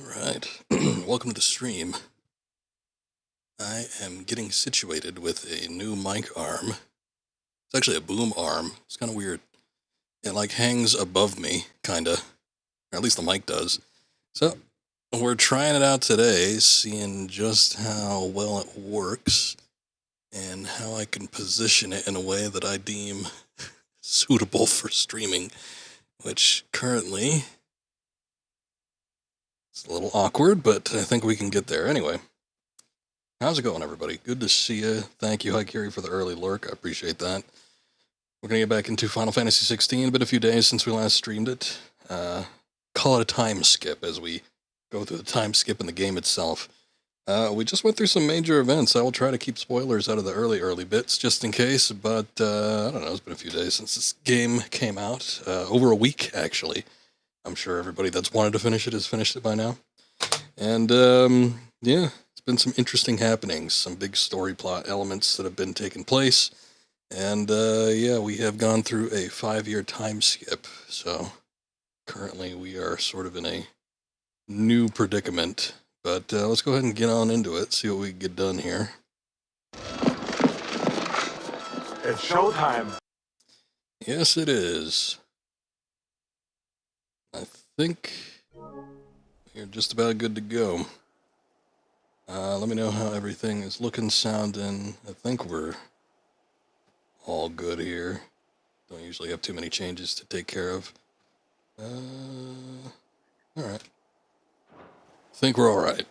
Alright, welcome to the stream. I am getting situated with a new mic arm. It's actually a boom arm. It's kind of weird. It like hangs above me, kinda. Or at least the mic does. So, we're trying it out today, seeing just how well it works, and how I can position it in a way that I deem suitable for streaming, which currently it's a little awkward, but I think we can get there. Anyway, how's it going, everybody? Good to see you. Thank you, Hi Curie, for the early lurk. I appreciate that. We're going to get back into Final Fantasy XVI. Been a few days since we last streamed it. Call it a time skip as we go through the time skip in the game itself. We just went through some major events. I will try to keep spoilers out of the early bits just in case, but I don't know, it's been a few days since this game came out. Over a week, actually. I'm sure everybody that's wanted to finish it has finished it by now. And, yeah, it's been some interesting happenings, some big story plot elements that have been taking place. And, yeah, we have gone through a 5-year time skip. So, currently we are sort of in a new predicament. But let's go ahead and get on into it, see what we can get done here. It's showtime. Yes, it is. I think we're just about good to go. Let me know how everything is looking, sounding. I think we're all good here. Don't usually have too many changes to take care of. Alright. I think we're alright.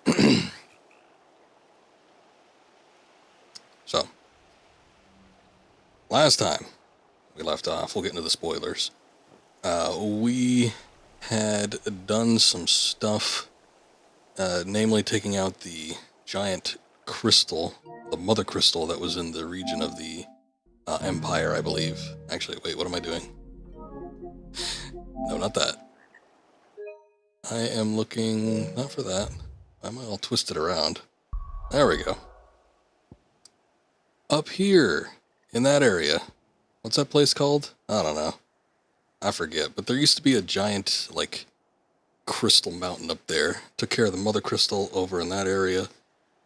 So, last time we left off, we'll get into the spoilers. We had done some stuff, namely taking out the giant crystal, the mother crystal that was in the region of the Empire, I believe. Actually, wait, what am I doing? No, not that. I am looking, not for that. Why am I all twisted around? There we go. Up here, in that area. What's that place called? I don't know. I forget, but there used to be a giant, like, crystal mountain up there. Took care of the mother crystal over in that area.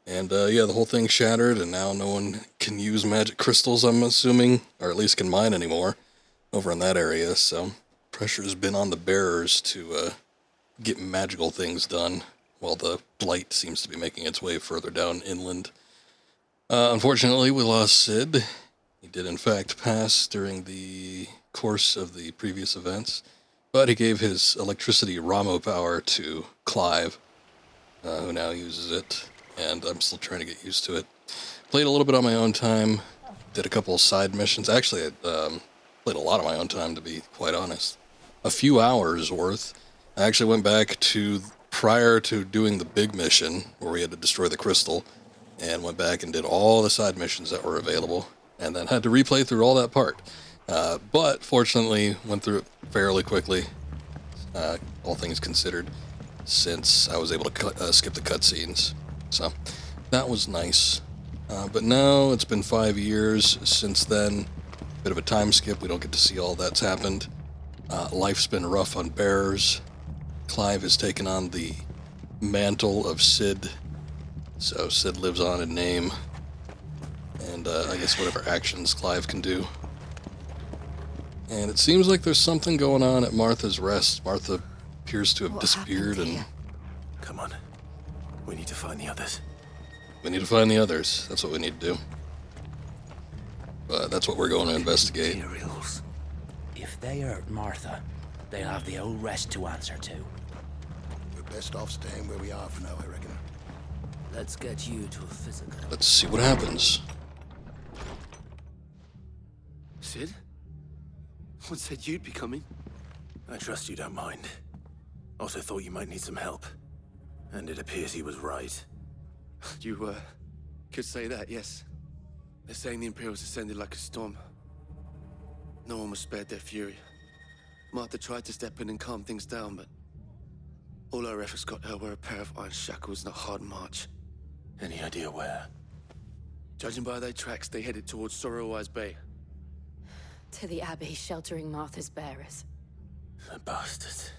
And, yeah, the whole thing shattered, and now no one can use magic crystals, I'm assuming, or at least can mine anymore, over in that area, so pressure's been on the bearers to, get magical things done, while the blight seems to be making its way further down inland. Unfortunately, we lost Sid. He did, in fact, pass during the course of the previous events, but he gave his electricity Ramo power to Clive, who now uses it, and I'm still trying to get used to it. Played a little bit on my own time, did a couple of side missions. Actually, I played a lot on my own time, to be quite honest. A few hours worth. I actually went back to prior to doing the big mission, where we had to destroy the crystal, and went back and did all the side missions that were available, and then had to replay through all that part. But fortunately, went through it fairly quickly, all things considered, since I was able to skip the cutscenes. So, that was nice. But now, it's been 5 years since then. Bit of a time skip, we don't get to see all that's happened. Life's been rough on bearers. Clive has taken on the mantle of Sid. So Sid lives on in name. And I guess whatever actions Clive can do. And it seems like there's something going on at Martha's Rest. Martha appears to have disappeared and... Come on. We need to find the others. We need to find the others. That's what we need to do. But that's what we're going to investigate. Materials. If they hurt Martha, they'll have the old rest to answer to. We're best off staying where we are for now, I reckon. Let's get you to a physical. Let's see what happens. Sid? What said you'd be coming? I trust you don't mind. Also thought you might need some help. And it appears he was right. You, could say that, yes. They're saying the Imperials ascended like a storm. No one was spared their fury. Martha tried to step in and calm things down, but all her efforts got her were a pair of iron shackles and a hard march. Any idea where? Judging by their tracks, they headed towards Sorrowwise Bay. To the Abbey sheltering Martha's bearers. The bastards.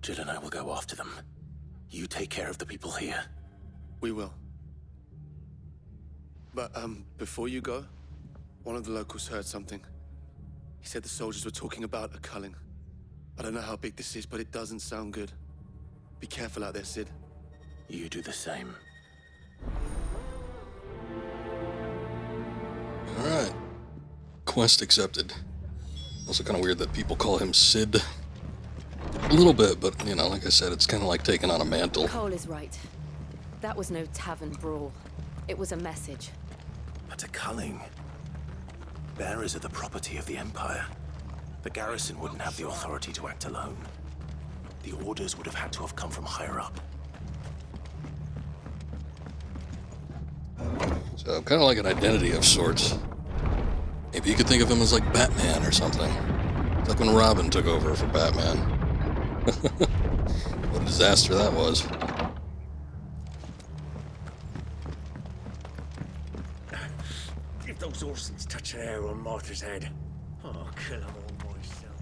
Jill and I will go after them. You take care of the people here. We will. But, before you go, one of the locals heard something. He said the soldiers were talking about a culling. I don't know how big this is, but it doesn't sound good. Be careful out there, Sid. You do the same. Alright. Quest accepted. Also kind of weird that people call him Sid. A little bit, but, you know, like I said, it's kind of like taking on a mantle. Cole is right. That was no tavern brawl. It was a message. But a culling. Bearers are the property of the Empire. The garrison wouldn't have the authority to act alone. The orders would have had to have come from higher up. So, kind of like an identity of sorts. Maybe you could think of him as like Batman or something. It's like when Robin took over for Batman. What a disaster that was. If those Orsons touch an arrow on Martha's head, I'll kill them all myself.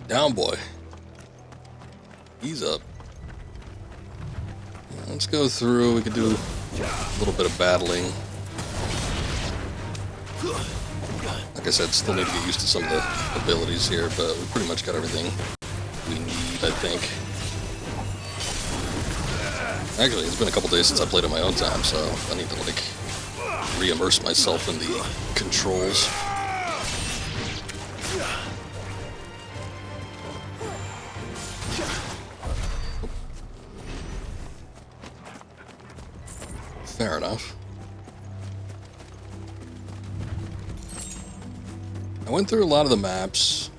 Down, boy. He's up. Let's go through. We could do a little bit of battling. Like I said, still need to get used to some of the abilities here, but we pretty much got everything we need, I think. Actually, it's been a couple days since I played on my own time, so I need to, like, re-immerse myself in the controls. Fair enough. I went through a lot of the maps.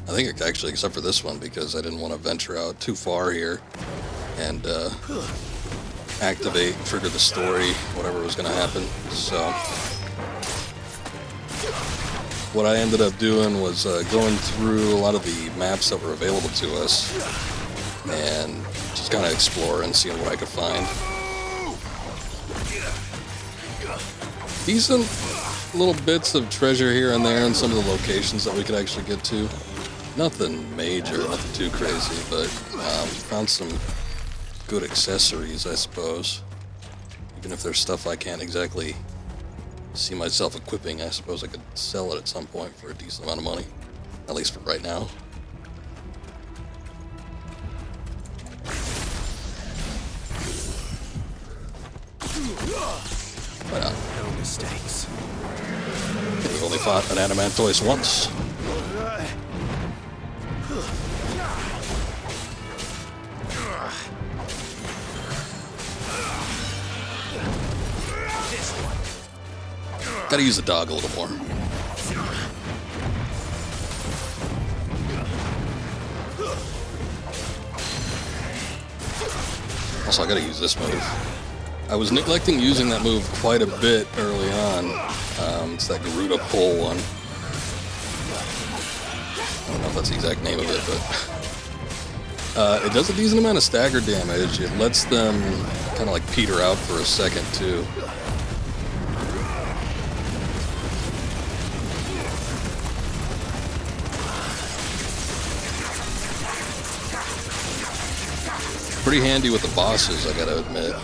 I think actually, except for this one, because I didn't want to venture out too far here and trigger the story, whatever was going to happen. So what I ended up doing was going through a lot of the maps that were available to us and just kind of explore and seeing what I could find. Decent little bits of treasure here and there in some of the locations that we could actually get to. Nothing major, nothing too crazy, but found some good accessories, I suppose. Even if there's stuff I can't exactly see myself equipping, I suppose I could sell it at some point for a decent amount of money. At least for right now. Why not? No mistakes. We've only fought an Adamantoise once. Gotta use the dog a little more. Also, I gotta use this move. I was neglecting using that move quite a bit early on. It's that Garuda pull one. I don't know if that's the exact name of it, but it does a decent amount of stagger damage. It lets them kind of like peter out for a second too. Pretty handy with the bosses, I gotta admit.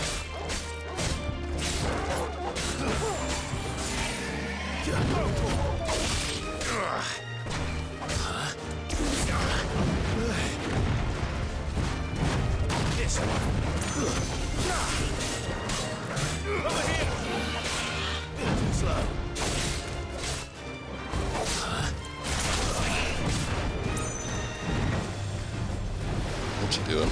What you doing?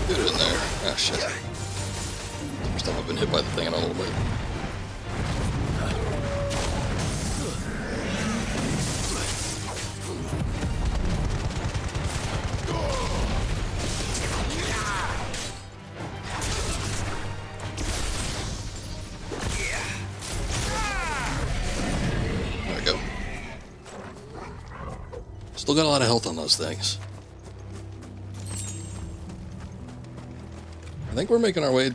Get it in there. Ah, shit. First time I've been hit by the thing in a little bit. Still got a lot of health on those things. I think we're making our way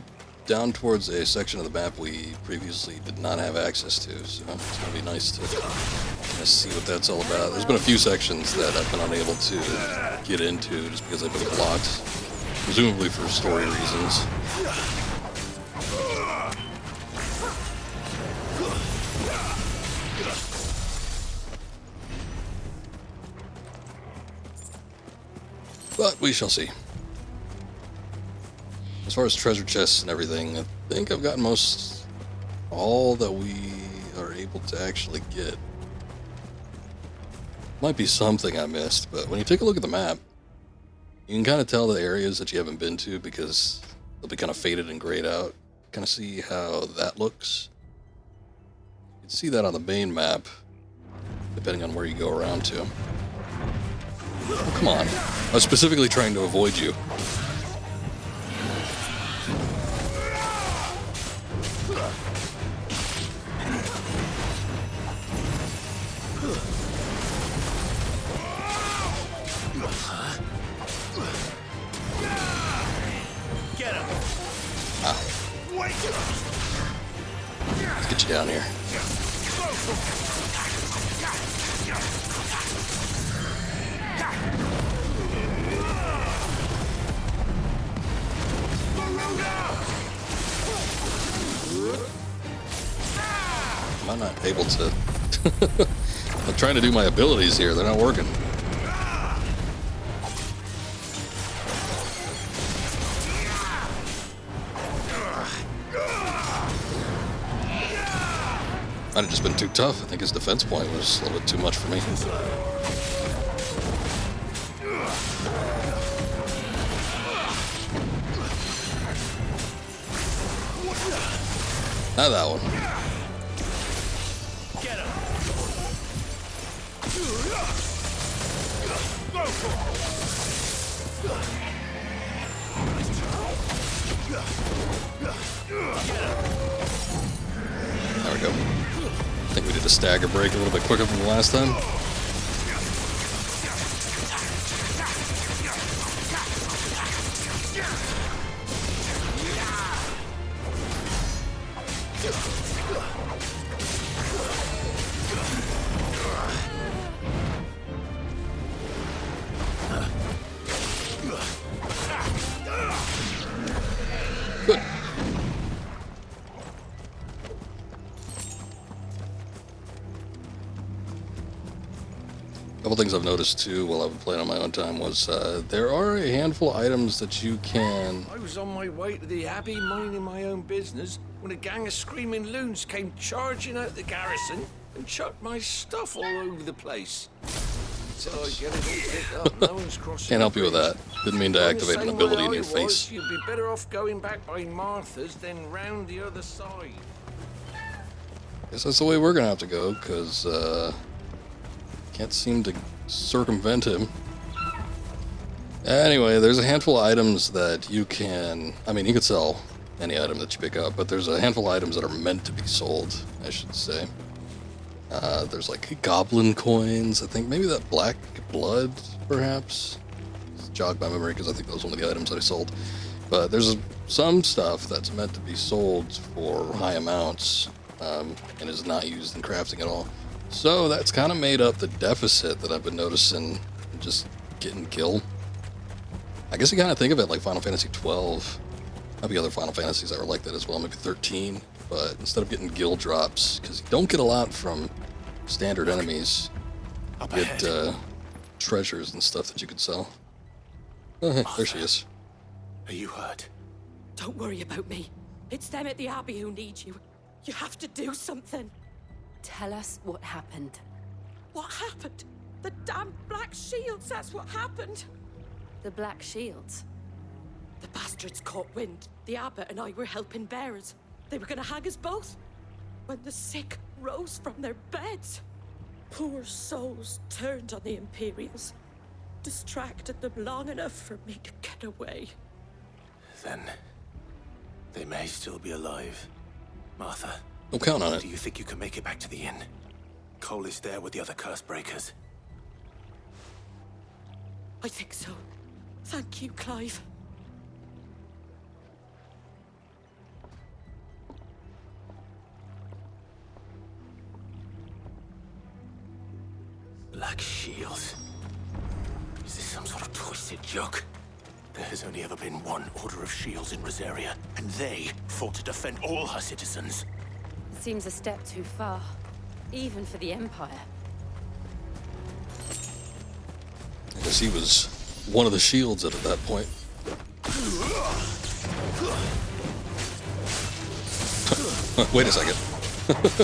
down towards a section of the map we previously did not have access to, so it's going to be nice to kind of see what that's all about. There's been a few sections that I've been unable to get into just because I've been blocked, presumably for story reasons. But we shall see. As far as treasure chests and everything, I think I've gotten all that we are able to actually get. Might be something I missed, but when you take a look at the map, you can kind of tell the areas that you haven't been to because they'll be kind of faded and grayed out. Kind of see how that looks. You can see that on the main map, depending on where you go around to. Oh, come on. I was specifically trying to avoid you. Get him! Let's get you down here. I'm not able to. I'm trying to do my abilities here. They're not working. Might have just been too tough. I think his defense point was a little bit too much for me. Not that one. Get him! There we go. I think we did a stagger break a little bit quicker than the last time. Good. A couple things I've noticed too while I've been playing on my own time was there are a handful of items that you can. I was on my way to the Abbey minding my own business when a gang of screaming loons came charging out the garrison and chucked my stuff all over the place. Till I get it all picked up, no one's crossing. Can't help you with the that. bridge. Didn't mean to Going activate the an same ability way in I your was, face. You'd be better off going back by Martha's than round the other side. Guess that's the way we're gonna have to go, because can't seem to circumvent him. Anyway, there's a handful of items that you can. I mean, you could sell any item that you pick up, but there's a handful of items that are meant to be sold, I should say. There's like goblin coins, I think maybe that black blood, perhaps. It's jogged my memory because I think that was one of the items that I sold. But there's some stuff that's meant to be sold for high amounts and is not used in crafting at all. So that's kind of made up the deficit that I've been noticing just getting gil. I guess you kind of think of it like Final Fantasy 12. Maybe other Final Fantasies that were like that as well, maybe 13. But instead of getting gil drops, because you don't get a lot from standard enemies, Up you ahead. get treasures and stuff that you could sell. Oh, hey, there she is. Are you hurt? Don't worry about me. It's them at the Abbey who need you. You have to do something. Tell us what happened. What happened? The damn Black Shields, that's what happened. The Black Shields. The bastards caught wind. The Abbot and I were helping bearers. They were gonna hang us both. When the sick rose from their beds. Poor souls turned on the Imperials. Distracted them long enough for me to get away. Then they may still be alive. Martha, Don't count on it. do you think you can make it back to the inn? Cole is there with the other curse breakers. I think so. Thank you, Clive. Black shields. Is this some sort of twisted joke? There has only ever been one Order of Shields in Rosaria, and they fought to defend all her citizens. Seems a step too far, even for the Empire. I guess he was one of the shields at that point. Wait a second.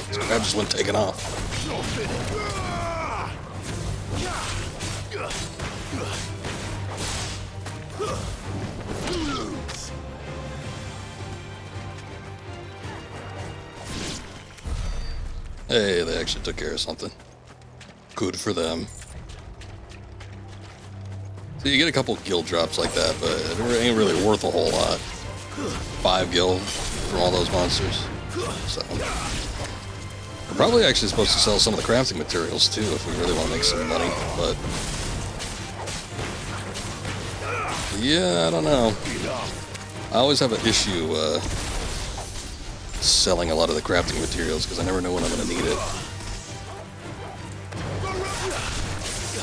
This crab just went taking off. Hey, they actually took care of something. Good for them. So you get a couple guild drops like that, but it ain't really worth a whole lot. 5 gil for all those monsters. So we're probably actually supposed to sell some of the crafting materials too if we really want to make some money, but yeah, I don't know. I always have an issue selling a lot of the crafting materials because I never know when I'm going to need it.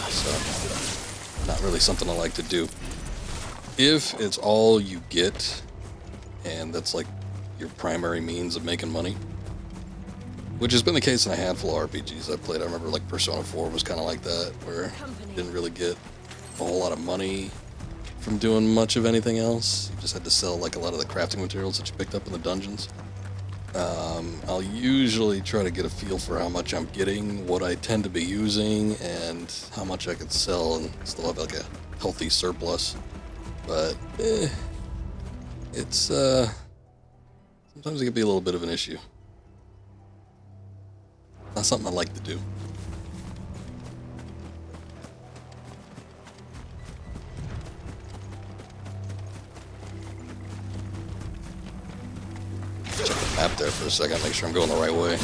So, not really something I like to do. If it's all you get, and that's like your primary means of making money, which has been the case in a handful of RPGs I've played. I remember like Persona 4 was kind of like that, where you didn't really get a whole lot of money from doing much of anything else. You just had to sell like a lot of the crafting materials that you picked up in the dungeons. I'll usually try to get a feel for how much I'm getting, what I tend to be using, and how much I could sell and still have like a healthy surplus. But it's sometimes it can be a little bit of an issue. Not something I like to do. Check the map there for a second, make sure I'm going the right way.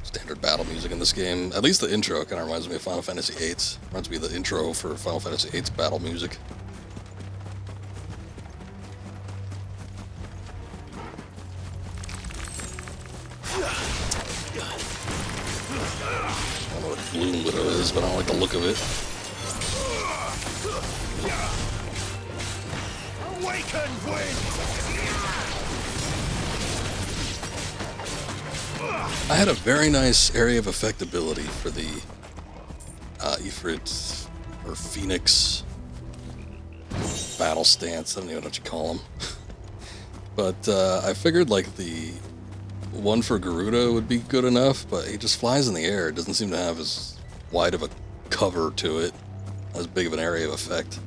Standard battle music in this game. At least the intro kind of reminds me of Final Fantasy VIII. Reminds me of the intro for Final Fantasy VIII's battle music. I don't know what Bloom Widow is, but I don't like the look of it. Awaken, wind! I had a very nice area of effectability for the Ifrit or Phoenix battle stance. I don't even know what you call them. But I figured like the one for Garuda would be good enough, but he just flies in the air. It doesn't seem to have as wide of a cover to it, as big of an area of effect.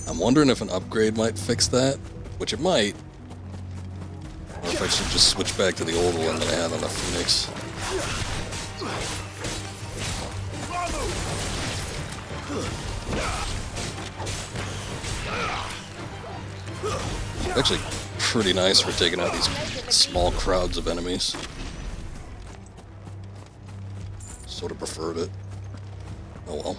I'm wondering if an upgrade might fix that, which it might. Or if I should just switch back to the old one that I had on the Phoenix. It's actually pretty nice for taking out these small crowds of enemies. Sort of preferred it. Oh well.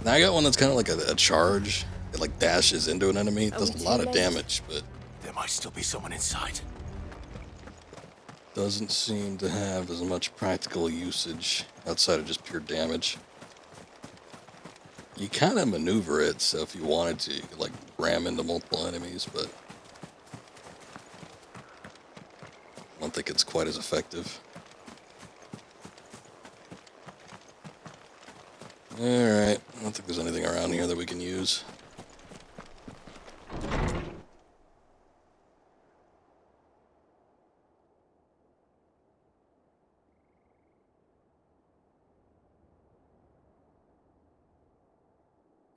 Now I got one that's kind of like a charge. It like dashes into an enemy. It does a lot of damage, but There might still be someone inside. doesn't seem to have as much practical usage outside of just pure damage. You kind of maneuver it, so if you wanted to, you could like ram into multiple enemies, but I don't think it's quite as effective. Alright, I don't think there's anything around here that we can use.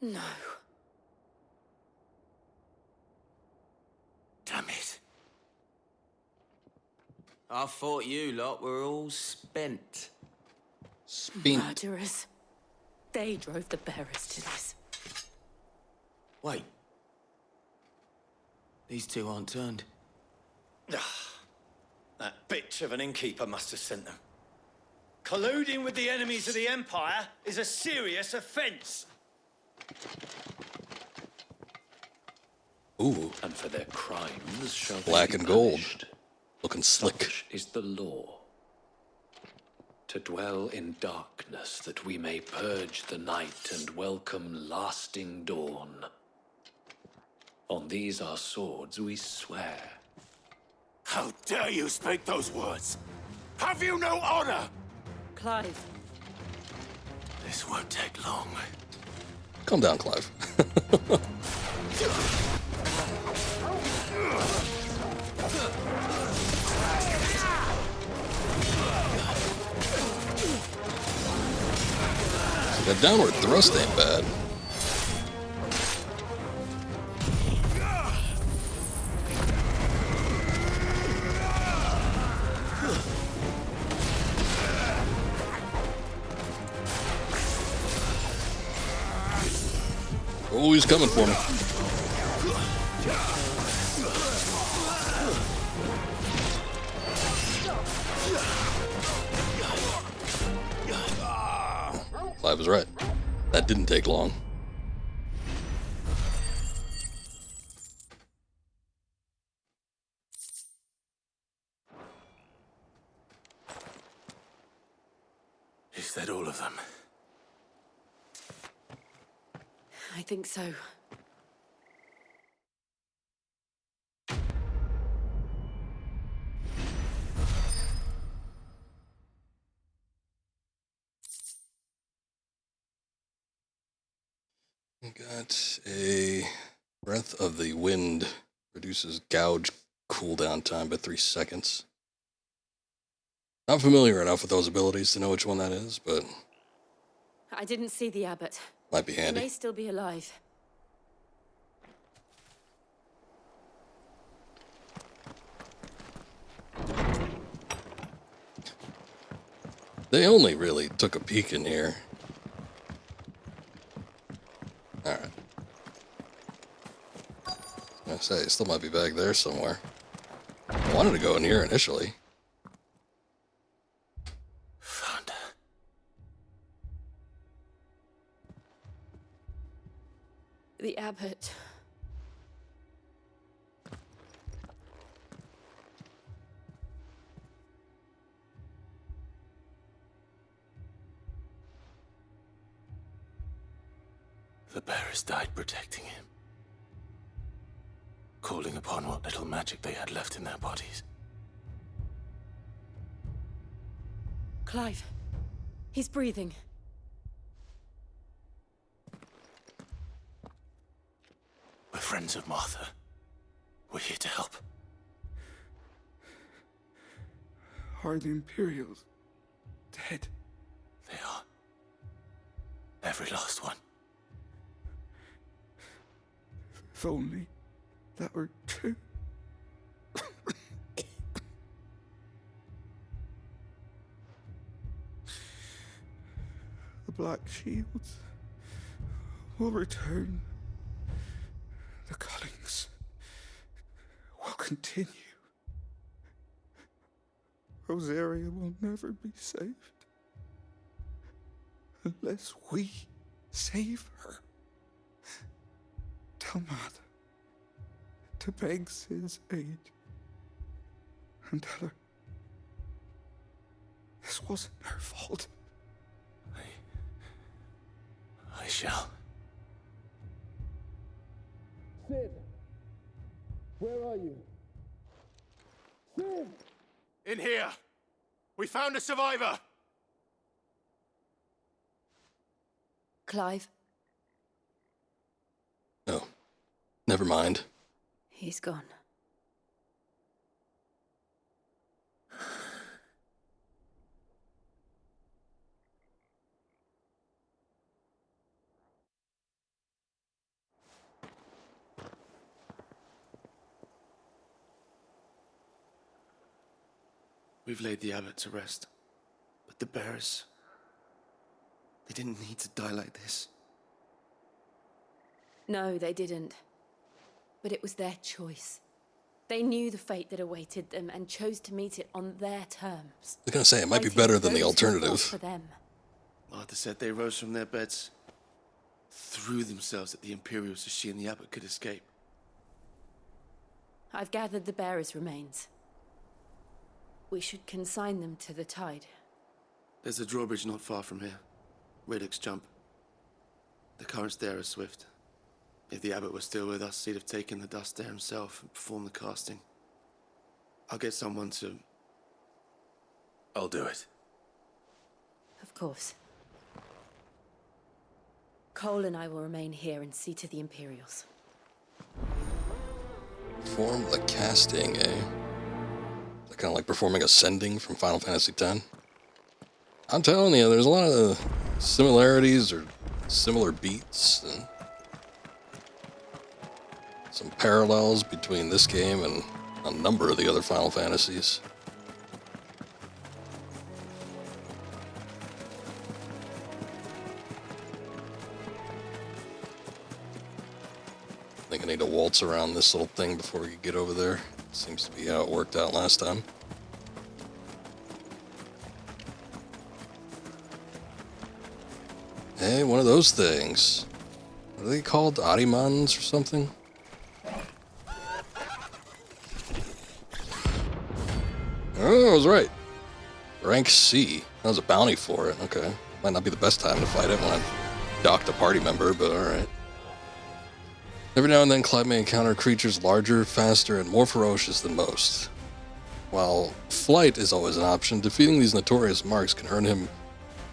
No. Damn it. I thought you lot were all spent. Spent. Murderers. They drove the bearers to this. Wait. These two aren't turned. That bitch of an innkeeper must have sent them. Colluding with the enemies of the Empire is a serious offense. Ooh, And for their crimes shall they black be and gold. punished. Looking slick. Such is the law. To dwell in darkness that we may purge the night and welcome lasting dawn. On these our swords we swear. How dare you speak those words? Have you no honor? Clive, This won't take long. Calm down, Clive. That downward thrust ain't bad. Oh, he's coming for me. Clive was right. That didn't take long. Is that all of them? I think so. We got a Breath of the Wind. Reduces gouge cooldown time by 3 seconds. Not familiar enough with those abilities to know which one that is, but I didn't see the abbot. might be He handy. may still be alive. They only really took a peek in here. Alright. I say, it still might be back there somewhere. I wanted to go in here initially. Found her. The abbot. The bearers died protecting him. Calling upon what little magic they had left in their bodies. Clive. He's breathing. We're friends of Martha. We're here to help. Are the Imperials dead? They are. Every last one. If only that were true. The Black Shields will return. The cullings will continue. Rosaria will never be saved unless we save her. Tell Matt to beg Sid's aid and tell her this wasn't her fault. I shall. Sid! Where are you? Sid! In here! We found a survivor! Clive. Oh, never mind. He's gone. We've laid the abbot to rest, but the bearers... They didn't need to die like this. No, they didn't. But it was their choice. They knew the fate that awaited them and chose to meet it on their terms. I was gonna say, it might be Fighting better than the those who fought alternative. For them. Martha said they rose from their beds, threw themselves at the Imperials so she and the Abbot could escape. I've gathered the bearers' remains. We should consign them to the tide. There's a drawbridge not far from here. Redux Jump. The currents there are swift. If the Abbot were still with us, he'd have taken the dust there himself and performed the casting. I'll get someone to... I'll do it. Of course. Cole and I will remain here and see to the Imperials. Perform the casting, eh? Is that kind of like performing Ascending from Final Fantasy X? I'm telling you, there's a lot of similarities or similar beats and some parallels between this game and a number of the other Final Fantasies. I think I need to waltz around this little thing before we get over there. Seems to be how it worked out last time. Hey, one of those things. What are they called? Arimans or something? Oh, I was right. Rank C. That was a bounty for it. Okay. Might not be the best time to fight it when I've docked a party member, but alright. Every now and then, Clive may encounter creatures larger, faster, and more ferocious than most. While flight is always an option, defeating these notorious marks can earn him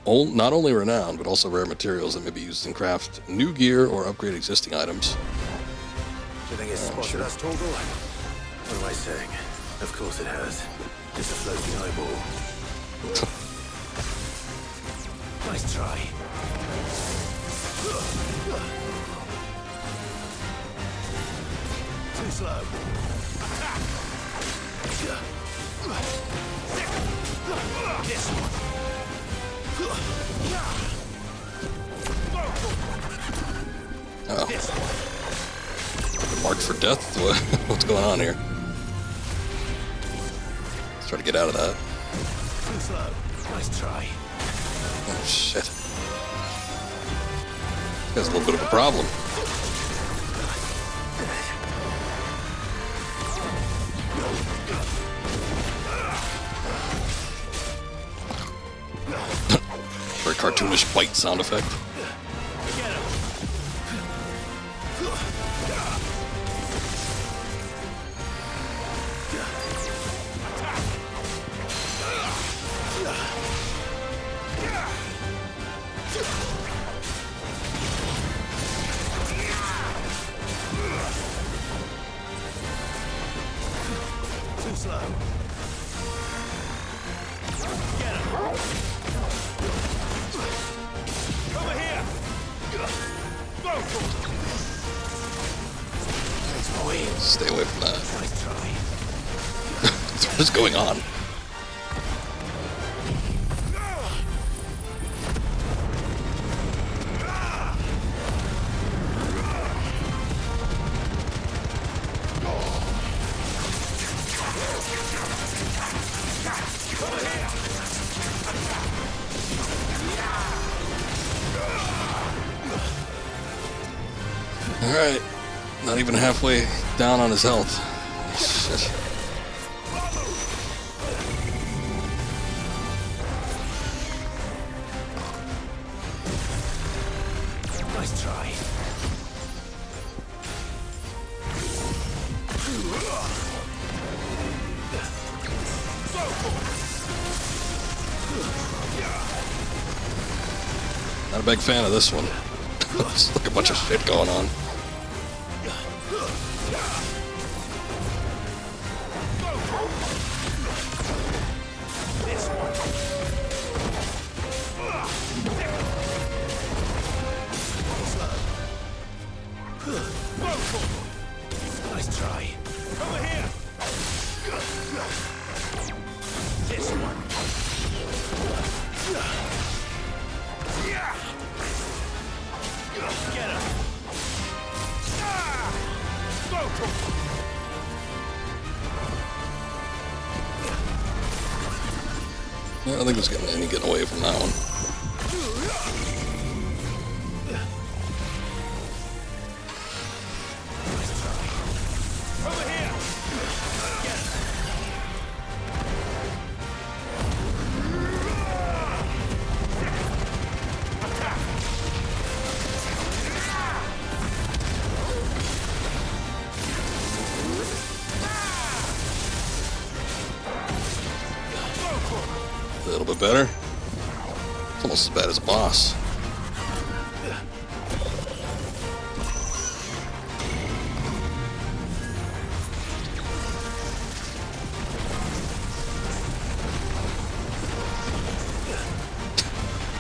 not only renown, but also rare materials that may be used in craft new gear or upgrade existing items. Do you think it's spotted us, Torgal? What am I saying? Of course it has. It's a floating eyeball. Nice try. Too slow. This one. Oh. Marked for death? What's going on here? Let's try to get out of that. Too slow. Nice try. Oh, shit. This guy's a little bit of a problem. Very cartoonish bite sound effect. Too slow. Get him. Over here. Stay away from that. Nice try. What is going on? Alright. Not even halfway down on his health. Shit. Nice try. Not a big fan of this one. There's like a bunch of shit going on. Nice try. Over here. This one. Yeah, I think it was getting away from that one. Over here! A little bit better. It's almost as bad as a boss.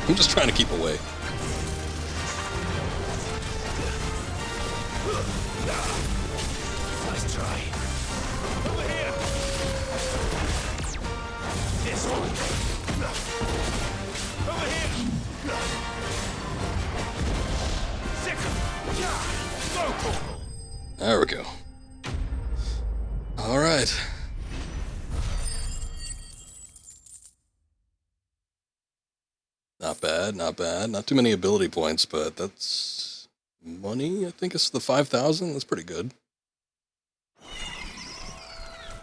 I'm just trying to keep away. Nice try. Over here! This one! Over here! There we go. All right. Not bad, not bad. Not too many ability points, but that's money. I think it's the 5,000. That's pretty good.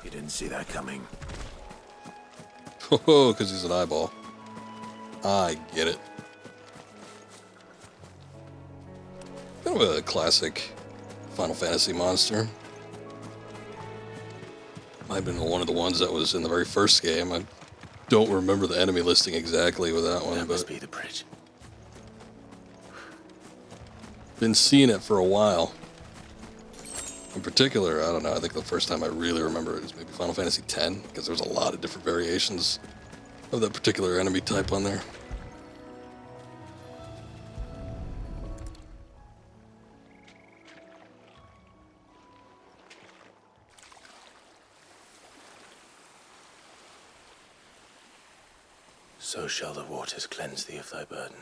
You didn't see that coming. Oh, because he's an eyeball. I get it. Kind of a classic Final Fantasy monster. Might have been one of the ones that was in the very first game. I don't remember the enemy listing exactly with that one, That but must be the bridge. been seeing it for a while. In particular, I don't know, I think the first time I really remember it is maybe Final Fantasy X, because there's a lot of different variations of that particular enemy type on there. So shall the waters cleanse thee of thy burden,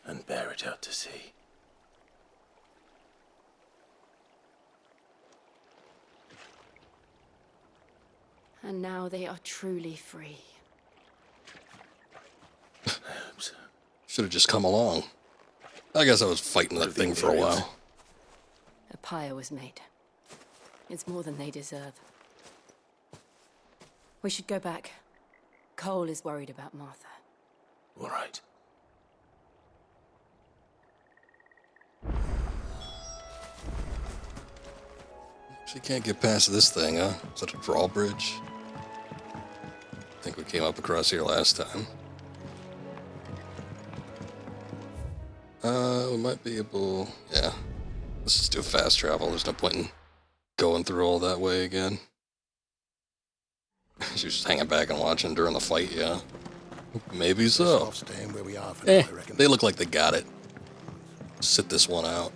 and bear it out to sea. And now they are truly free. I hope so. Should have just come along. I guess I was fighting that thing for a while. A pyre was made. It's more than they deserve. We should go back. Cole is worried about Martha. All right. She can't get past this thing, huh? Is that a drawbridge? I think we came up across here last time. We might be able... Yeah. Let's just do fast travel. There's no point in going through all that way again. She was just hanging back and watching during the fight, yeah. Maybe so. Staying where we are for now, I reckon. They look like they got it. Sit this one out.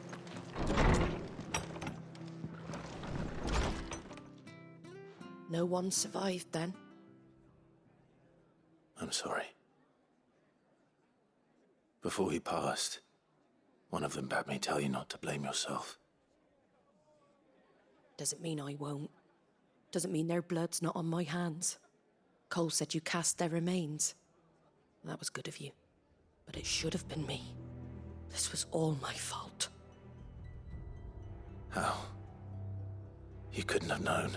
No one survived then. I'm sorry. Before he passed, one of them bade me tell you not to blame yourself. Doesn't mean I won't. Doesn't mean their blood's not on my hands. Cole said you cast their remains. That was good of you. But it should have been me. This was all my fault. How? You couldn't have known.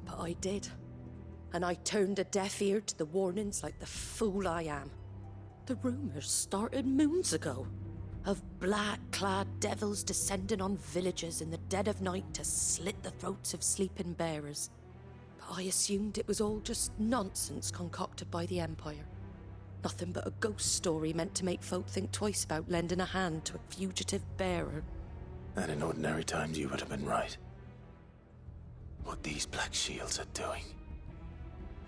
But I did. And I turned a deaf ear to the warnings like the fool I am. The rumors started moons ago. Of black-clad devils descending on villages in the dead of night to slit the throats of sleeping bearers. But I assumed it was all just nonsense concocted by the Empire. Nothing but a ghost story meant to make folk think twice about lending a hand to a fugitive bearer. And in ordinary times you would have been right. What these Black Shields are doing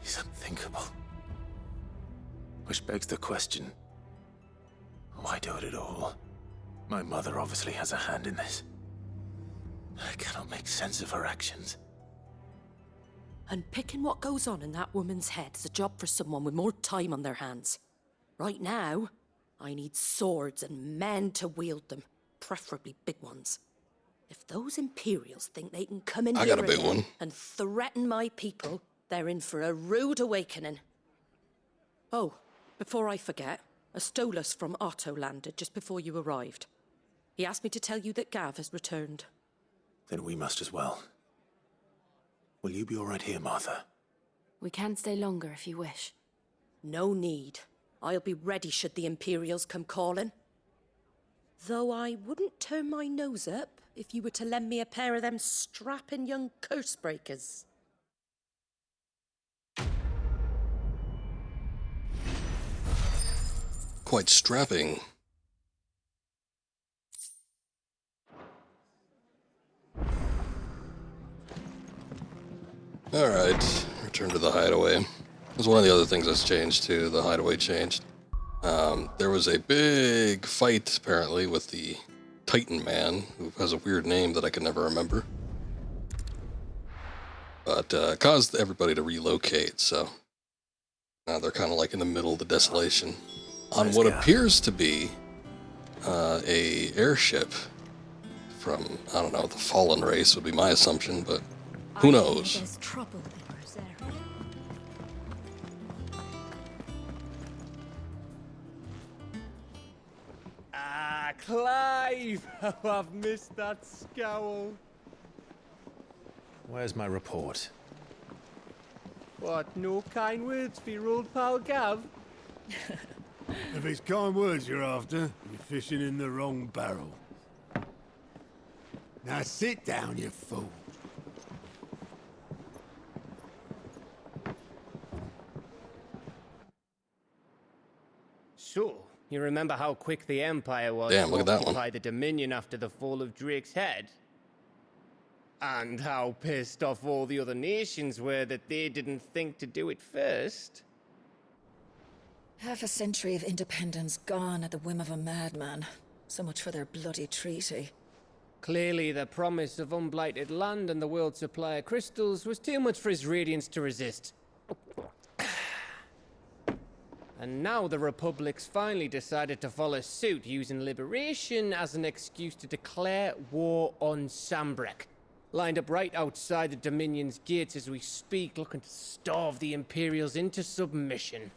is unthinkable. Which begs the question, why do it at all? My mother obviously has a hand in this. I cannot make sense of her actions. And picking what goes on in that woman's head is a job for someone with more time on their hands. Right now, I need swords and men to wield them, preferably big ones. If those Imperials think they can come in I here got a big again one. and threaten my people, they're in for a rude awakening. Oh, before I forget, a Stolas from Otto landed just before you arrived. He asked me to tell you that Gav has returned. Then we must as well. Will you be all right here, Martha? We can stay longer if you wish. No need. I'll be ready should the Imperials come calling. Though I wouldn't turn my nose up if you were to lend me a pair of them strapping young curse breakers. Quite strapping. Alright, return to the hideaway. That's one of the other things that's changed too, the hideaway changed. There was a big fight, apparently, with the Titan Man, who has a weird name that I can never remember. But caused everybody to relocate, so now they're kind of like in the middle of the desolation. On what appears to be a airship from, I don't know, the Fallen race would be my assumption, but who knows? There's trouble in this area. Ah, Clive! How I've missed that scowl. Where's my report? What, no kind words for your old pal Gav? If it's kind words you're after, you're fishing in the wrong barrel. Now sit down, you fool. So, you remember how quick the Empire was Damn, to look at that occupy one. the Dominion after the fall of Drake's head? And how pissed off all the other nations were that they didn't think to do it first? Half a century of independence gone at the whim of a madman. So much for their bloody treaty. Clearly, the promise of unblighted land and the world's supply of crystals was too much for his radiance to resist. And now the Republic's finally decided to follow suit, using liberation as an excuse to declare war on Sambrek. Lined up right outside the Dominion's gates as we speak, looking to starve the Imperials into submission.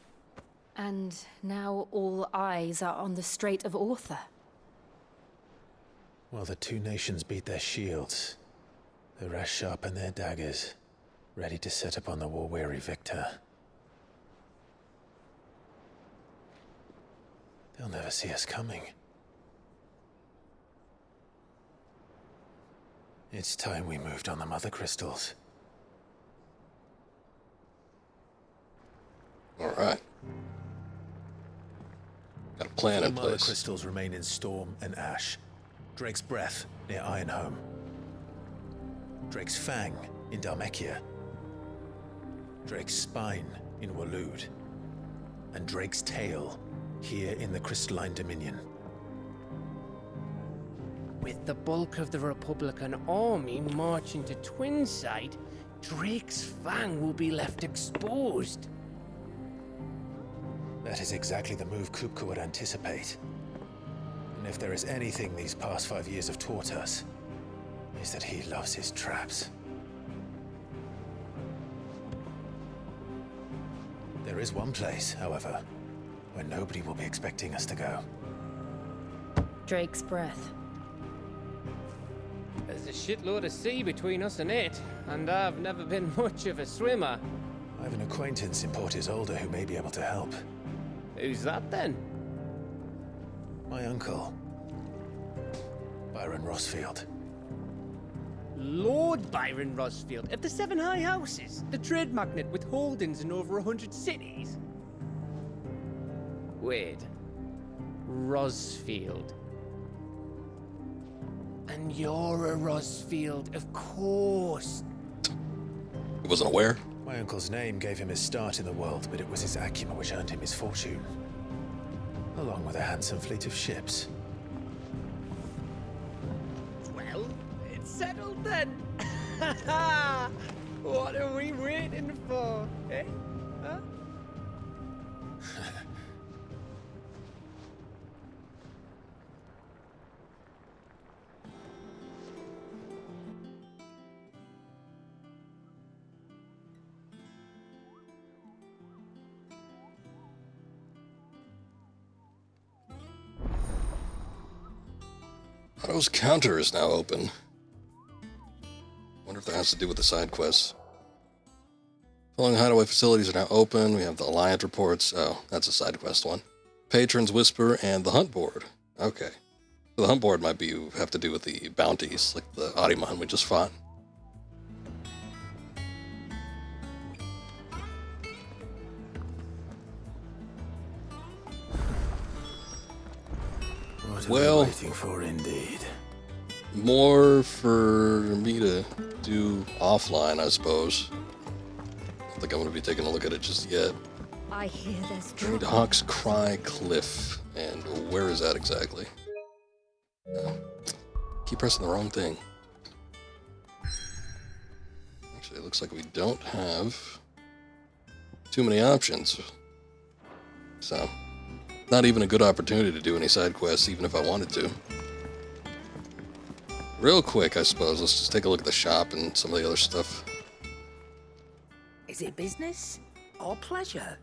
And now all eyes are on the Strait of Author. Well, the two nations beat their shields. The rest sharpen their daggers, ready to set upon the war-weary victor. They'll never see us coming. It's time we moved on the Mother Crystals. Alright. Got a plan in The Mother place. Crystals remain in Storm and Ash. Drake's Breath near Ironhome. Drake's Fang in Dhalmekia. Drake's Spine in Waloed. And Drake's Tail here in the Crystalline Dominion. With the bulk of the Republican army marching to Twinside, Drake's Fang will be left exposed. That is exactly the move Kupka would anticipate. And if there is anything these past 5 years have taught us, is that he loves his traps. There is one place, however, where nobody will be expecting us to go. Drake's Breath. There's a shitload of sea between us and it, and I've never been much of a swimmer. I have an acquaintance in Port Isolde who may be able to help. Who's that then? My uncle, Byron Rossfield. Lord Byron Rossfield of the Seven High Houses, the trade magnate with holdings in over 100 cities. Wait, Rossfield. And you're a Rossfield, of course. He wasn't aware. My uncle's name gave him his start in the world, but it was his acumen which earned him his fortune. Along with a handsome fleet of ships. Well, it's settled then. What are we waiting for, eh? Huh? Otto's counter is now open. Wonder if that has to do with the side quests. Following hideaway facilities are now open. We have the Alliance reports. Oh, that's a side quest one. Patron's Whisper and the Hunt Board. Okay. So the Hunt Board might have to do with the bounties, like the Ahriman we just fought. What are Well, we waiting for, indeed? More for me to do offline, I suppose. I don't think I'm going to be taking a look at it just yet. I hear there's Need Hawk's Cry Cliff. And where is that exactly? Keep pressing the wrong thing. Actually, it looks like we don't have too many options. So, not even a good opportunity to do any side quests, even if I wanted to. Real quick, I suppose, let's just take a look at the shop and some of the other stuff. Is it business or pleasure?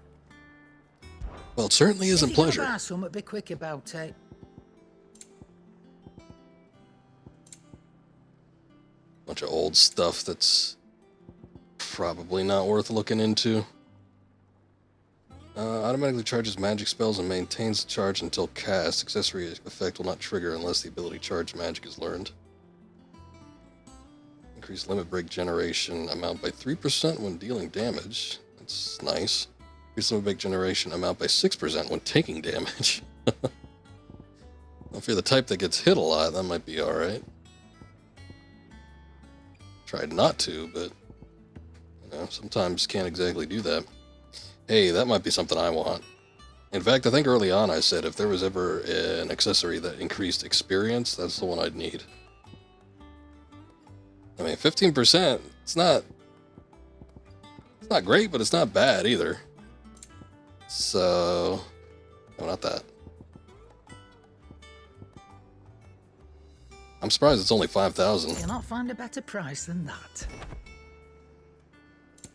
Well, it certainly isn't pleasure. Buy something, be quick about it. Bunch of old stuff that's probably not worth looking into. Automatically charges magic spells and maintains the charge until cast. Accessory effect will not trigger unless the ability charge magic is learned. Increase limit break generation amount by 3% when dealing damage. That's nice. Increase limit break generation amount by 6% when taking damage. If you're the type that gets hit a lot, that might be alright. Tried not to, but sometimes can't exactly do that. Hey, that might be something I want. In fact, I think early on I said if there was ever an accessory that increased experience, that's the one I'd need. I mean, 15%, it's not great, but it's not bad either. So, no, not that. I'm surprised it's only 5,000. You'll not find a better price than that.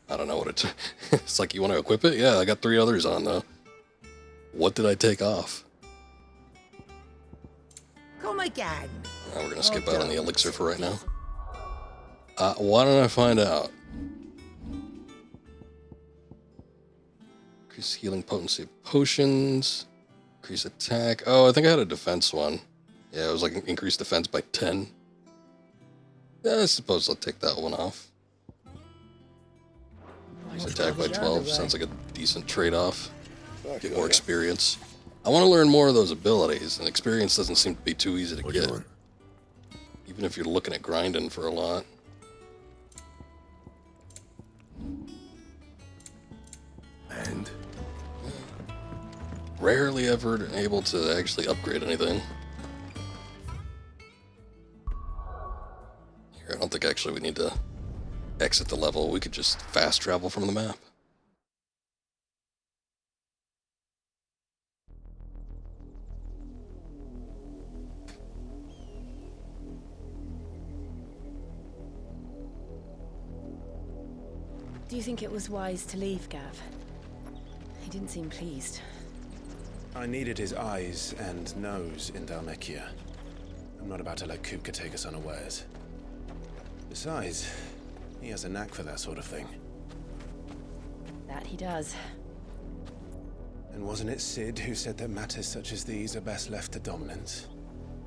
I don't know what it. It's like, you want to equip it? Yeah, I got 3 others on though. What did I take off? Come again. We're gonna skip out on the elixir for right now. Why don't I find out? Increase healing potency of potions. Increase attack. Oh, I think I had a defense one. Yeah, it was like increased defense by 10. Yeah, I suppose I'll take that one off. Increase attack by 12. Sounds like a decent trade-off. Get more experience. I want to learn more of those abilities, and experience doesn't seem to be too easy to get. Even if you're looking at grinding for a lot. And? Rarely ever able to actually upgrade anything. Here, I don't think actually we need to exit the level. We could just fast travel from the map. Do you think it was wise to leave, Gav? He didn't seem pleased. I needed his eyes and nose in Dhalmekia. I'm not about to let Kupka take us unawares. Besides, he has a knack for that sort of thing. That he does. And wasn't it Sid who said that matters such as these are best left to dominance?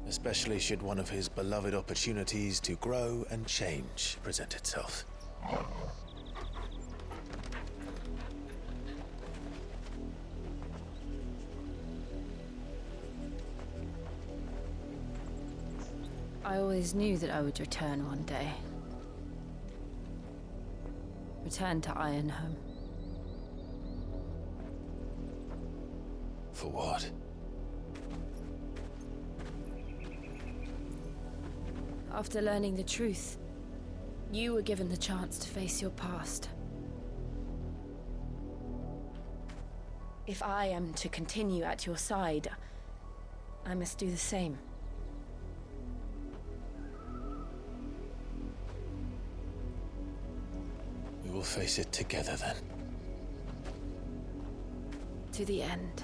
Especially should one of his beloved opportunities to grow and change present itself. I always knew that I would return one day. Return to Ironhome. For what? After learning the truth, you were given the chance to face your past. If I am to continue at your side, I must do the same. We will face it together then. To the end.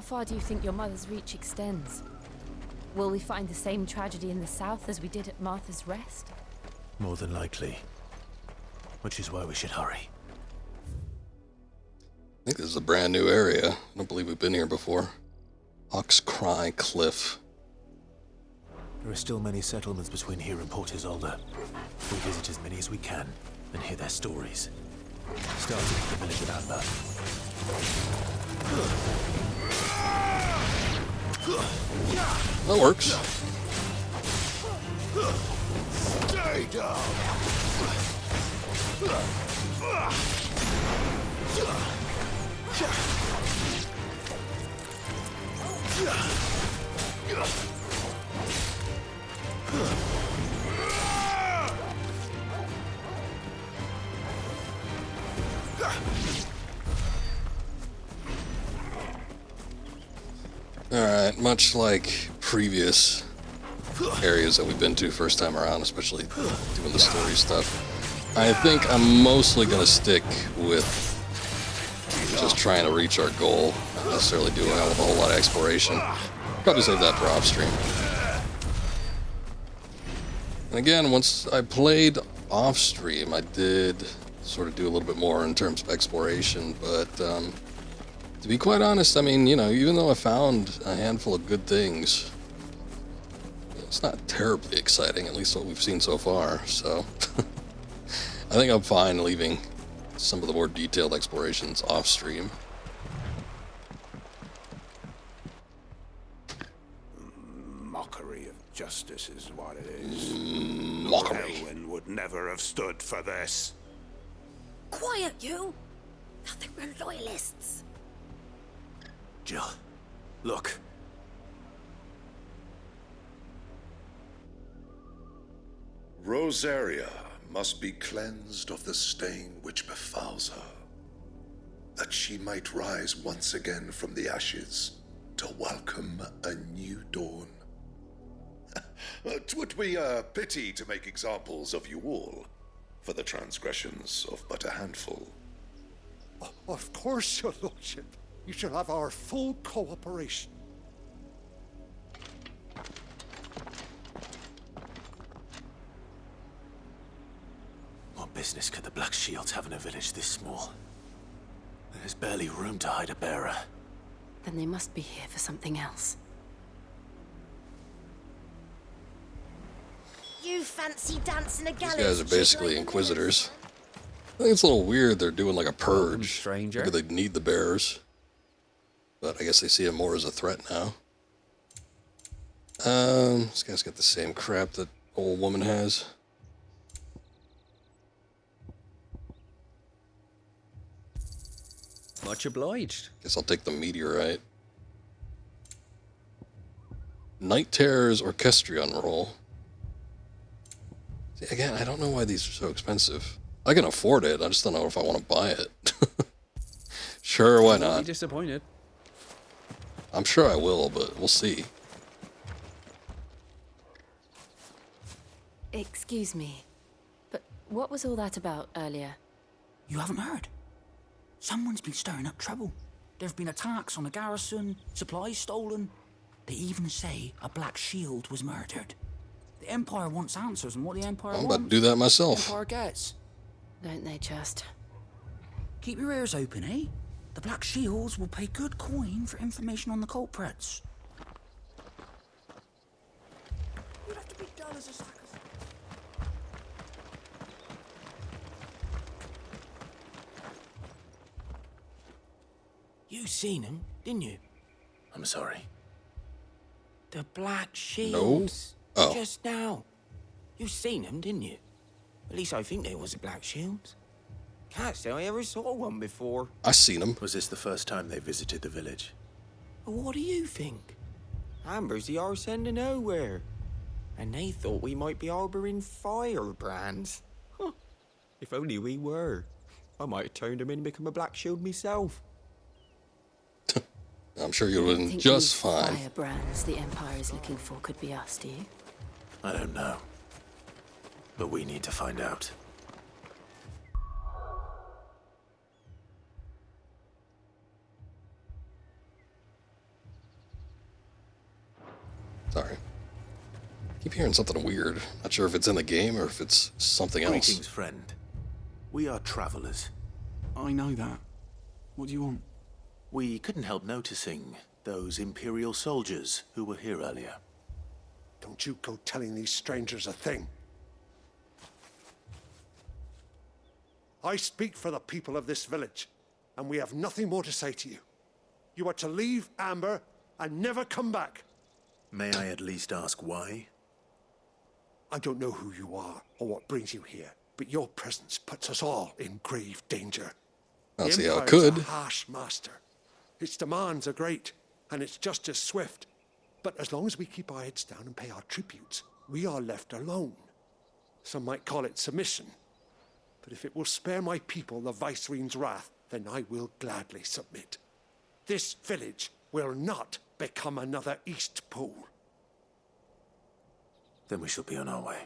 far do you think your mother's reach extends? Will we find the same tragedy in the south as we did at Martha's Rest? More than likely. Which is why we should hurry. I think this is a brand new area. I don't believe we've been here before. Ox Cry Cliff. There are still many settlements between here and Port Isolde. We visit as many as we can and hear their stories. Starting with the village of Amber. That works. Stay down. Alright, much like previous areas that we've been to first time around, especially doing the story stuff, I think I'm mostly going to stick with just trying to reach our goal, not necessarily doing a whole lot of exploration. Probably save that for off stream. And again, once I played off stream, I did sort of do a little bit more in terms of exploration, but to be quite honest, I mean, you know, even though I found a handful of good things, it's not terribly exciting, at least what we've seen so far, so I think I'm fine leaving some of the more detailed explorations off stream. Mockery of justice is what it is. Mockery. Elwyn would never have stood for this. Quiet, you! Nothing, we're loyalists. Jill, look. Rosaria must be cleansed of the stain which befouls her, that she might rise once again from the ashes to welcome a new dawn. 'Twould be a pity to make examples of you all, for the transgressions of but a handful. Of course, your lordship. You shall have our full cooperation. What business could the Black Shields have in a village this small? There's barely room to hide a bearer. Then they must be here for something else. You fancy dancing a These gallows? guys are basically inquisitors. I think it's a little weird they're doing like a purge. Stranger. Maybe they need the bearers. But I guess they see him more as a threat now. This guy's got the same crap that old woman has. Much obliged. Guess I'll take the meteorite. Night Terror's Orchestrion roll. See, again, I don't know why these are so expensive. I can afford it, I just don't know if I want to buy it. Sure, why I'll be not? disappointed. I'm sure I will, but we'll see. Excuse me, but what was all that about earlier? You haven't heard? Someone's been stirring up trouble. There have been attacks on the garrison, supplies stolen. They even say a Black Shield was murdered. The Empire wants answers, and what the Empire I'm wants, about to do that myself. the Empire gets. Don't they just? Keep your ears open, eh? The Black Shields will pay good coin for information on the culprits. You'd have to be dull as a sack of... You seen him, didn't you? I'm sorry. The Black Shields. Oh. Just now. You seen him, didn't you? At least I think there was a Black Shield. Can't say I ever saw one before. I seen him. Was this the first time they visited the village? What do you think? Amber's the arse end of nowhere. And they thought we might be harboring firebrands. Huh. If only we were. I might have turned him in and become a Black Shield myself. I'm sure you would have been Think just these fine. firebrands the Empire is looking for could be us, do you? I don't know. But we need to find out. Sorry. Keep hearing something weird. Not sure if it's in the game or if it's something else. Greetings, friend. We are travelers. I know that. What do you want? We couldn't help noticing those Imperial soldiers who were here earlier. Don't you go telling these strangers a thing. I speak for the people of this village, and we have nothing more to say to you. You are to leave Amber and never come back. May I at least ask why? I don't know who you are or what brings you here, but your presence puts us all in grave danger. I'll see how it Empire's could. a harsh master. Its demands are great, and its justice swift. But as long as we keep our heads down and pay our tributes, we are left alone. Some might call it submission. But if it will spare my people the Viceroy's wrath, then I will gladly submit. This village will not become another East Pool. Then we shall be on our way.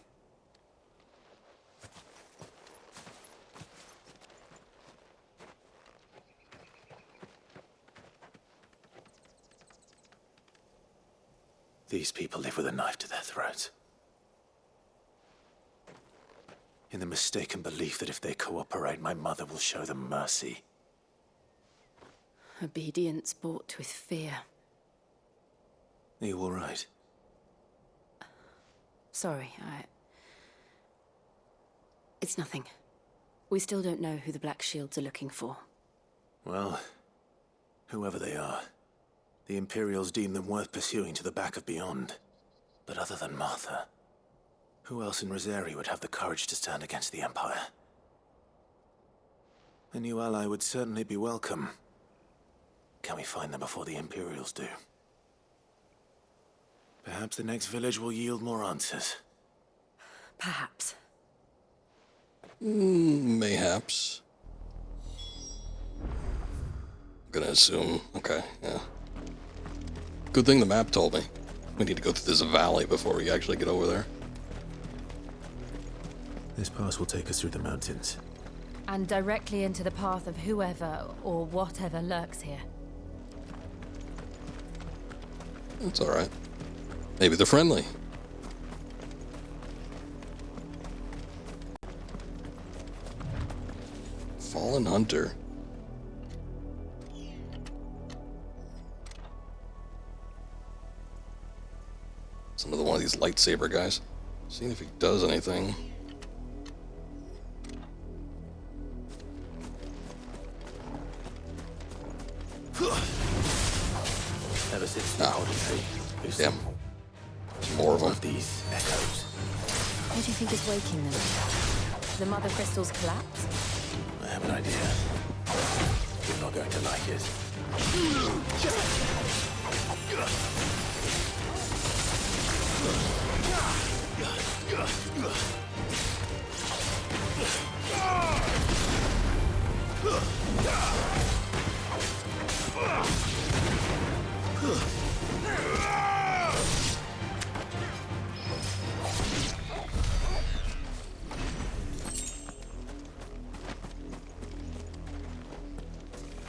These people live with a knife to their throats. In the mistaken belief that if they cooperate, my mother will show them mercy. Obedience bought with fear. Are you all right? Sorry, It's nothing. We still don't know who the Black Shields are looking for. Well, whoever they are, the Imperials deem them worth pursuing to the back of beyond. But other than Martha, who else in Rosari would have the courage to stand against the Empire? A new ally would certainly be welcome. Can we find them before the Imperials do? Perhaps the next village will yield more answers. Perhaps. Mayhaps. I'm gonna assume. Okay, yeah. Good thing the map told me. We need to go through this valley before we actually get over there. This pass will take us through the mountains. And directly into the path of whoever or whatever lurks here. It's alright. Maybe they're friendly. Fallen Hunter. It's another one of these lightsaber guys. Seeing if he does anything. Ever since the Odyssey, damn. More of them. These echoes. Who do you think is waking them? The Mother Crystal's collapse? I have an idea. You're not going to like it.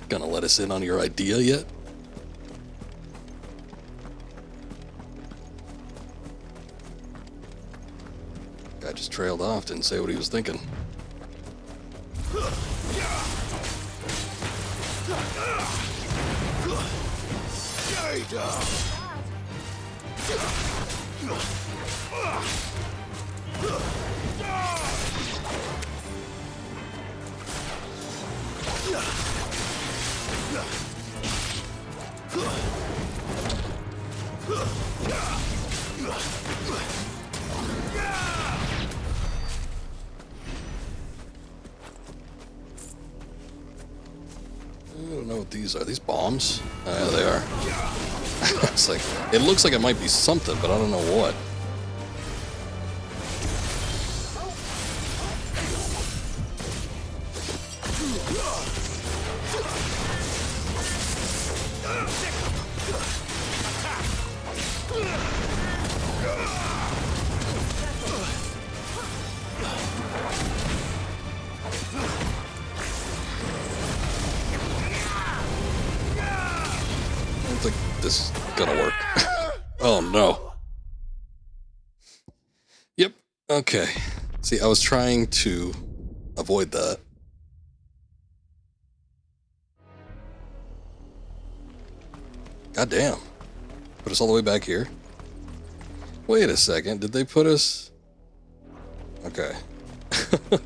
Gonna let us in on your idea yet? Guy just trailed off, didn't say what he was thinking. I don't know what these are. These bombs? Oh, yeah, they are. It's like, it looks like it might be something, but I don't know what. I don't think this is gonna work. Oh no. Yep. Okay. See, I was trying to avoid that. God damn. Put us all the way back here. Wait a second. Did they put us... Okay. We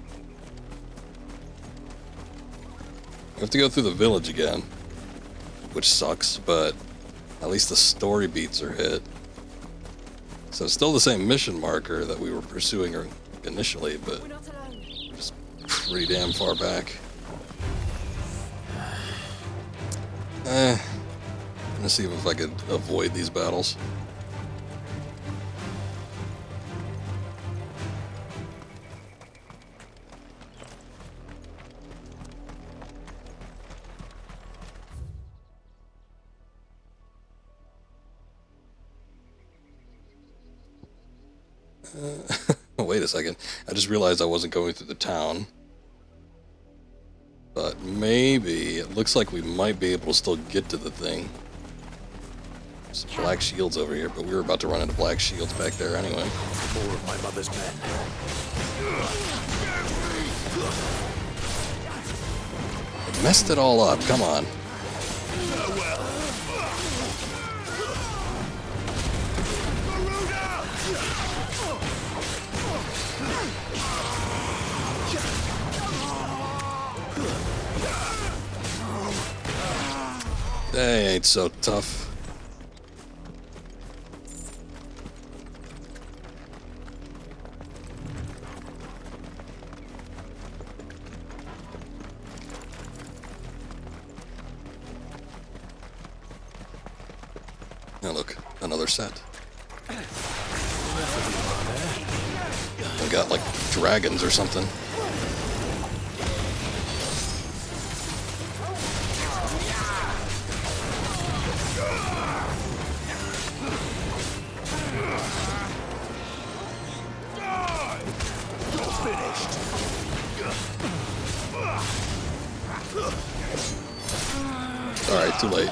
have to go through the village again, which sucks, but at least the story beats are hit. So it's still the same mission marker that we were pursuing initially, but just pretty damn far back. I'm gonna see if I could avoid these battles. Wait a second. I just realized I wasn't going through the town. But maybe it looks like we might be able to still get to the thing. Some black shields over here, but we were about to run into black shields back there anyway. More of my mother's men. I messed it all up. Come on. They ain't so tough. Now look, another set. We got like dragons or something. Alright, too late.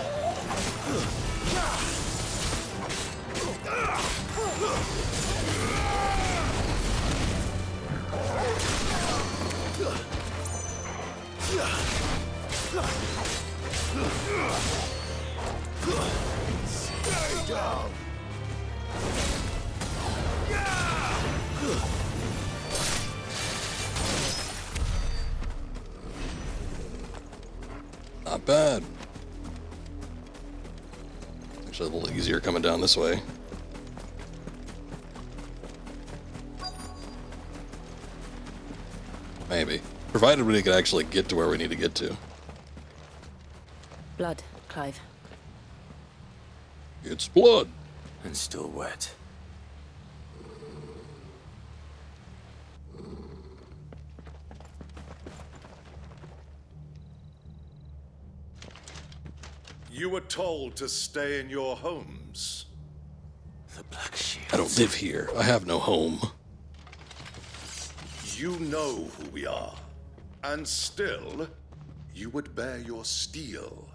Stay down. Not bad. Actually, a little easier coming down this way. Maybe. Provided we could actually get to where we need to get to. Blood, Clive. It's blood. And still wet. You were told to stay in your homes. The Black Shield. I don't live here. I have no home. You know who we are. And still, you would bear your steel.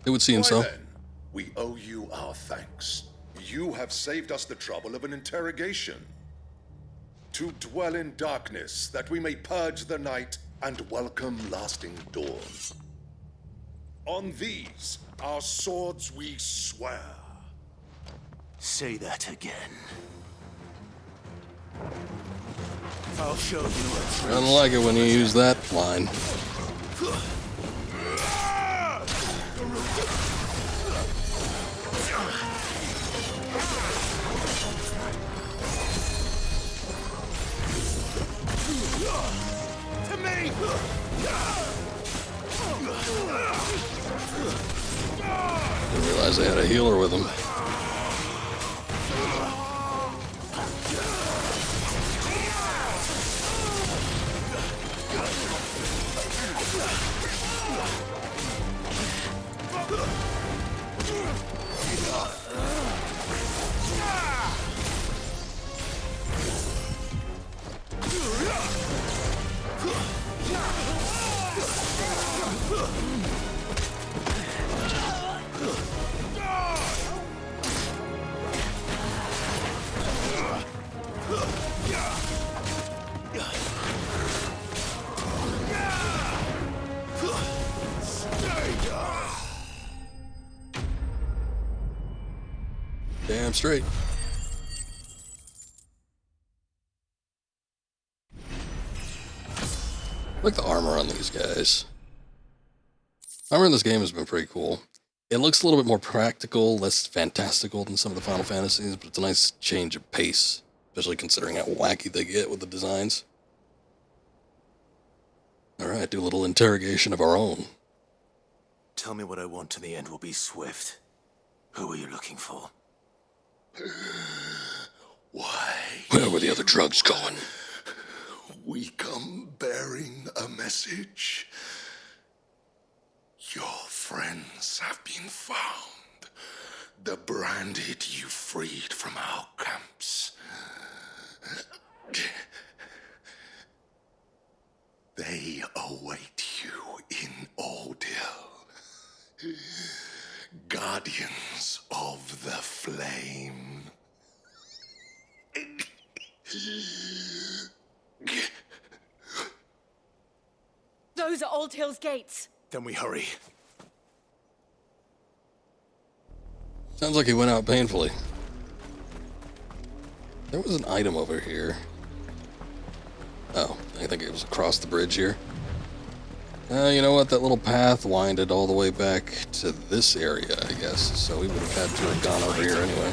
It would seem so. Then, we owe you our thanks. You have saved us the trouble of an interrogation. To dwell in darkness, that we may purge the night and welcome lasting dawn. On these, our swords we swear. Say that again. I'll show you a I don't like it when you use that line. To me! Didn't realize they had a healer with them. straight. I like the armor on these guys. Armor in this game has been pretty cool. It looks a little bit more practical, less fantastical than some of the Final Fantasies, but it's a nice change of pace, especially considering how wacky they get with the designs. Alright, do a little interrogation of our own. Tell me what I want and the end will be swift. Who are you looking for? Why? Where were the other drugs going? We come bearing a message. Your friends have been found. The branded you freed from our camps. They await you in Odil. Guardians of the Flame. Those are Old Hill's gates. Then we hurry. Sounds like he went out painfully. There was an item over here. Oh, I think it was across the bridge here. You know what? That little path winded all the way back to this area, I guess. So we would have had to have gone over here anyway.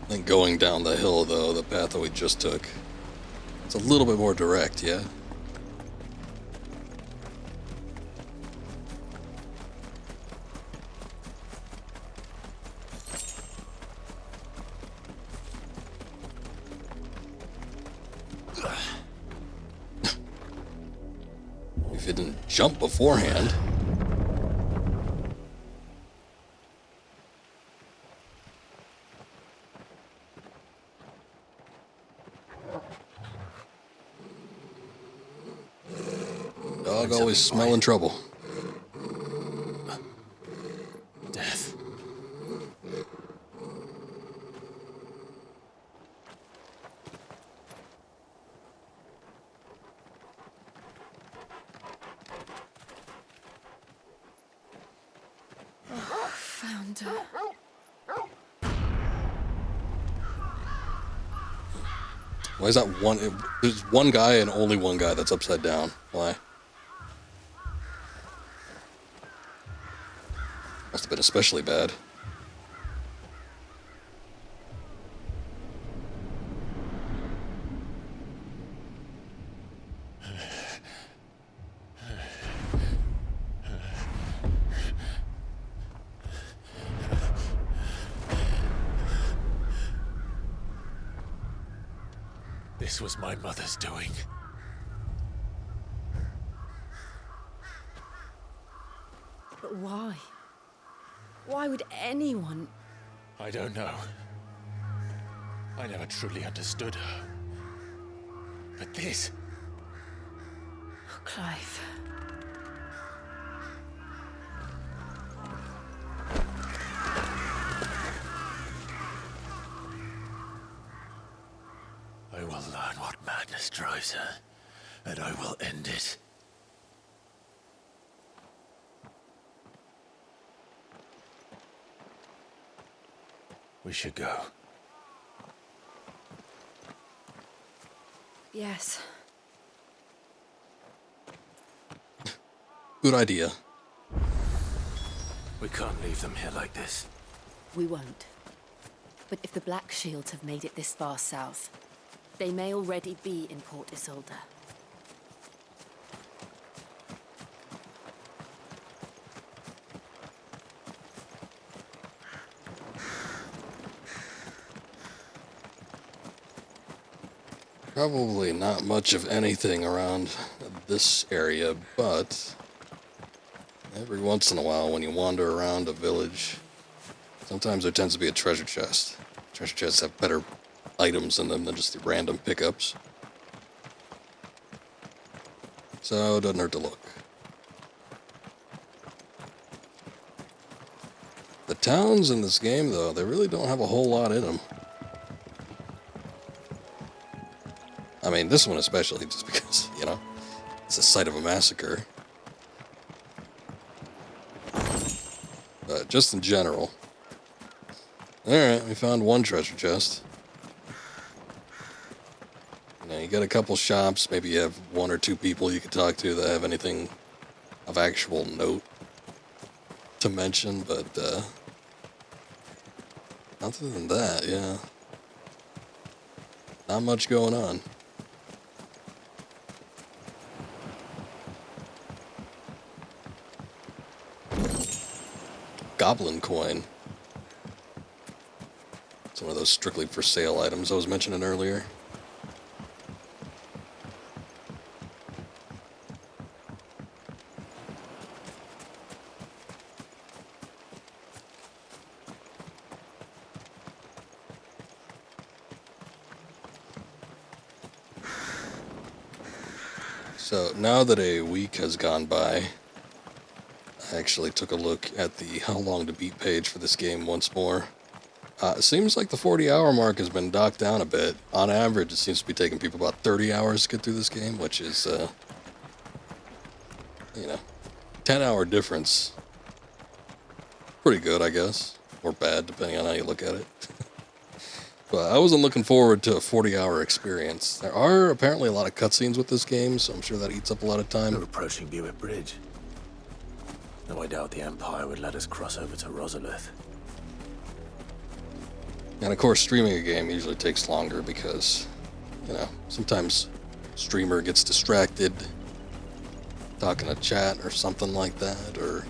I think going down the hill, though, the path that we just took, it's a little bit more direct, yeah? If you didn't jump beforehand. Dog always smelling trouble. Death. Found her. Why is that one? There's one guy and only one guy that's upside down. Why? Must have been especially bad. This was my mother's doing. But why? Why would anyone? I don't know. I never truly understood her. But this... Clive. I will learn what madness drives her, and I will end it. We should go. Yes. Good idea. We can't leave them here like this. We won't. But if the Black Shields have made it this far south, they may already be in Port Isolde. Probably not much of anything around this area, but every once in a while when you wander around a village, sometimes there tends to be a treasure chest. Treasure chests have better items in them than just the random pickups. So it doesn't hurt to look. The towns in this game, though, they really don't have a whole lot in them. I mean, this one especially, just because, you know, it's the site of a massacre. But just in general. Alright, we found one treasure chest. Now, you got a couple shops, maybe you have one or two people you can talk to that have anything of actual note to mention, but, other than that, yeah. Not much going on. Goblin coin. It's one of those strictly for sale items I was mentioning earlier. So now that a week has gone by, I actually took a look at the how long to beat page for this game once more. It seems like the 40-hour mark has been knocked down a bit. On average, it seems to be taking people about 30 hours to get through this game, which is, you know, 10-hour difference. Pretty good, I guess. Or bad, depending on how you look at it. But I wasn't looking forward to a 40-hour experience. There are apparently a lot of cutscenes with this game, so I'm sure that eats up a lot of time. We're approaching Buick Bridge. No, I doubt the Empire would let us cross over to Rosalith. And of course, streaming a game usually takes longer because, you know, sometimes streamer gets distracted talking to chat or something like that, or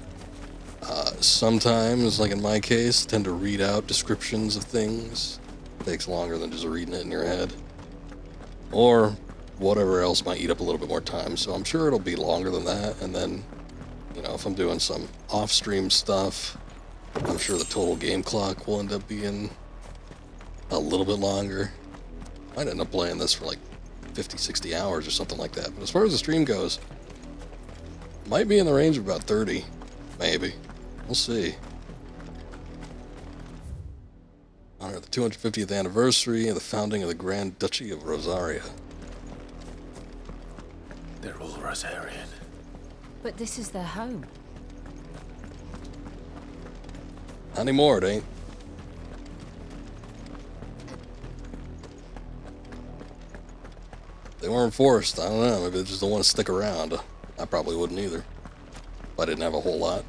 sometimes, like in my case, tend to read out descriptions of things. It takes longer than just reading it in your head. Or whatever else might eat up a little bit more time, so I'm sure it'll be longer than that, and then, you know, if I'm doing some off-stream stuff, I'm sure the total game clock will end up being a little bit longer. Might end up playing this for like 50, 60 hours or something like that. But as far as the stream goes, might be in the range of about 30, maybe. We'll see. Honor the 250th anniversary of the founding of the Grand Duchy of Rosaria. They're all Rosarian. But this is their home. Not anymore, it ain't. They weren't forced. I don't know. Maybe they just don't want to stick around. I probably wouldn't either. If I didn't have a whole lot.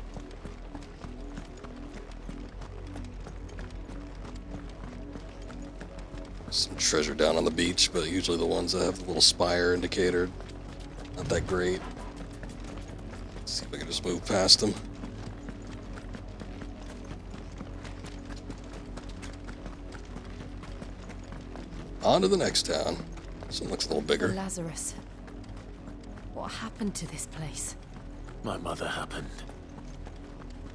Some treasure down on the beach, but usually the ones that have the little spire indicator, not that great. Let's see if I can just move past them. On to the next town. This one looks a little bigger. Lazarus. What happened to this place? My mother happened.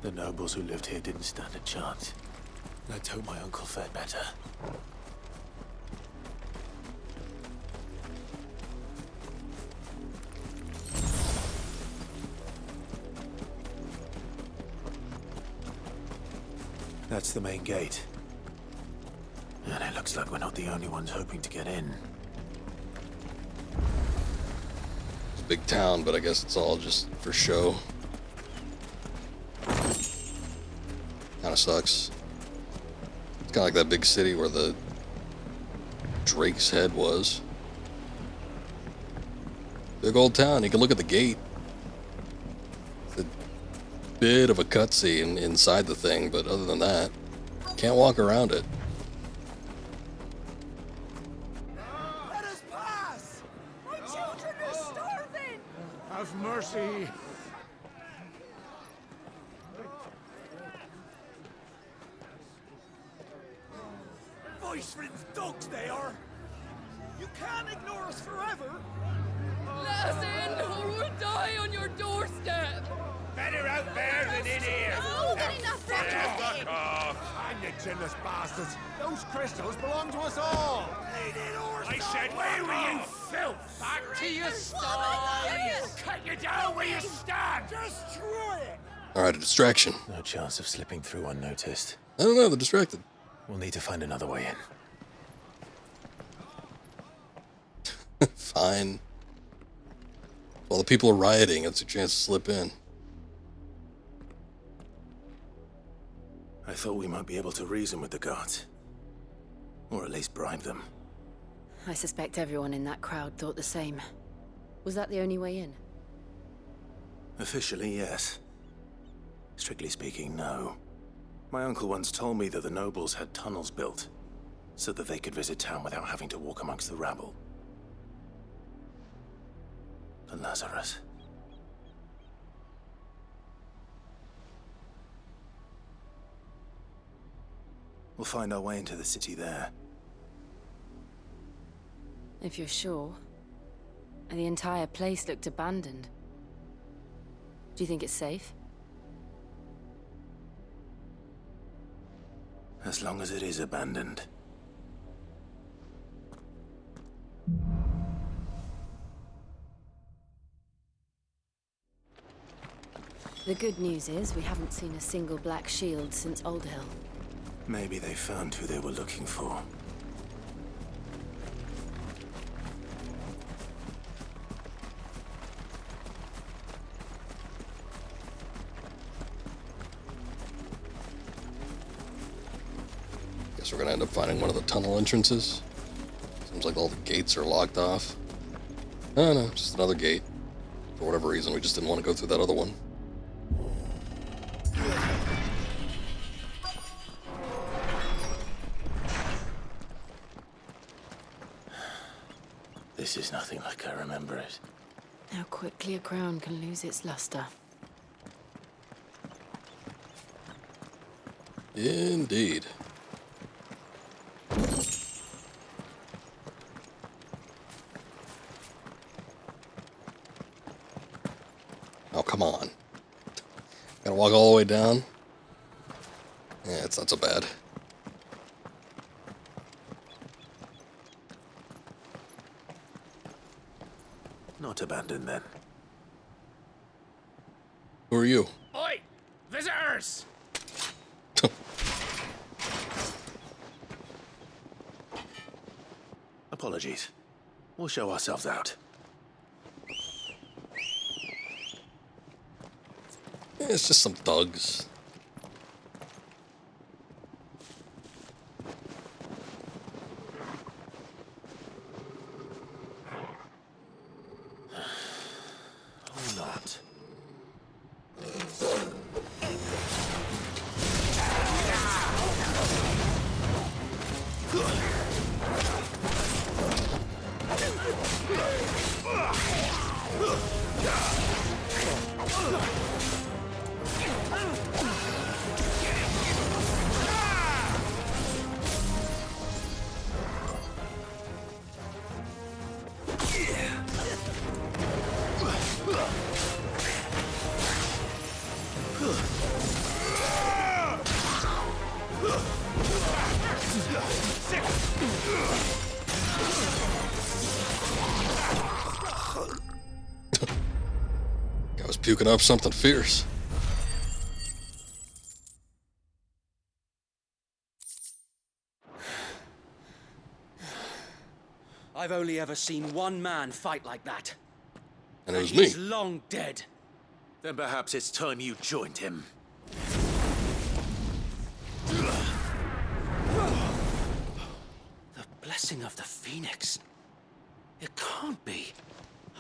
The nobles who lived here didn't stand a chance. Let's hope my uncle fared better. That's the main gate. And it looks like we're not the only ones hoping to get in. It's a big town, but I guess it's all just for show. Kinda sucks. It's kinda like that big city where the Drake's Head was. Big old town, you can look at the gate. It's a bit of a cutscene inside the thing, but other than that, can't walk around it. Let us pass! My children are starving! Have mercy! Voice-ridden dogs they are! You can't ignore us forever! Let us in, or we'll die on your doorstep! Better out there than in here! No, good enough, Fuck off! And you chinless bastards! Those crystals belong to us all! I said, where were you, filth? Back to your sties! We'll cut you down where you stand! Destroy it! Alright, a distraction. No chance of slipping through unnoticed. I don't know, they're distracted. We'll need to find another way in. Fine. While the people are rioting, it's a chance to slip in. I thought we might be able to reason with the guards. Or at least bribe them. I suspect everyone in that crowd thought the same. Was that the only way in? Officially, yes. Strictly speaking, no. My uncle once told me that the nobles had tunnels built, so that they could visit town without having to walk amongst the rabble. But Lazarus... We'll find our way into the city there. If you're sure. The entire place looked abandoned. Do you think it's safe? As long as it is abandoned. The good news is we haven't seen a single black shield since Old Hill. Maybe they found who they were looking for. Guess we're gonna end up finding one of the tunnel entrances. Seems like all the gates are locked off. Oh no, just another gate. For whatever reason, we just didn't want to go through that other one. This is nothing like I remember it. How quickly a crown can lose its luster. Indeed. Oh, come on. Gotta walk all the way down? Yeah, it's not so bad. Not abandoned then. Who are you? Oi! Visitors! Apologies. We'll show ourselves out. Yeah, it's just some thugs. Or not. I was puking up something fierce. I've only ever seen one man fight like that. And it was me. He's long dead. Then perhaps it's time you joined him. The blessing of the Phoenix. It can't be.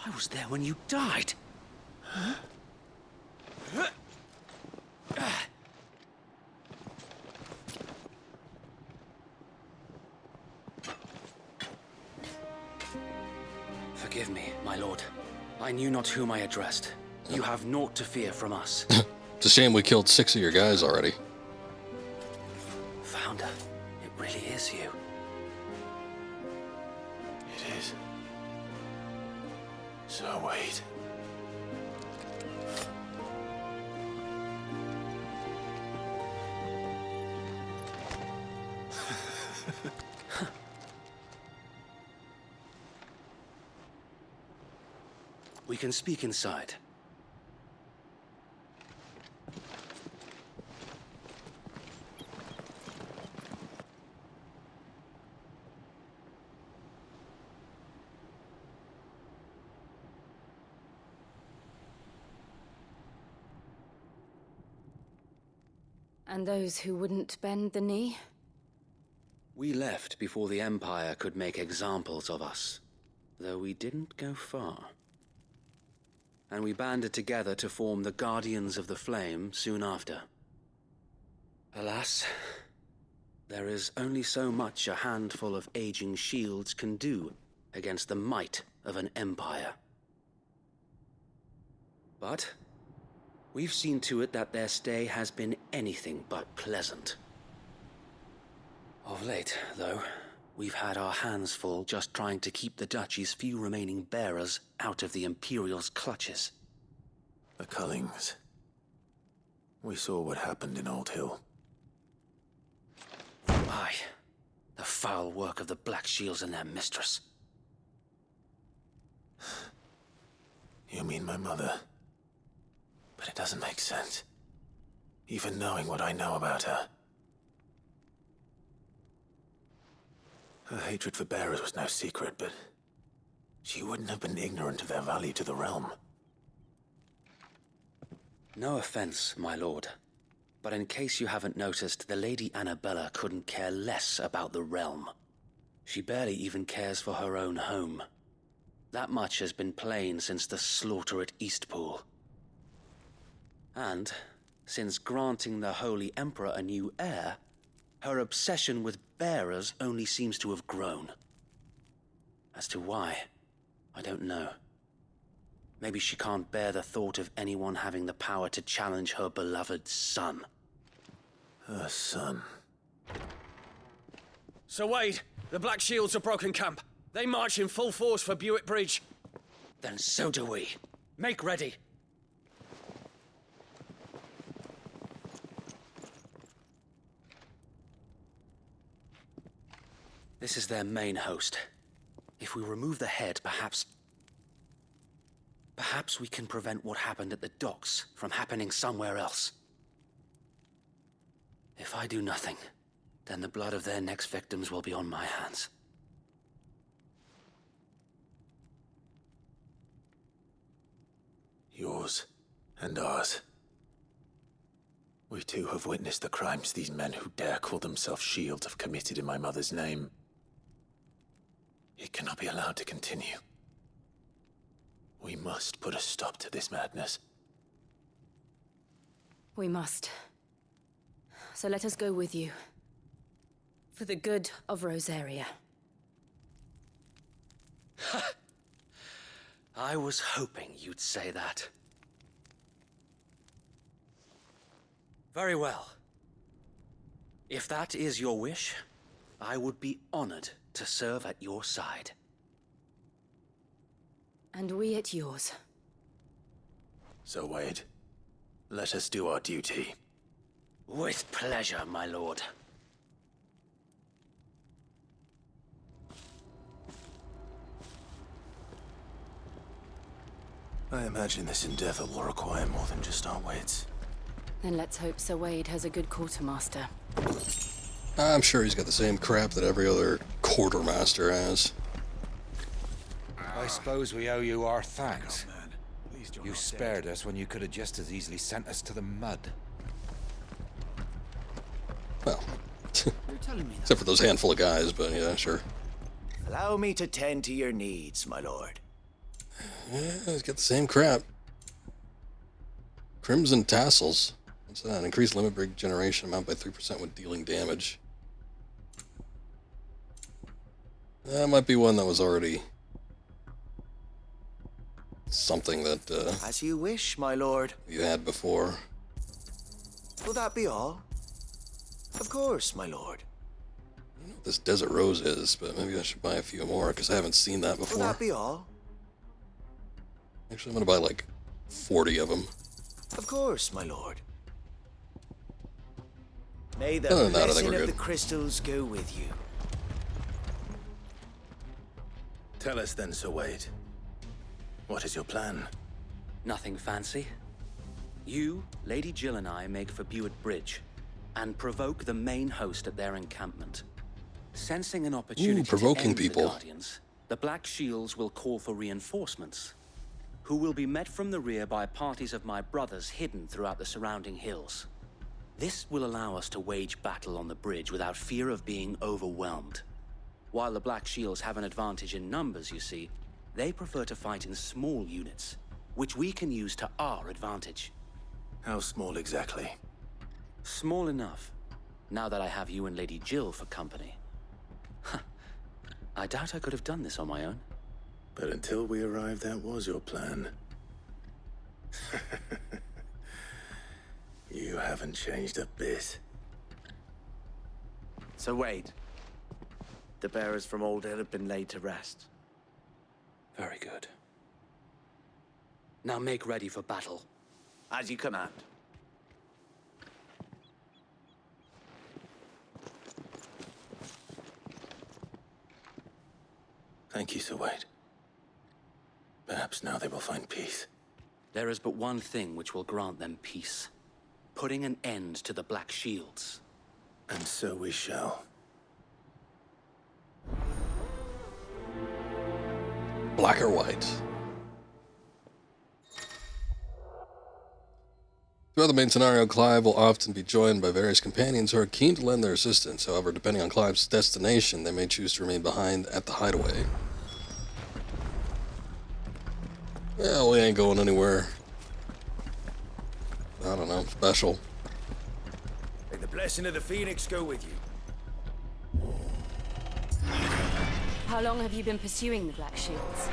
I was there when you died. Huh? Forgive me, my lord. I knew not whom I addressed. You have naught to fear from us. It's a shame we killed 6 of your guys already. Founder, it really is you. It is. So wait. We can speak inside. And those who wouldn't bend the knee? We left before the Empire could make examples of us, though we didn't go far. And we banded together to form the Guardians of the Flame soon after. Alas, there is only so much a handful of aging shields can do against the might of an empire. But we've seen to it that their stay has been anything but pleasant. Of late, though, we've had our hands full just trying to keep the Duchy's few remaining bearers out of the Imperial's clutches. The Cullings. We saw what happened in Old Hill. Aye, the foul work of the Black Shields and their mistress. You mean my mother? But it doesn't make sense. Even knowing what I know about her. Her hatred for bearers was no secret, but she wouldn't have been ignorant of their value to the realm. No offense, my lord, but in case you haven't noticed, the Lady Annabella couldn't care less about the realm. She barely even cares for her own home. That much has been plain since the slaughter at Eastpool. And, since granting the Holy Emperor a new heir, her obsession with bearers only seems to have grown. As to why, I don't know. Maybe she can't bear the thought of anyone having the power to challenge her beloved son. Her son. Sir Wade, the Black Shields have broken camp. They march in full force for Buick Bridge. Then so do we. Make ready. This is their main host. If we remove the head, perhaps we can prevent what happened at the docks from happening somewhere else. If I do nothing, then the blood of their next victims will be on my hands. Yours and ours. We too have witnessed the crimes these men who dare call themselves shields have committed in my mother's name. It cannot be allowed to continue. We must put a stop to this madness. We must. So let us go with you. For the good of Rosaria. I was hoping you'd say that. Very well. If that is your wish, I would be honored to serve at your side. And we at yours. So, Wade, let us do our duty. With pleasure, my lord. I imagine this endeavor will require more than just our wits. Then let's hope Sir Wade has a good quartermaster. I'm sure he's got the same crap that every other quartermaster has. I suppose we owe you our thanks. You spared us when you could have just as easily sent us to the mud. Well, except for those handful of guys, but yeah, sure. Allow me to tend to your needs, my lord. Yeah, he's got the same crap. Crimson Tassels. What's that? Increased limit break generation amount by 3% when dealing damage. That might be one that was already something that as you wish, my lord. You had before. Will that be all? Of course, my lord. I don't know what this Desert Rose is, but maybe I should buy a few more because I haven't seen that before. Will that be all? Actually, I'm gonna buy like 40 of them. Of course, my lord. May the Other than that, I think blessing we're of good. the crystals go with you. Tell us then, Sir Wade. What is your plan? Nothing fancy. You, Lady Jill and I make for Buick Bridge and provoke the main host at their encampment. Sensing an opportunity provoking to end people. the Guardians, the Black Shields will call for reinforcements, who will be met from the rear by parties of my brothers hidden throughout the surrounding hills. This will allow us to wage battle on the bridge without fear of being overwhelmed. While the Black Shields have an advantage in numbers, you see, they prefer to fight in small units, which we can use to our advantage. How small exactly? Small enough, now that I have you and Lady Jill for company. I doubt I could have done this on my own. But until we arrived, that was your plan. You haven't changed a bit. So Wade, the bearers from Old Hill have been laid to rest. Very good. Now make ready for battle. As you command. Thank you, Sir Wade. Perhaps now they will find peace. There is but one thing which will grant them peace. Putting an end to the Black Shields. And so we shall. Black or white? Throughout the main scenario, Clive will often be joined by various companions who are keen to lend their assistance. However, depending on Clive's destination, they may choose to remain behind at the hideaway. Well, we ain't going anywhere. I don't know, special. May the blessing of the Phoenix go with you. How long have you been pursuing the Black Shields?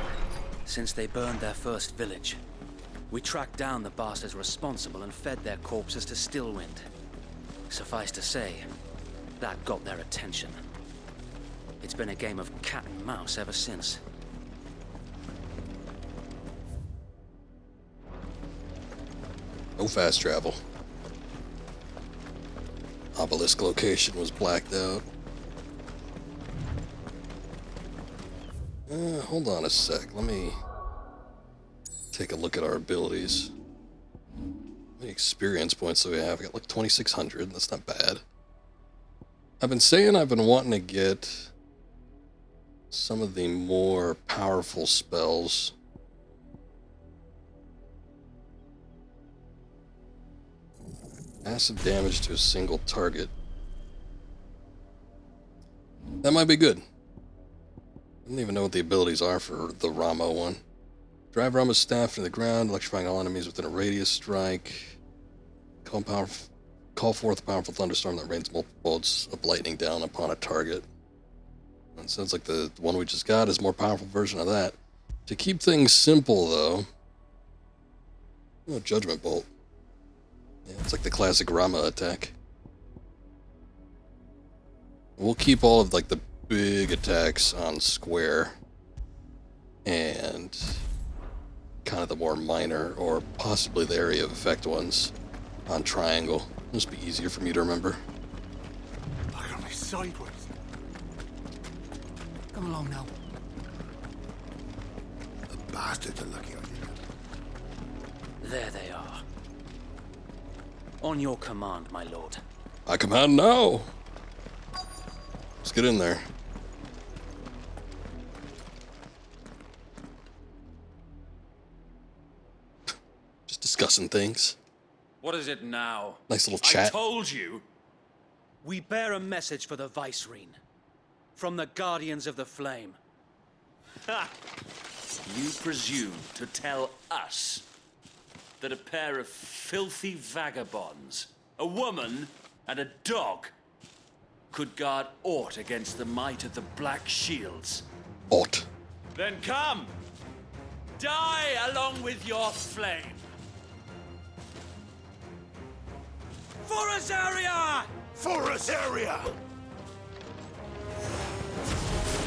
Since they burned their first village. We tracked down the bastards responsible and fed their corpses to Stillwind. Suffice to say, that got their attention. It's been a game of cat and mouse ever since. No fast travel. Obelisk location was blacked out. Hold on a sec. Let me take a look at our abilities. How many experience points do we have? We got like 2,600. That's not bad. I've been saying I've been wanting to get some of the more powerful spells. Massive damage to a single target. That might be good. I don't even know what the abilities are for the Ramo one. Drive Rama's staff to the ground, electrifying all enemies within a radius strike. Call forth a powerful thunderstorm that rains multiple bolts of lightning down upon a target. It sounds like the one we just got is a more powerful version of that. To keep things simple, though... Oh, Judgment Bolt. Yeah, it's like the classic Rama attack. We'll keep all of like the big attacks on square and kind of the more minor or possibly the area of effect ones on triangle. It'll just be easier for me to remember. Look at me sideways. Come along now. The bastards are lucky I didn't. There they are. On your command, my lord. I command now. Let's get in there. Just discussing things. What is it now? Nice little chat. I told you. We bear a message for the Vicereine. From the Guardians of the Flame. Ha! You presume to tell us that a pair of filthy vagabonds, a woman and a dog, could guard aught against the might of the Black Shields? Aught. Then come! Die along with your flame! For Azaria! For Azaria!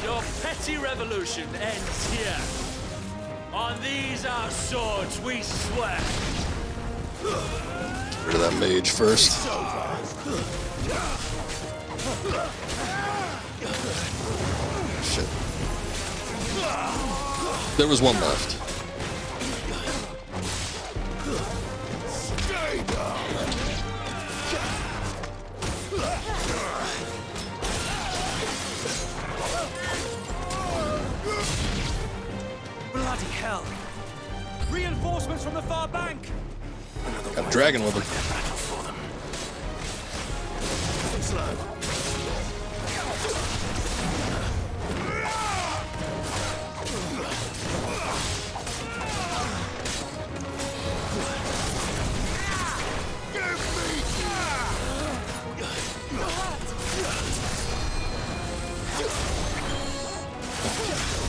Your petty revolution ends here. On these our swords we swear. Get rid of that mage first. Shit. There was one left. Bloody hell! Reinforcements from the far bank! Got a dragon with him. slow.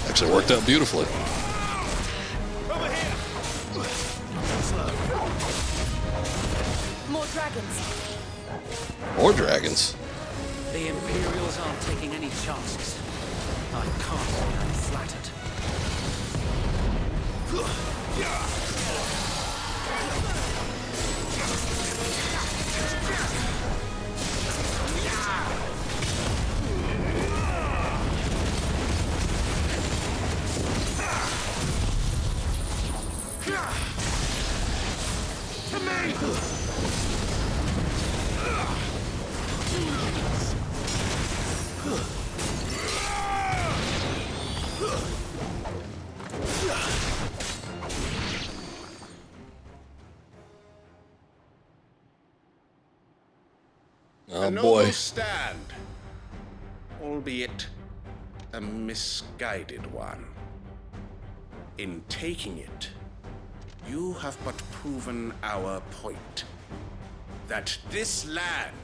Actually worked out beautifully. More dragons. More dragons. The Imperials aren't taking any chances. I can't be unflattered. To me! Oh a boy. noble stand, albeit a misguided one. In taking it, you have but proven our point. That this land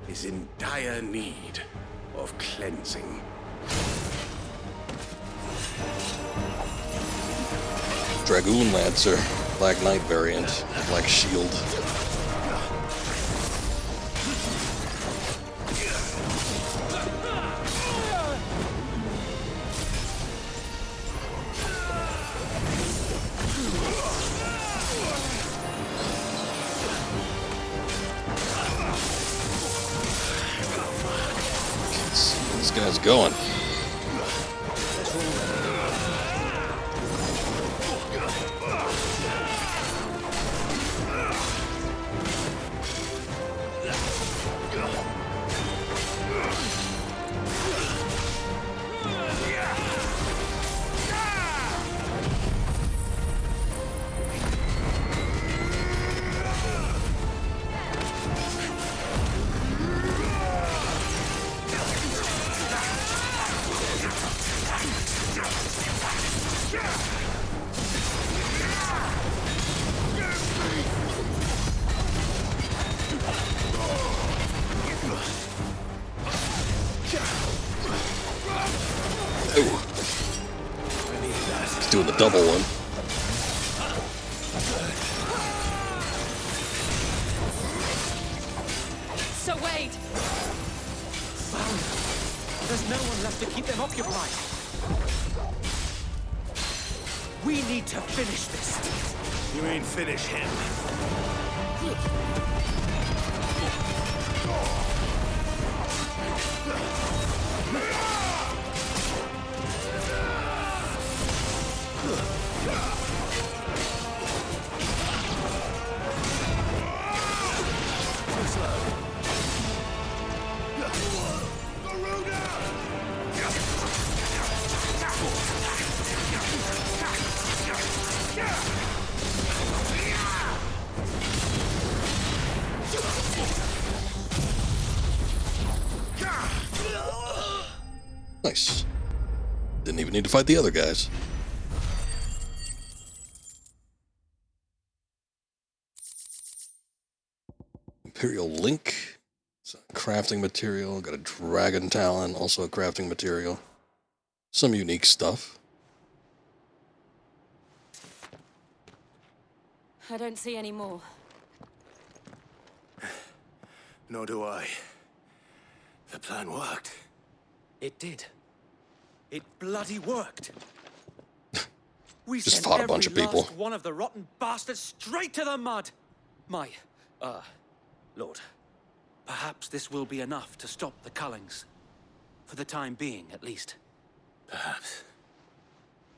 is in dire need of cleansing. Dragoon Lancer, Black Knight variant, Black Shield. This guy's going. He's doing the double one. So Wade! There's no one left to keep them occupied. We need to finish this. You mean finish him? Nice. Didn't even need to fight the other guys. Imperial Link. It's a crafting material. Got a Dragon Talon, also a crafting material. Some unique stuff. I don't see any more. Nor do I. The plan worked. It did. It bloody worked. We Just sent fought a bunch of every people. last one of the rotten bastards straight to the mud. My, Lord, perhaps this will be enough to stop the Cullings. For the time being, at least. Perhaps.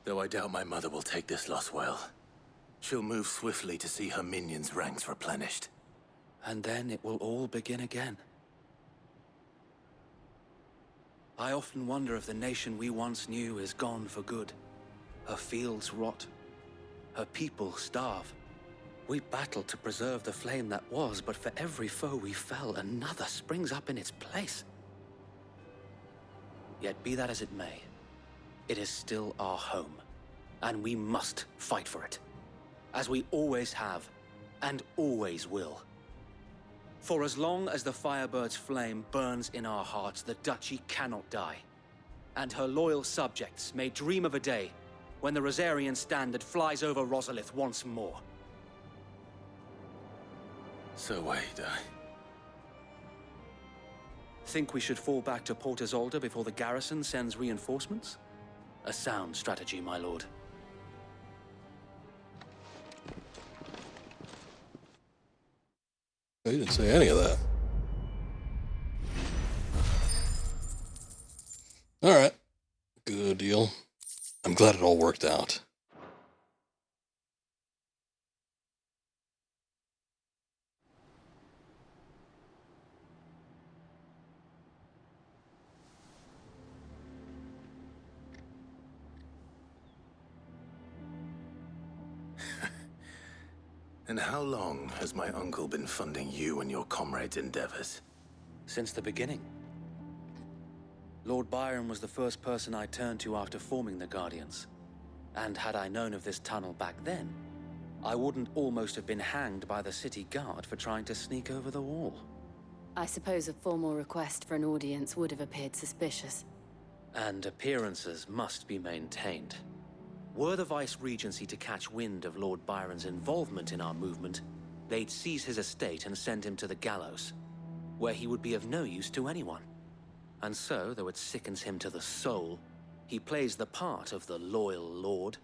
Though I doubt my mother will take this loss well. She'll move swiftly to see her minions' ranks replenished. And then it will all begin again. I often wonder if the nation we once knew is gone for good. Her fields rot. Her people starve. We battled to preserve the flame that was, but for every foe we fell, another springs up in its place. Yet be that as it may, it is still our home, and we must fight for it, as we always have, and always will. For as long as the Firebird's flame burns in our hearts, the Duchy cannot die, and her loyal subjects may dream of a day when the Rosarian standard flies over Rosalith once more. So wait, Think we should fall back to Port Isolde before the garrison sends reinforcements? A sound strategy, my lord. He didn't say any of that. Alright. Good deal. I'm glad it all worked out. And how long has my uncle been funding you and your comrades' endeavors? Since the beginning. Lord Byron was the first person I turned to after forming the Guardians. And had I known of this tunnel back then, I wouldn't almost have been hanged by the city guard for trying to sneak over the wall. I suppose a formal request for an audience would have appeared suspicious. And appearances must be maintained. Were the Vice-Regency to catch wind of Lord Byron's involvement in our movement, they'd seize his estate and send him to the gallows, where he would be of no use to anyone. And so, though it sickens him to the soul, he plays the part of the loyal lord,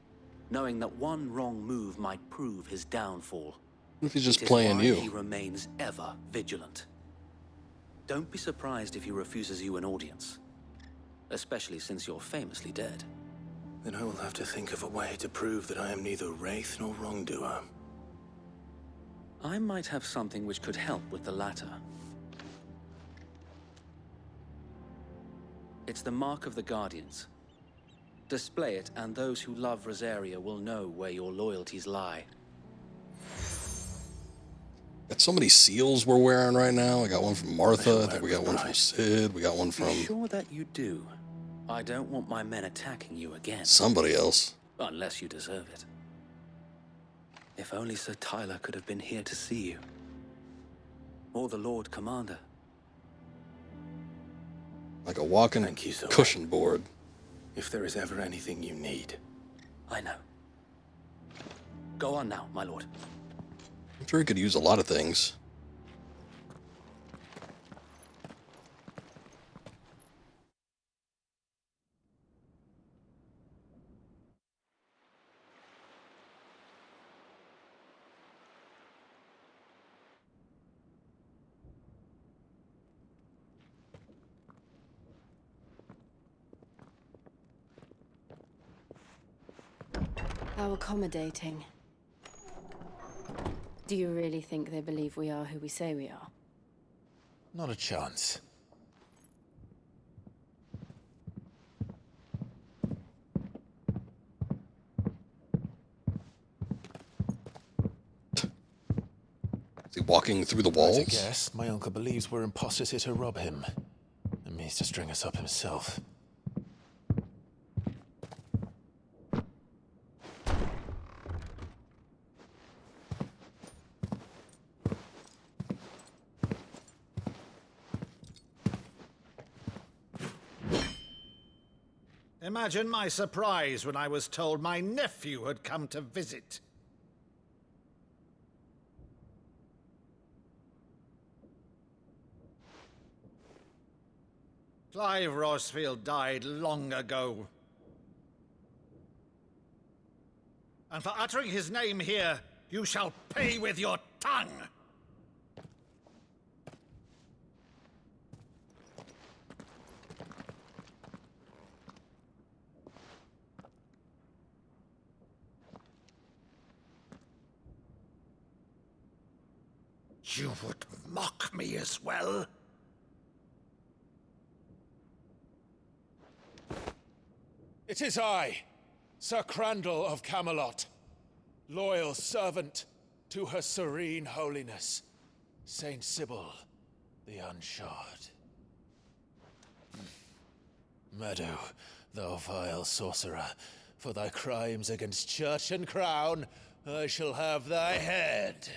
knowing that one wrong move might prove his downfall. What if he's just It is playing why you? He remains ever vigilant. Don't be surprised if he refuses you an audience, especially since you're famously dead. Then I will have to think of a way to prove that I am neither wraith nor wrongdoer. I might have something which could help with the latter. It's the mark of the Guardians. Display it, and those who love Rosaria will know where your loyalties lie. Got so many seals we're wearing right now. I got one from Martha. I think we got one from Sid. We got one from... Be sure that you do. I don't want my men attacking you again. somebody else. Unless you deserve it. If only Sir Tyler could have been here to see you. Or the Lord Commander. Like a walking cushion board. If there is ever anything you need. I know. Go on now, my lord. I'm sure he could use a lot of things. How accommodating. Do you really think they believe we are who we say we are? Not a chance. Is he walking through the walls? I guess my uncle believes we're imposters here to rob him, and means to string us up himself. Imagine my surprise when I was told my nephew had come to visit. Clive Rosfield died long ago. And for uttering his name here, you shall pay with your tongue! You would mock me as well? It is I, Sir Crandall of Camelot, loyal servant To Her Serene Holiness, Saint Sybil the Unshod. Meadow, thou vile sorcerer, for thy crimes against church and crown, I shall have thy head.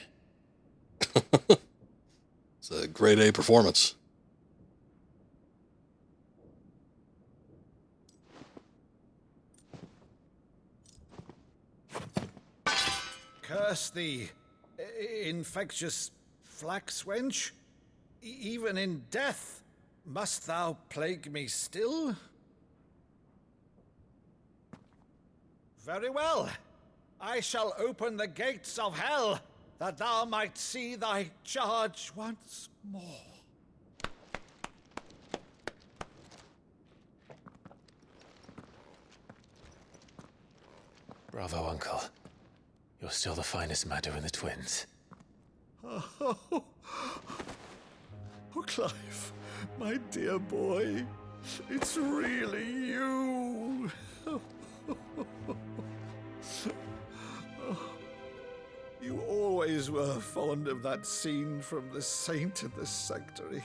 It's a grade A performance. Curse thee, infectious flax wench. Even in death, must thou plague me still? Very well. I shall open the gates of hell, that thou might see thy charge once more. Bravo, Uncle. You're still the finest Maddo in the twins. Oh, Clive, my dear boy, it's really you. You always were fond of that scene from The Saint and the Sanctuary.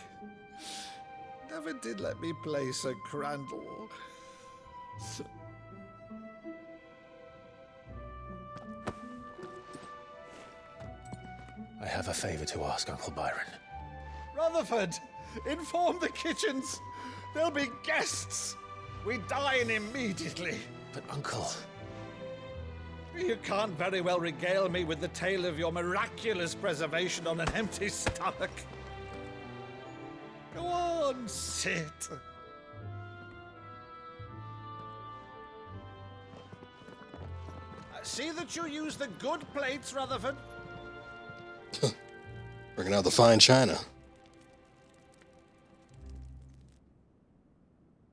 Never did let me play Sir Crandall. I have a favor to ask, Uncle Byron. Rutherford, inform the kitchens. There'll be guests. We dine immediately. But, Uncle... You can't very well regale me with the tale of your miraculous preservation on an empty stomach. Go on, sit. See that you use the good plates, Rutherford. Bringing out the fine china.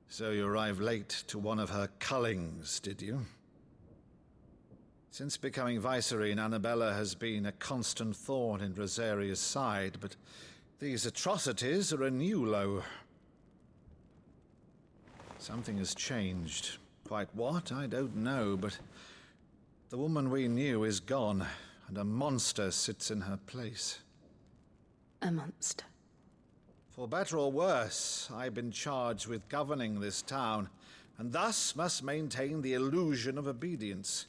So you arrived late to one of her cullings, did you? Since becoming Vicereine, Annabella has been a constant thorn in Rosaria's side, but these atrocities are a new low. Something has changed. Quite what, I don't know, but the woman we knew is gone, and a monster sits in her place. A monster? For better or worse, I've been charged with governing this town, and thus must maintain the illusion of obedience.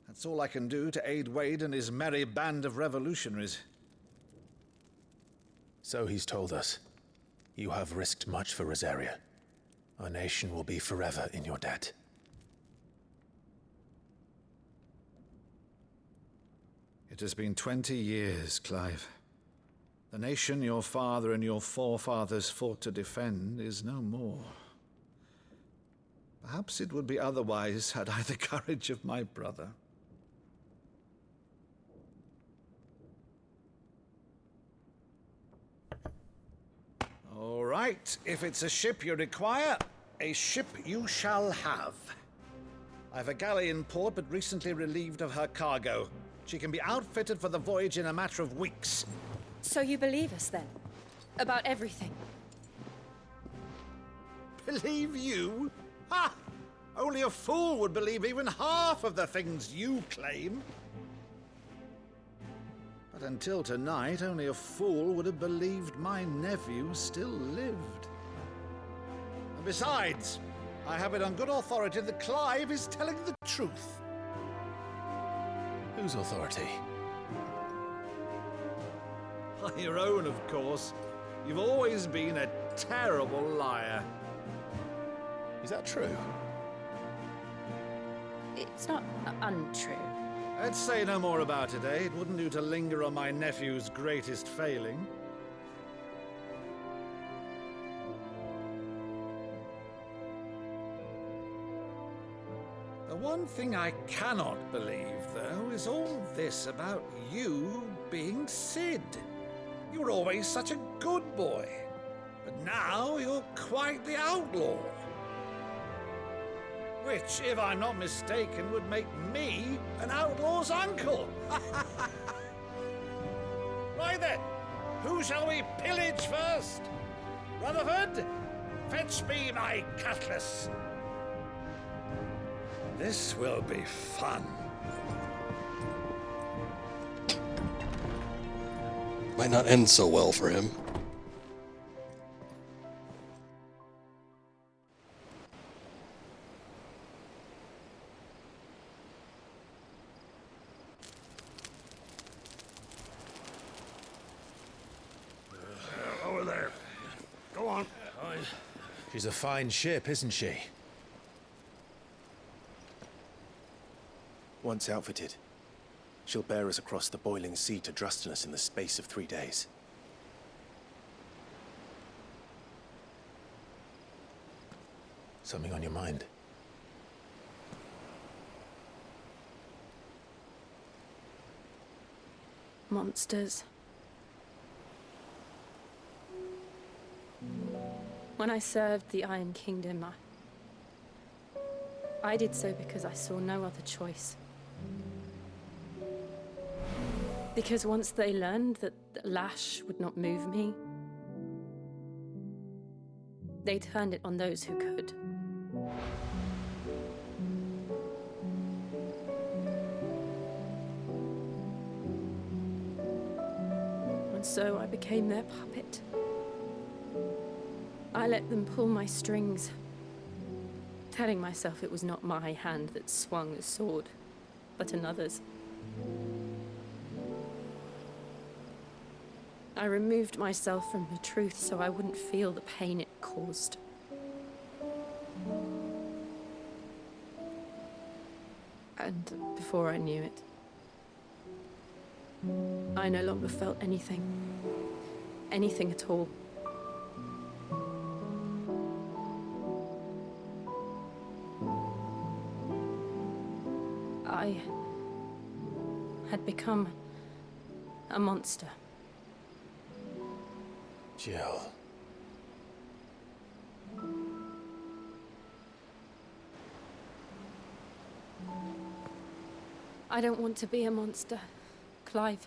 That's all I can do to aid Wade and his merry band of revolutionaries. So he's told us. You have risked much for Rosaria. Our nation will be forever in your debt. It has been 20 years, Clive. The nation your father and your forefathers fought to defend is no more. Perhaps it would be otherwise had I the courage of my brother. All right, if it's a ship you require, a ship you shall have. I've a galley in port, but recently relieved of her cargo. She can be outfitted for the voyage in a matter of weeks. So you believe us then? About everything? Believe you? Ha! Only a fool would believe even half of the things you claim. But until tonight, only a fool would have believed my nephew still lived. And besides, I have it on good authority that Clive is telling the truth. Whose authority? Your own, of course. You've always been a terrible liar. Is that true? It's not untrue. Let's say no more about it, eh? It wouldn't do to linger on my nephew's greatest failing. The one thing I cannot believe, though, is all this about you being Sid. You were always such a good boy, but now you're quite the outlaw. Which, if I'm not mistaken, would make me an outlaw's uncle. Right then, who shall we pillage first? Rutherford, fetch me my cutlass. This will be fun. Might not end so well for him. Over there. Go on. She's a fine ship, isn't she? Once outfitted, she'll bear us across the boiling sea to Drustinus in the space of 3 days. Something on your mind? Monsters. When I served the Iron Kingdom, I did so because I saw no other choice. Because once they learned that the lash would not move me, they turned it on those who could. And so I became their puppet. I let them pull my strings, telling myself it was not my hand that swung the sword, but another's. I removed myself from the truth so I wouldn't feel the pain it caused. And before I knew it, I no longer felt anything. Anything at all. I had become a monster. Jill. I don't want to be a monster, Clive.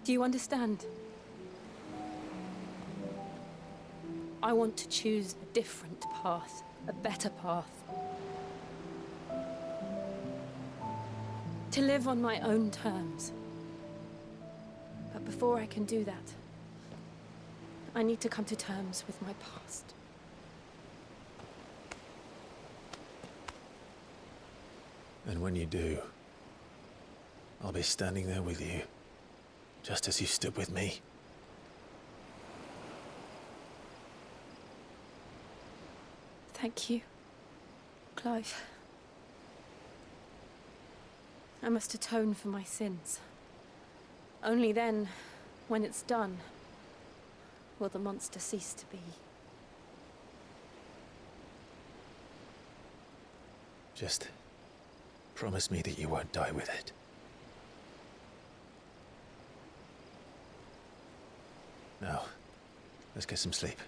Do you understand? I want to choose a different path, a better path. To live on my own terms. But before I can do that, I need to come to terms with my past. And when you do, I'll be standing there with you, just as you stood with me. Thank you, Clive. I must atone for my sins. Only then, when it's done, will the monster cease to be. Just promise me that you won't die with it. Now, let's get some sleep.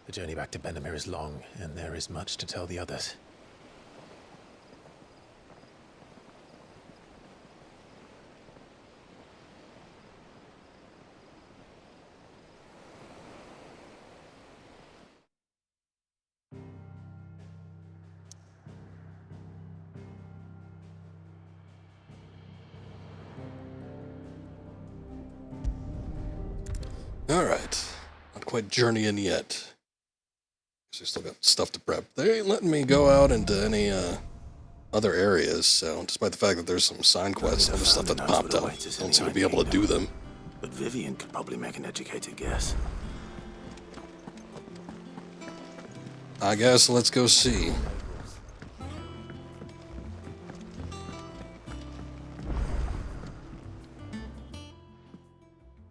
The journey back to Benamir is long, and there is much to tell the others. Alright. Not quite journeying yet. Because we still got stuff to prep. They ain't letting me go out into any other areas, so despite the fact that there's some sign quests and stuff that popped up, I don't seem to be able to do them. But Vivian could probably make an educated guess. I guess let's go see.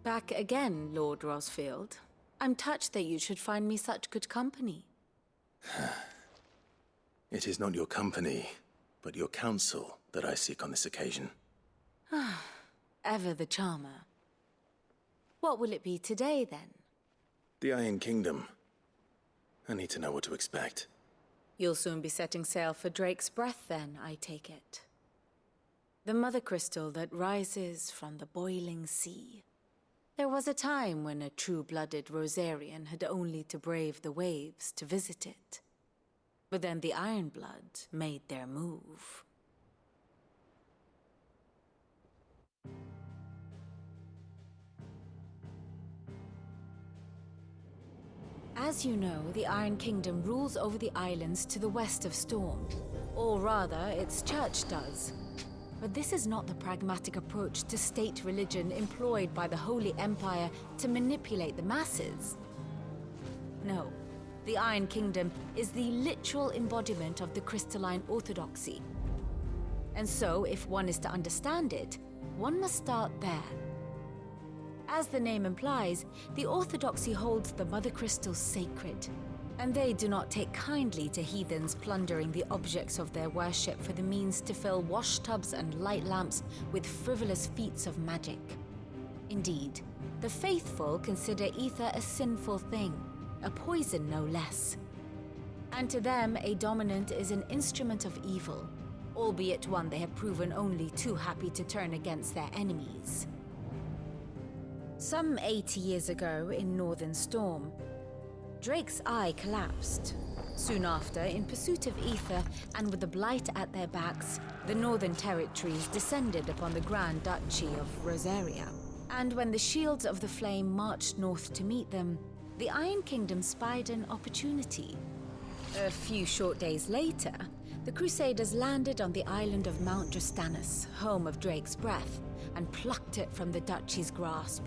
Back again, Lord Rosfield. I'm touched that you should find me such good company. It is not your company, but your counsel that I seek on this occasion. Ever the charmer. What will it be today, then? The Iron Kingdom. I need to know what to expect. You'll soon be setting sail for Drake's Breath, then, I take it. The mother crystal that rises from the boiling sea. There was a time when a true-blooded Rosarian had only to brave the waves to visit it. But then the Ironblood made their move. As you know, the Iron Kingdom rules over the islands to the west of Storm. Or rather, its church does. But this is not the pragmatic approach to state religion employed by the Holy Empire to manipulate the masses. No, the Iron Kingdom is the literal embodiment of the crystalline orthodoxy. And so, if one is to understand it, one must start there. As the name implies, the orthodoxy holds the Mother Crystal sacred, and they do not take kindly to heathens plundering the objects of their worship for the means to fill washtubs and light lamps with frivolous feats of magic. Indeed, the faithful consider ether a sinful thing, a poison no less. And to them, a dominant is an instrument of evil, albeit one they have proven only too happy to turn against their enemies. Some 80 years ago, in Northern Storm, Drake's eye collapsed. Soon after, in pursuit of ether and with the blight at their backs, the Northern Territories descended upon the Grand Duchy of Rosaria. And when the Shields of the Flame marched north to meet them, the Iron Kingdom spied an opportunity. A few short days later, the Crusaders landed on the island of Mount Drastanus, home of Drake's breath, and plucked it from the Duchy's grasp.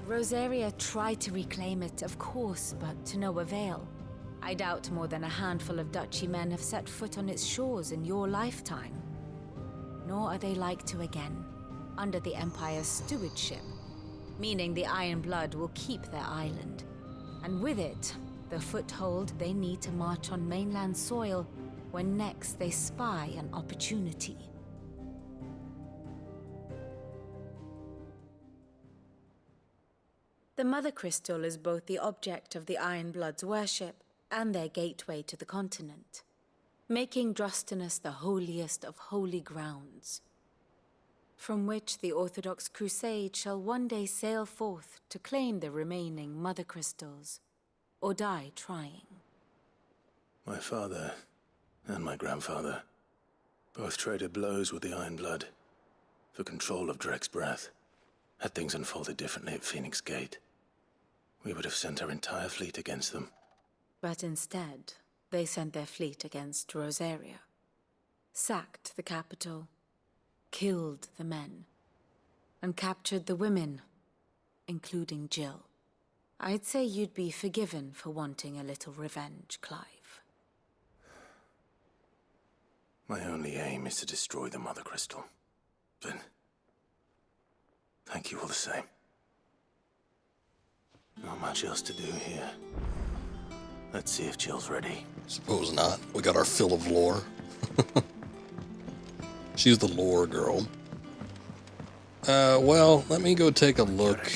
Rosaria tried to reclaim it, of course, but to no avail. I doubt more than a handful of Duchy men have set foot on its shores in your lifetime. Nor are they like to again, under the Empire's stewardship, meaning the Iron Blood will keep their island, and with it, the foothold they need to march on mainland soil when next they spy an opportunity. The Mother Crystal is both the object of the Iron Blood's worship and their gateway to the continent, making Drastanus the holiest of holy grounds, from which the Orthodox Crusade shall one day sail forth to claim the remaining Mother Crystals, or die trying. My father and my grandfather both traded blows with the Iron Blood for control of Drake's breath. Had things unfolded differently at Phoenix Gate, we would have sent our entire fleet against them. But instead, they sent their fleet against Rosaria, sacked the capital, killed the men, and captured the women, including Jill. I'd say you'd be forgiven for wanting a little revenge, Clive. My only aim is to destroy the Mother Crystal. But thank you all the same. Not much else to do here. Let's see if Jill's ready. Suppose not. We got our fill of lore. She's the lore girl. Well, let me go take a look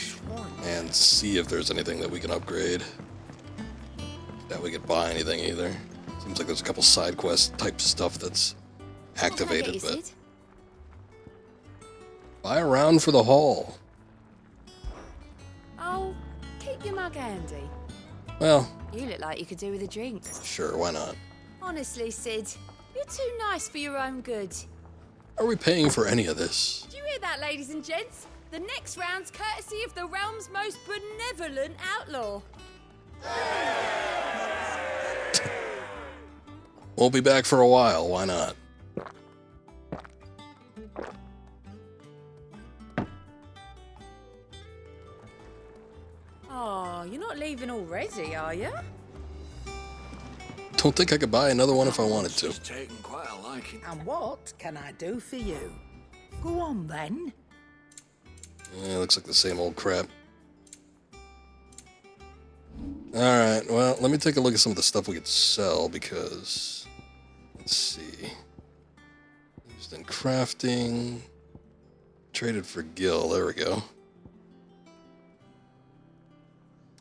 and see if there's anything that we can upgrade. That we could buy anything either. Seems like there's a couple side quest type stuff that's activated, but buy a round for the haul. Oh, keep your mug handy. Well, You look like you could do with a drink. sure, why not? Honestly, Sid, you're too nice for your own good. Are we paying for any of this? Do you hear that, ladies and gents? The next round's courtesy of the realm's most benevolent outlaw. We'll be back for a while, why not? Oh, you're not leaving already, are you? Don't think I could buy another one if I wanted to. She's taken quite a liking. And what can I do for you? Go on then. Yeah, looks like the same old crap. Alright, well, let me take a look at some of the stuff we could sell because... Let's see. Used in crafting. Traded for Gil, there we go.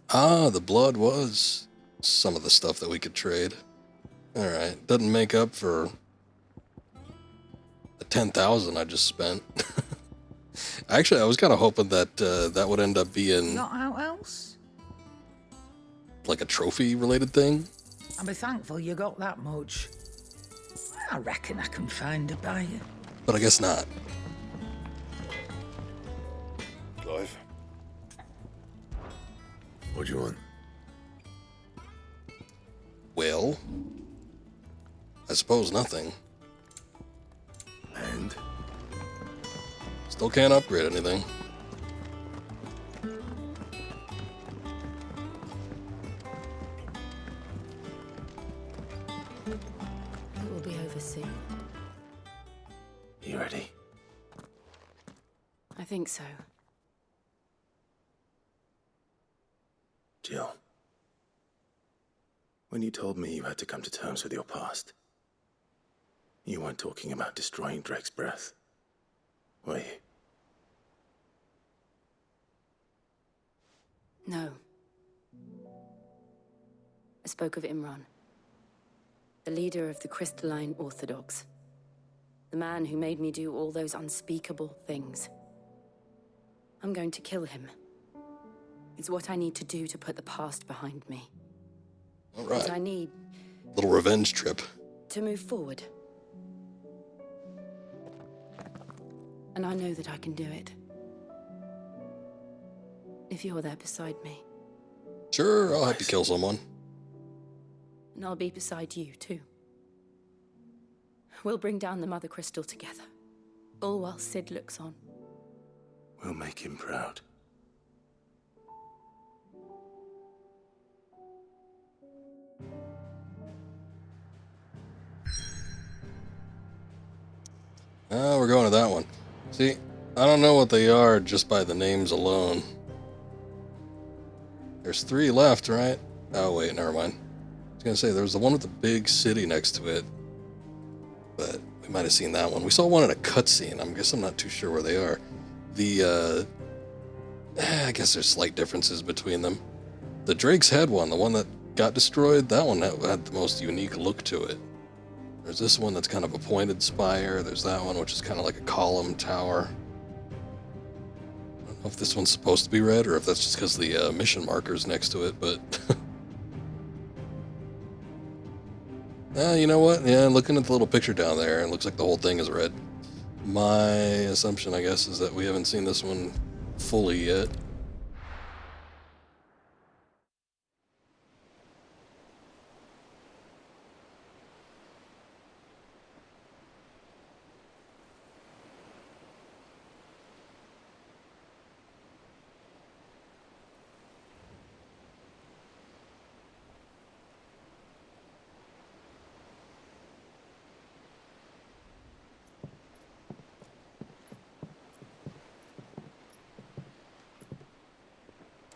Ah, the blood was some of the stuff that we could trade. Alright, doesn't make up for the 10,000 I just spent. Actually, I was kind of hoping that that would end up being Not out else? like a trophy-related thing. I'll be thankful you got that much. I reckon I can find a buyer. But I guess not. Clive? What do you want? I suppose nothing. And? Still can't upgrade anything. It will be over soon. You ready? I think so. Jill. When you told me you had to come to terms with your past, you weren't talking about destroying Drake's breath, were you? No. I spoke of Imran, the leader of the Crystalline Orthodox. The man who made me do all those unspeakable things. I'm going to kill him. It's what I need to do to put the past behind me. All right. What I need... Little revenge trip. to move forward. And I know that I can do it. If you're there beside me. Sure, I'll help you kill someone. And I'll be beside you, too. We'll bring down the Mother Crystal together. All while Sid looks on. We'll make him proud. Oh, we're going to that one. See, I don't know what they are just by the names alone. There's 3 left, right? Oh, wait, never mind. I was going to say, there was the one with the big city next to it. But we might have seen that one. We saw one in a cutscene. I'm not too sure where they are. I guess there's slight differences between them. The Drake's Head one, the one that got destroyed, that one had the most unique look to it. There's this one that's kind of a pointed spire. There's that one, which is kind of like a column tower. I don't know if this one's supposed to be red or if that's just because the mission marker's next to it, but... you know what? Yeah, looking at the little picture down there, it looks like the whole thing is red. My assumption, I guess, is that we haven't seen this one fully yet.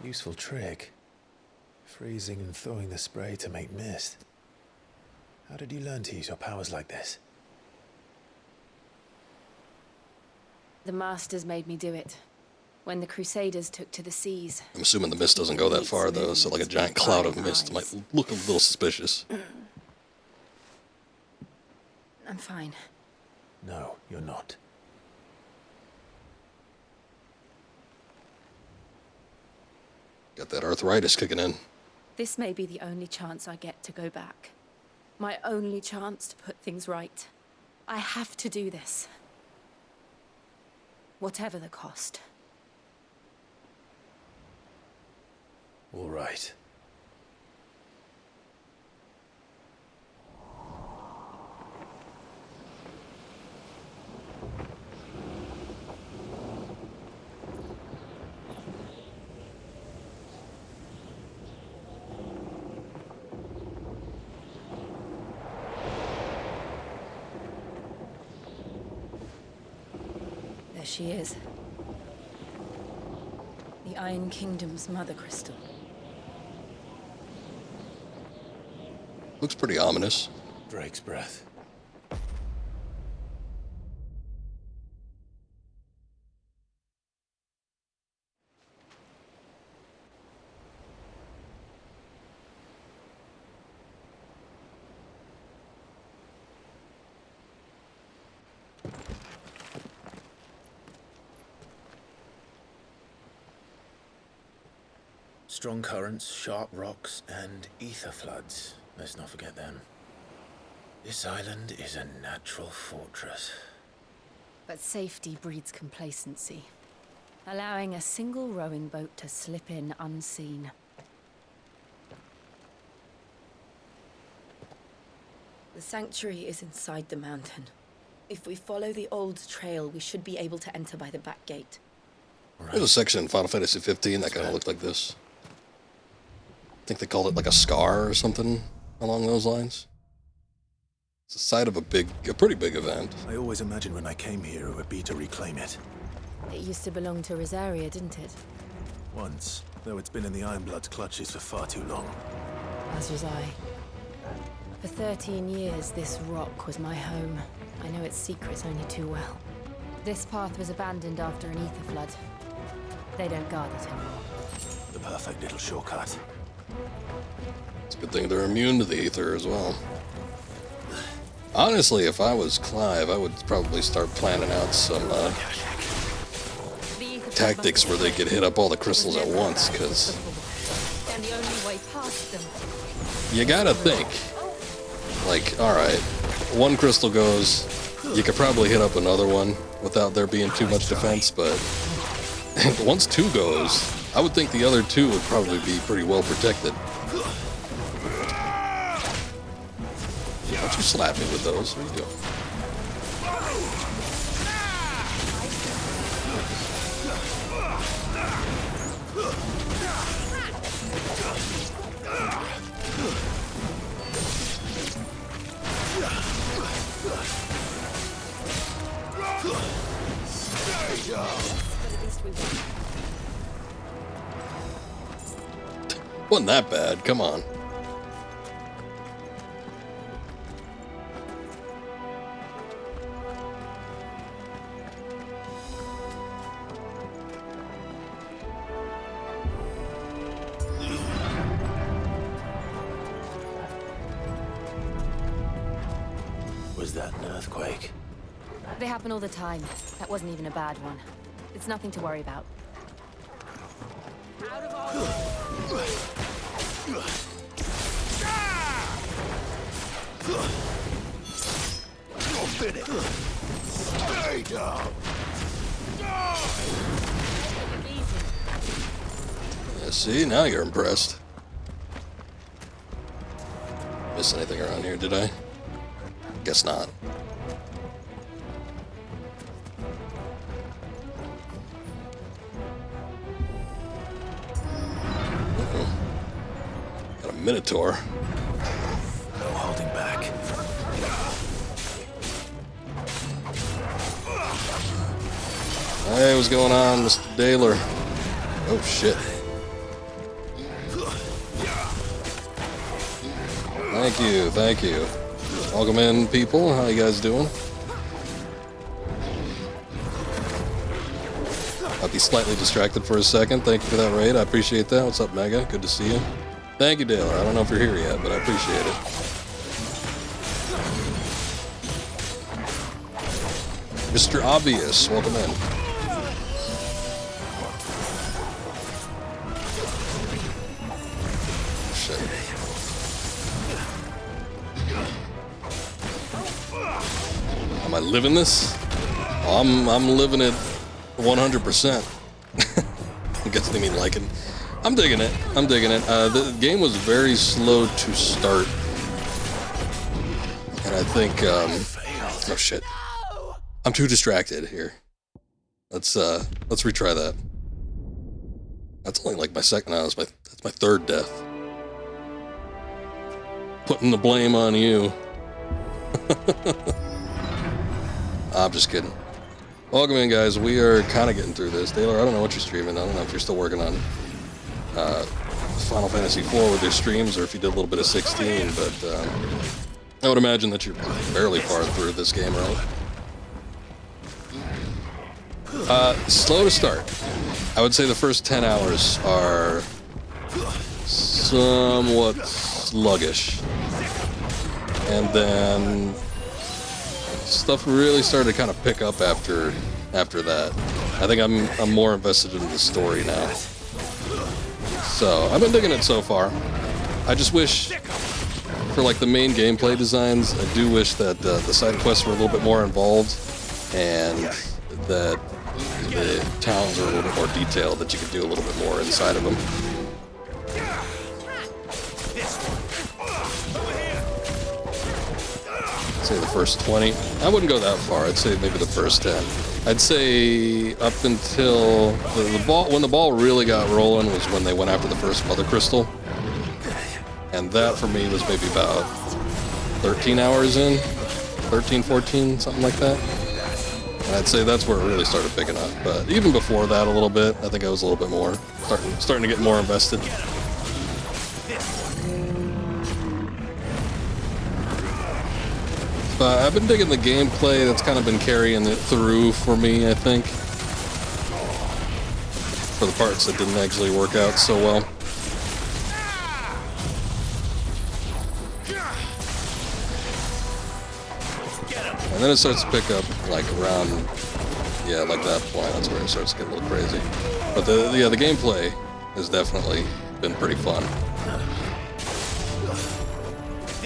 Useful trick. Freezing and thawing the spray to make mist. How did you learn to use your powers like this? The Masters made me do it. When the Crusaders took to the seas. I'm assuming the mist doesn't go that far, though, so like a giant cloud of mist might look a little suspicious. I'm fine. No, you're not. Got that arthritis kicking in. This may be the only chance I get to go back. My only chance to put things right. I have to do this. Whatever the cost. All right. There she is. The Iron Kingdom's Mother Crystal. Looks pretty ominous. Drake's breath. Strong currents, sharp rocks, and ether floods. Let's not forget them. This island is a natural fortress. But safety breeds complacency. Allowing a single rowing boat to slip in unseen. The sanctuary is inside the mountain. If we follow the old trail, we should be able to enter by the back gate. There's a section in Final Fantasy XV that kind of looked like this. I think they called it like a scar or something along those lines. It's the site of a pretty big event. I always imagined when I came here it would be to reclaim it. It used to belong to Rosaria, didn't it? Once, though it's been in the Ironblood's clutches for far too long. As was I. For 13 years, this rock was my home. I know its secrets only too well. This path was abandoned after an ether flood. They don't guard it anymore. The perfect little shortcut. It's a good thing they're immune to the ether as well. Honestly, if I was Clive, I would probably start planning out some tactics where they could hit up all the crystals at once, because And the only way past them. you gotta think, like, alright, one crystal goes, you could probably hit up another one without there being too much defense, but once two goes, I would think the other two would probably be pretty well protected. Don't you slap me with those? What are you doing? Wasn't that bad, come on. Was that an earthquake? They happen all the time. That wasn't even a bad one. It's nothing to worry about. Stay down. Yeah, see, now you're impressed. Miss anything around here, did I? Guess not. Got a Minotaur. No holding back. Hey, what's going on, Mr. Daler? Oh, shit. Thank you, thank you. Welcome in, people. How you guys doing? I'll be slightly distracted for a second. Thank you for that raid. I appreciate that. What's up, Mega? Good to see you. Thank you, Daler. I don't know if you're here yet, but I appreciate it. Mr. Obvious, welcome in. Shit. Am I living this? Oh, I'm living it 100%. I guess they mean liking. I'm digging it. I'm digging it. The game was very slow to start, and I think oh shit, I'm too distracted here. Let's retry that. That's only like my second. No, that's my third death. Putting the blame on you. I'm just kidding. Welcome in, guys. We are kind of getting through this. Taylor, I don't know what you're streaming. I don't know if you're still working on Final Fantasy IV with your streams, or if you did a little bit of 16, but I would imagine that you're fairly far through this game, right? Slow to start. I would say the first 10 hours are somewhat sluggish. And then stuff really started to kind of pick up after that. I think I'm more invested in the story now. So I've been digging it so far. I just wish, for like the main gameplay designs, I do wish that the side quests were a little bit more involved, and that the towns are a little bit more detailed, that you could do a little bit more inside of them. say the first 20. I wouldn't go that far. I'd say maybe the first 10. I'd say up until the ball, when the ball really got rolling was when they went after the first Mother Crystal. And that for me was maybe about 13 hours in, 13, 14, something like that. And I'd say that's where it really started picking up. But even before that a little bit, I think I was a little bit more, starting to get more invested. But I've been digging the gameplay. That's kind of been carrying it through for me, I think. For the parts that didn't actually work out so well. And then it starts to pick up like around, yeah, like that point. That's where it starts to get a little crazy. But the gameplay has definitely been pretty fun.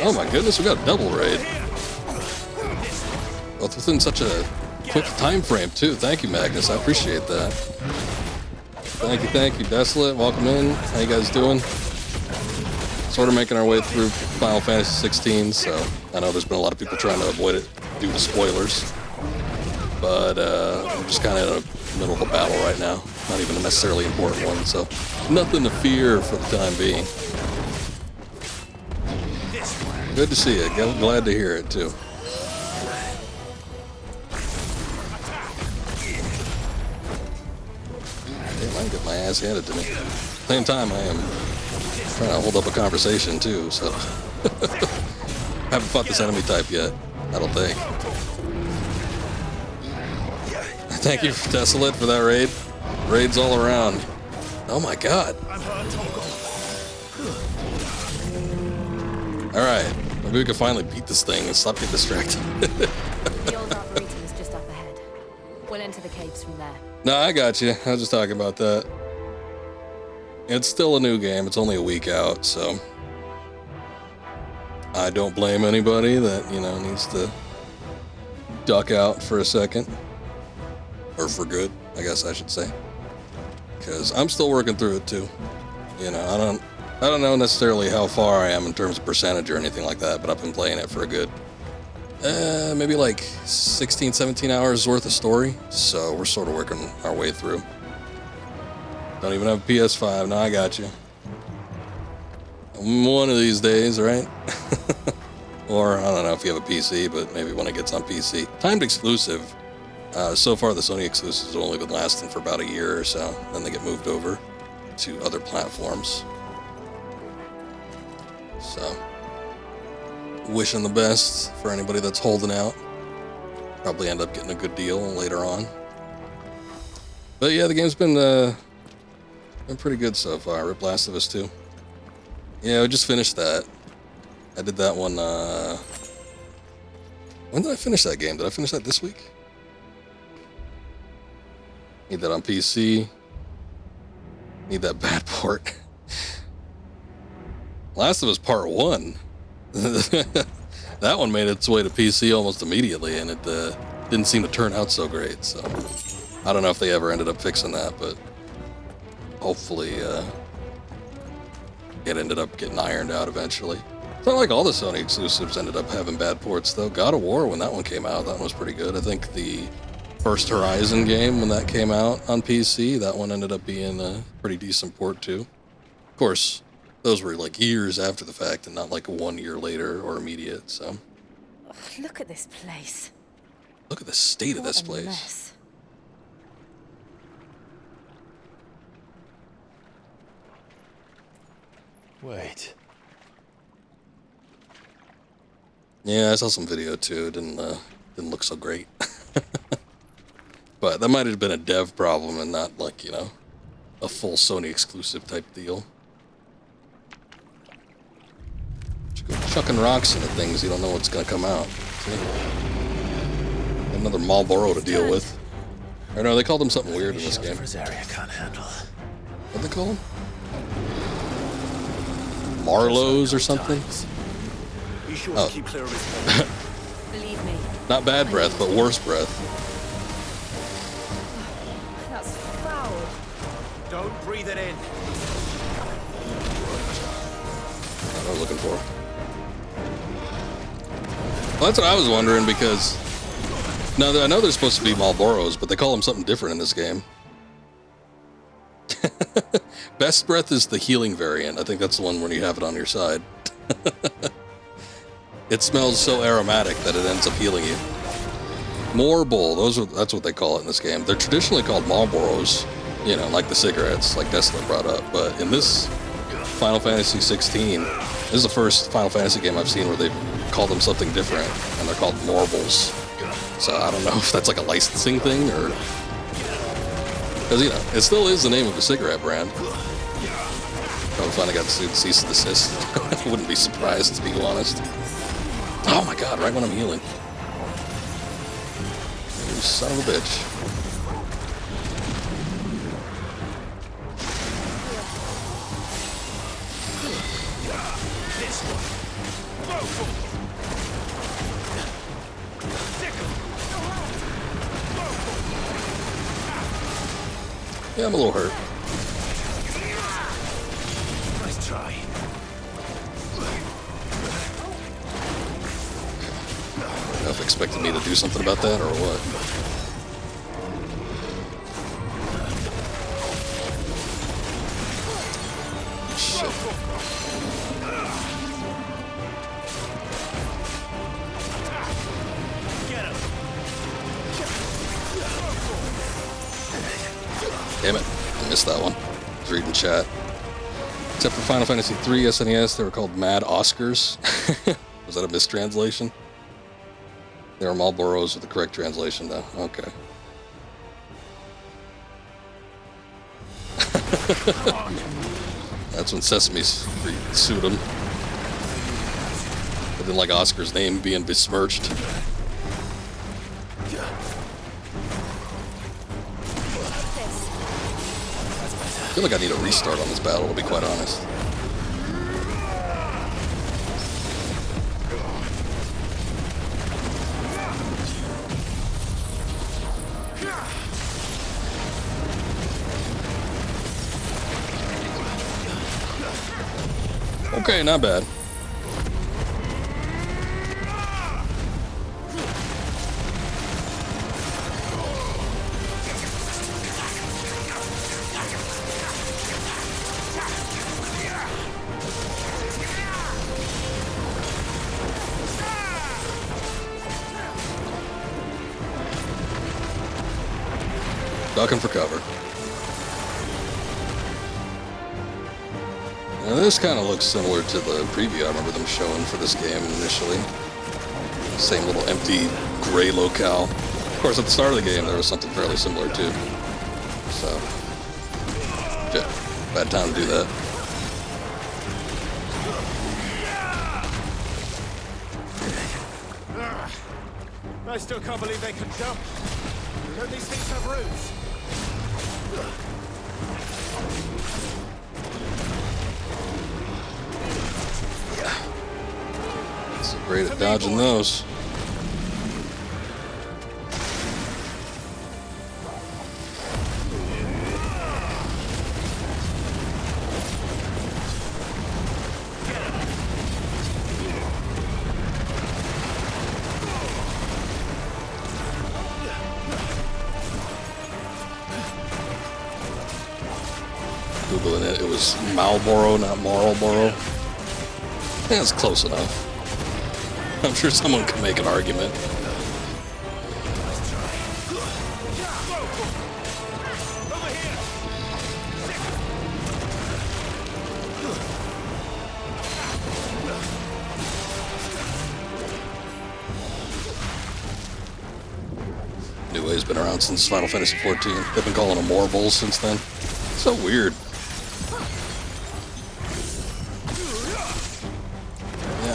Oh my goodness, we got a double raid. Both within such a quick time frame too. Thank you, Magnus. I appreciate that. Thank you, Desolate. Welcome in. How you guys doing? Sort of making our way through Final Fantasy 16, so I know there's been a lot of people trying to avoid it due to spoilers. But I'm just kind of in the middle of a battle right now. Not even a necessarily important one, so nothing to fear for the time being. Good to see you. Glad to hear it too. Damn, I can get my ass handed to me. Same time, I am trying to hold up a conversation too, so haven't fought this enemy type yet, I don't think. Thank you, Desolate, for that raid. Raids all around. Oh my god. Alright, maybe we can finally beat this thing and stop getting distracted. The old arboretum is just up ahead. We'll enter the caves from there. No, I got you. I was just talking about that. It's still a new game. It's only a week out, so I don't blame anybody that, you know, needs to duck out for a second. Or for good, I guess I should say. Because I'm still working through it too. You know, I don't know necessarily how far I am in terms of percentage or anything like that, but I've been playing it for a good maybe like 16, 17 hours worth of story. So we're sort of working our way through. Don't even have a PS5. No, I got you. One of these days, right? Or I don't know if you have a PC, but maybe when it gets on PC. Timed exclusive. So far, the Sony exclusives have only been lasting for about a year or so. Then they get moved over to other platforms. So, wishing the best for anybody that's holding out. Probably end up getting a good deal later on. But yeah, the game's been pretty good so far. Rip Last of Us 2. Yeah, we just finished that. I did that one. When did I finish that game? Did I finish that this week? Need that on PC. Need that bad port. Last of Us Part 1. That one made its way to PC almost immediately, and it didn't seem to turn out so great. So I don't know if they ever ended up fixing that, but hopefully it ended up getting ironed out eventually. It's not like all the Sony exclusives ended up having bad ports, though. God of War, when that one came out, that one was pretty good. I think the first Horizon game, when that came out on PC, that one ended up being a pretty decent port too. Of course, those were like years after the fact and not like 1 year later or immediate, so. Oh, look at this place. Look at the state of this place. Mess. Wait. Yeah, I saw some video too. Didn't look so great. But that might have been a dev problem and not like, you know, a full Sony exclusive type deal. Just go chucking rocks into things, you don't know what's gonna come out. See? Another Marlboro to deal with. Or no, they called them something weird in this game. Can't handle. What'd they call them? Marlows or something? Be sure Oh. to keep clear of his Believe me. Not bad breath, but worse breath. That's foul. Don't breathe it in. What I was looking for. Well, that's what I was wondering, because now I know they're supposed to be Marlboros, but they call them something different in this game. Best breath is the healing variant. I think that's the one where you have it on your side. It smells so aromatic that it ends up healing you. Marlboro, that's what they call it in this game. They're traditionally called Marlboros, you know, like the cigarettes, like Destler brought up. But in this Final Fantasy XVI, this is the first Final Fantasy game I've seen where they've called them something different, and they're called Marbles. So I don't know if that's like a licensing thing, or... Because, you know, it still is the name of a cigarette brand. Probably finally got sued cease and desist. I wouldn't be surprised, to be honest. Oh my god, right when I'm healing. You son of a bitch. Yeah, I'm a little hurt. Nice try. Enough expected me to do something about that, or what? Shit. Damn it, I missed that one. I was reading chat. Except for Final Fantasy III SNES, they were called Mad Oscars. Was that a mistranslation? They were Marlboros with the correct translation, though. Okay. That's when Sesame Street sued him. They didn't like Oscar's name being besmirched. I feel like I need a restart on this battle, to be quite honest. Okay, not bad. Ducking for cover. Now this kind of looks similar to the preview I remember them showing for this game initially. Same little empty gray locale. Of course, at the start of the game there was something fairly similar too. So, yeah, bad time to do that. I still can't believe they can jump. Don't these things have roots? It's great at dodging those. Googling it, it was Marlboro, not Marlboro. Yeah, it's close enough. I'm sure someone could make an argument. New Way's been around since Final Fantasy XIV. They've been calling them Marbles since then. So weird.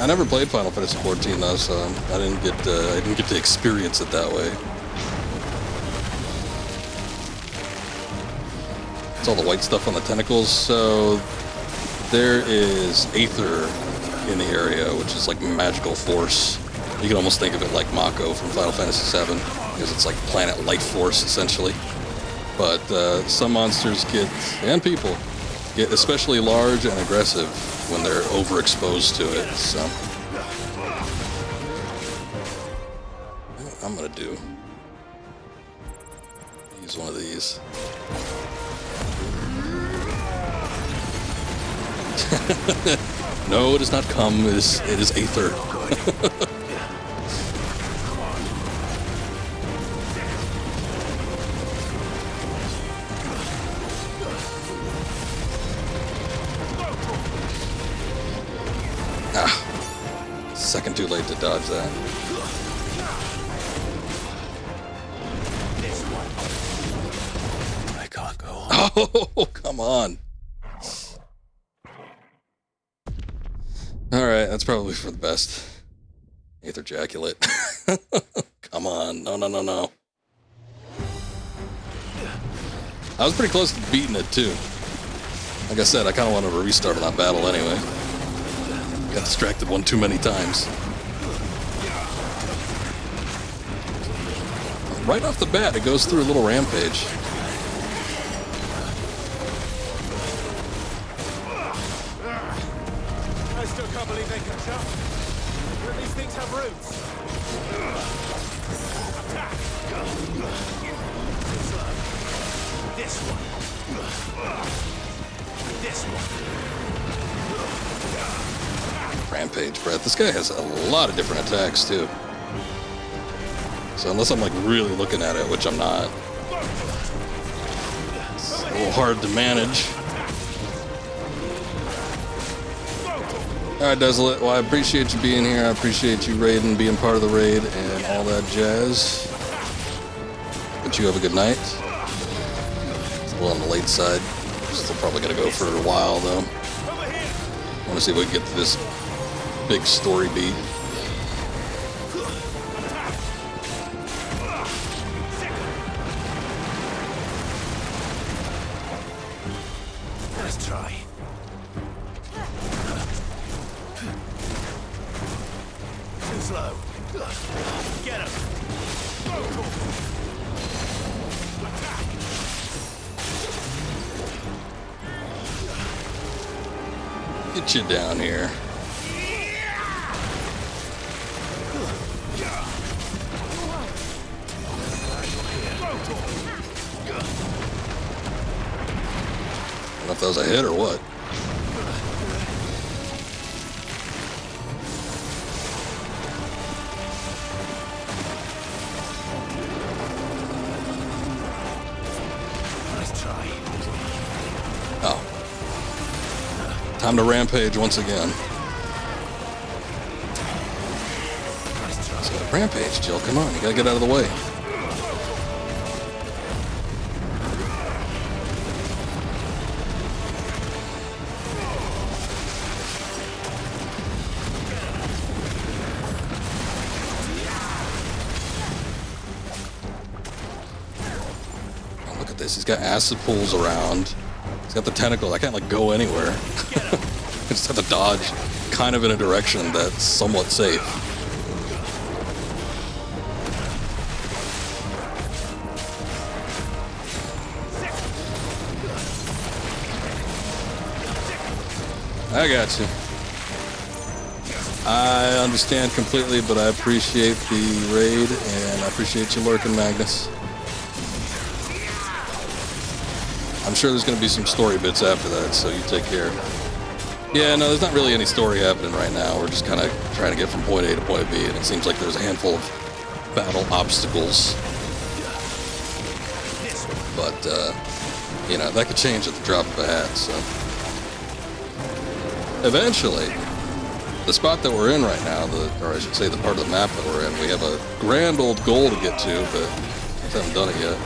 I never played Final Fantasy XIV though, so I didn't get to experience it that way. It's all the white stuff on the tentacles. So there is Aether in the area, which is like magical force. You can almost think of it like Mako from Final Fantasy VII, because it's like planet life force essentially. But some monsters and people get especially large and aggressive when they're overexposed to it. So I'm gonna do. Use one of these. No, it is not cum. It is aether. Second too late to dodge that. I can't go on. Oh, come on. Alright, that's probably for the best. Aether ejaculate. Come on. No, no, no, no. I was pretty close to beating it, too. Like I said, I kind of wanted to restart on that battle anyway. Got distracted one too many times. Right off the bat, it goes through a little rampage. I still can't believe they can jump. But these things have roots. Attack! This one. This one. Rampage breath. This guy has a lot of different attacks too. So unless I'm like really looking at it, which I'm not, it's a little hard to manage. Alright, Desolate. Well, I appreciate you being here. I appreciate you raiding, being part of the raid, and all that jazz. But you have a good night. It's a little on the late side. Still probably gonna go for a while though. I want to see if we can get to this big story beat. Let's try. Too slow. Get him. Get you down here. I don't know if that was a hit or what. Nice try. Oh. Time to rampage once again. So, rampage, Jill. Come on, you gotta get out of the way. He's got acid pools around. He's got the tentacle. I can't like go anywhere. I just have to dodge kind of in a direction that's somewhat safe. I got you. I understand completely, but I appreciate the raid and I appreciate you lurking, Magnus. I'm sure there's going to be some story bits after that, so you take care. Yeah, no, there's not really any story happening right now. We're just kind of trying to get from point A to point B, and it seems like there's a handful of battle obstacles. But, you know, that could change at the drop of a hat, so. Eventually, the spot that we're in right now, or I should say the part of the map that we're in, we have a grand old goal to get to, but we haven't done it yet.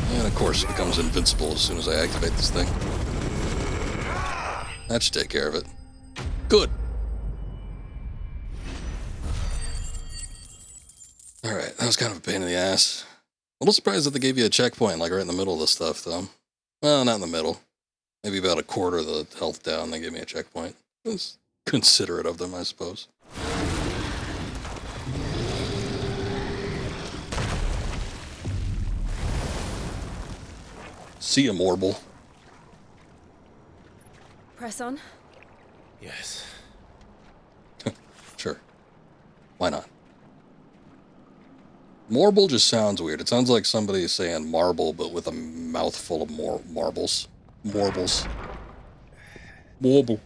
And of course it becomes invincible as soon as I activate this thing. That should take care of it. Good. Alright, that was kind of a pain in the ass. A little surprised that they gave you a checkpoint, like right in the middle of the stuff, though. Well, not in the middle. Maybe about a quarter of the health down, they gave me a checkpoint. It's considerate of them, I suppose. See a Morble. Press on. Yes. Sure. Why not? Morble just sounds weird. It sounds like somebody saying marble, but with a mouthful of more marbles. Morbles. Morble.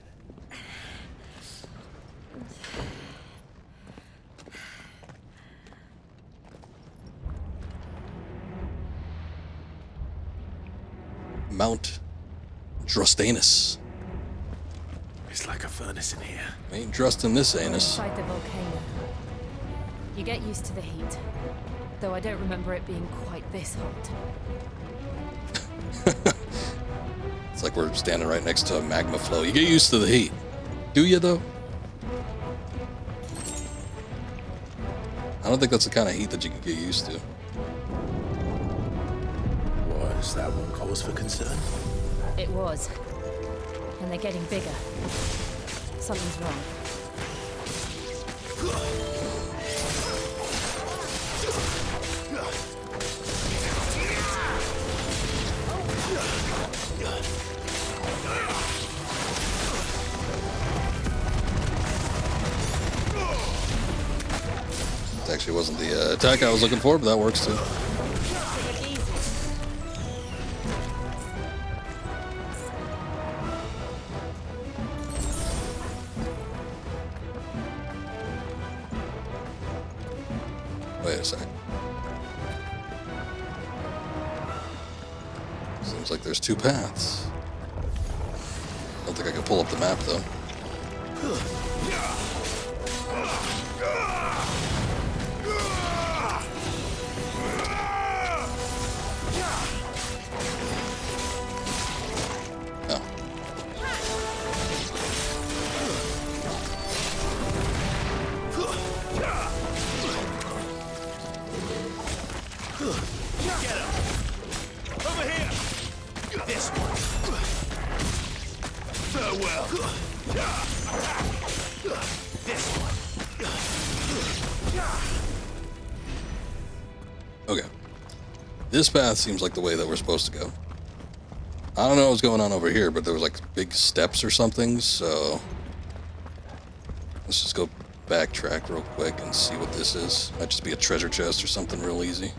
Mount Drustanus. It's like a furnace in here. Ain't drusting this anus. Inside the volcano. You get used to the heat, though I don't remember it being quite this hot. It's like we're standing right next to a magma flow. You get used to the heat. Do you, though? I don't think that's the kind of heat that you can get used to. Was that one cause for concern? It was. And they're getting bigger. Something's wrong. It actually wasn't the attack I was looking for, but that works too. Wait a sec. Seems like there's two paths. I don't think I can pull up the map though. Okay. This path seems like the way that we're supposed to go. I don't know what's going on over here, but there was like big steps or something, so let's just go backtrack real quick and see what this is. Might just be a treasure chest or something real easy.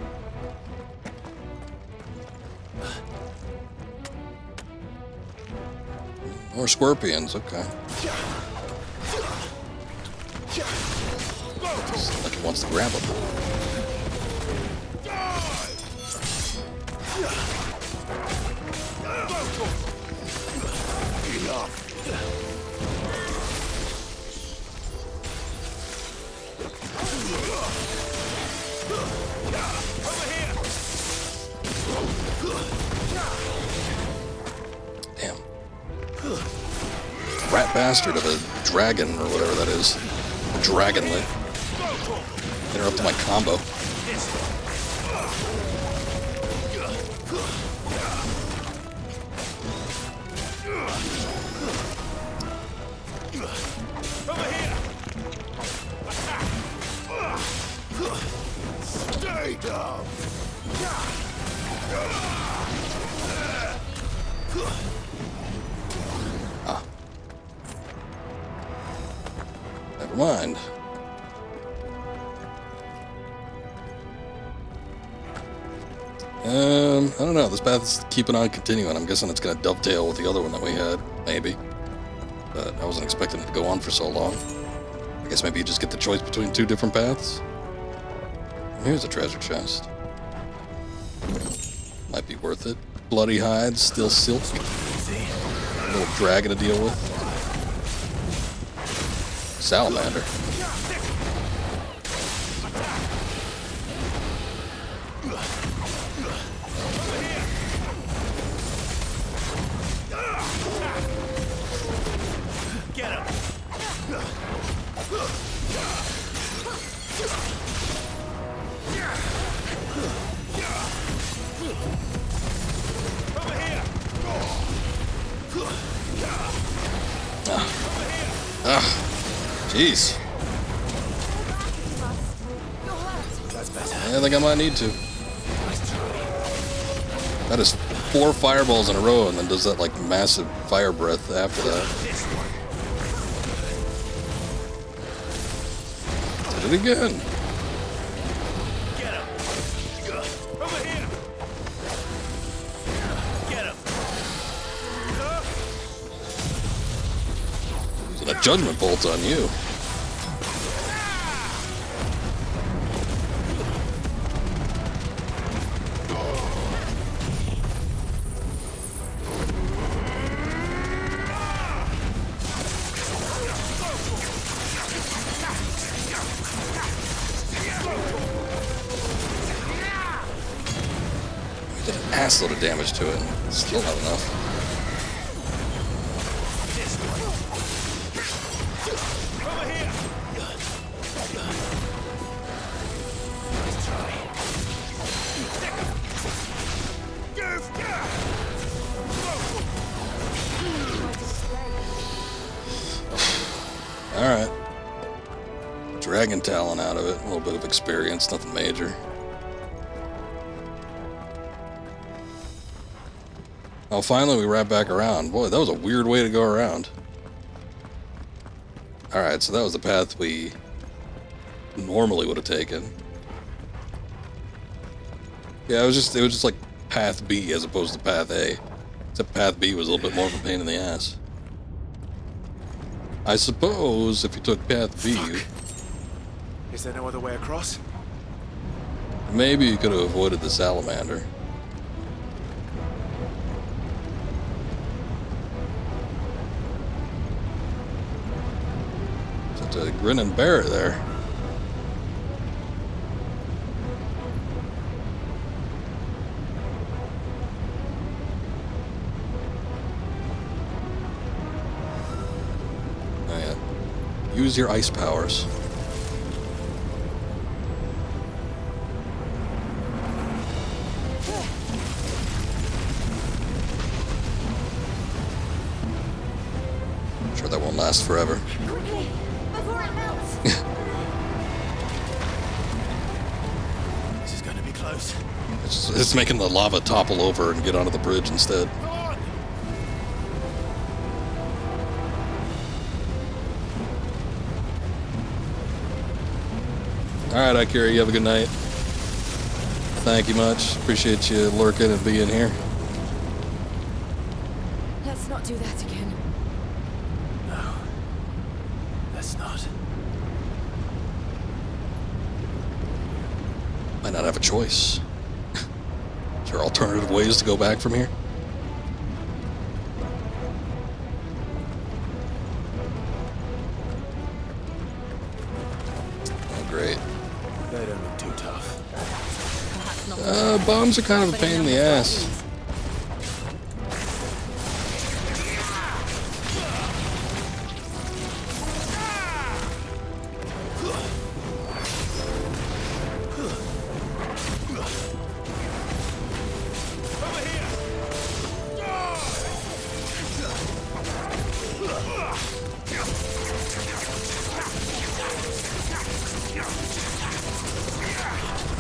More scorpions, okay. Seems like it wants to grab them. Damn. Rat bastard of a dragon or whatever that is. A dragonlet. Interrupted my combo. Stay down. Ah. Never mind. I don't know. This path is keeping on continuing. I'm guessing it's going to dovetail with the other one that we had. Maybe. But I wasn't expecting it to go on for so long. I guess maybe you just get the choice between two different paths. Here's a treasure chest. Might be worth it. Bloody hides, still silk. A little dragon to deal with. Salamander. Get him. Jeez. That's better. I think I might need to. That is 4 fireballs in a row and then does that like massive fire breath after that. Did it again. Get him! Over here! Get him! Using a judgment bolt on you. Assload of damage to it. Still not enough. Alright. Dragon Talon out of it. A little bit of experience, nothing major. Oh, finally we wrap back around. Boy, that was a weird way to go around. Alright, so that was the path we normally would have taken. Yeah, it was just like path B as opposed to path A. Except path B was a little bit more of a pain in the ass. I suppose if you took path B... Is there no other way across? Maybe you could have avoided the salamander. A grinning bear there. Oh yeah. Use your ice powers. I'm sure that won't last forever. Before it melts. This is going to be close. It's making the lava topple over and get onto the bridge instead. Alright, Akira, you have a good night. Thank you much. Appreciate you lurking and being here. Let's not do that again. No. Let's not. Might not have a choice. Is there alternative ways to go back from here? Oh, great. They don't look too tough. Bombs are kind of a pain in the ass.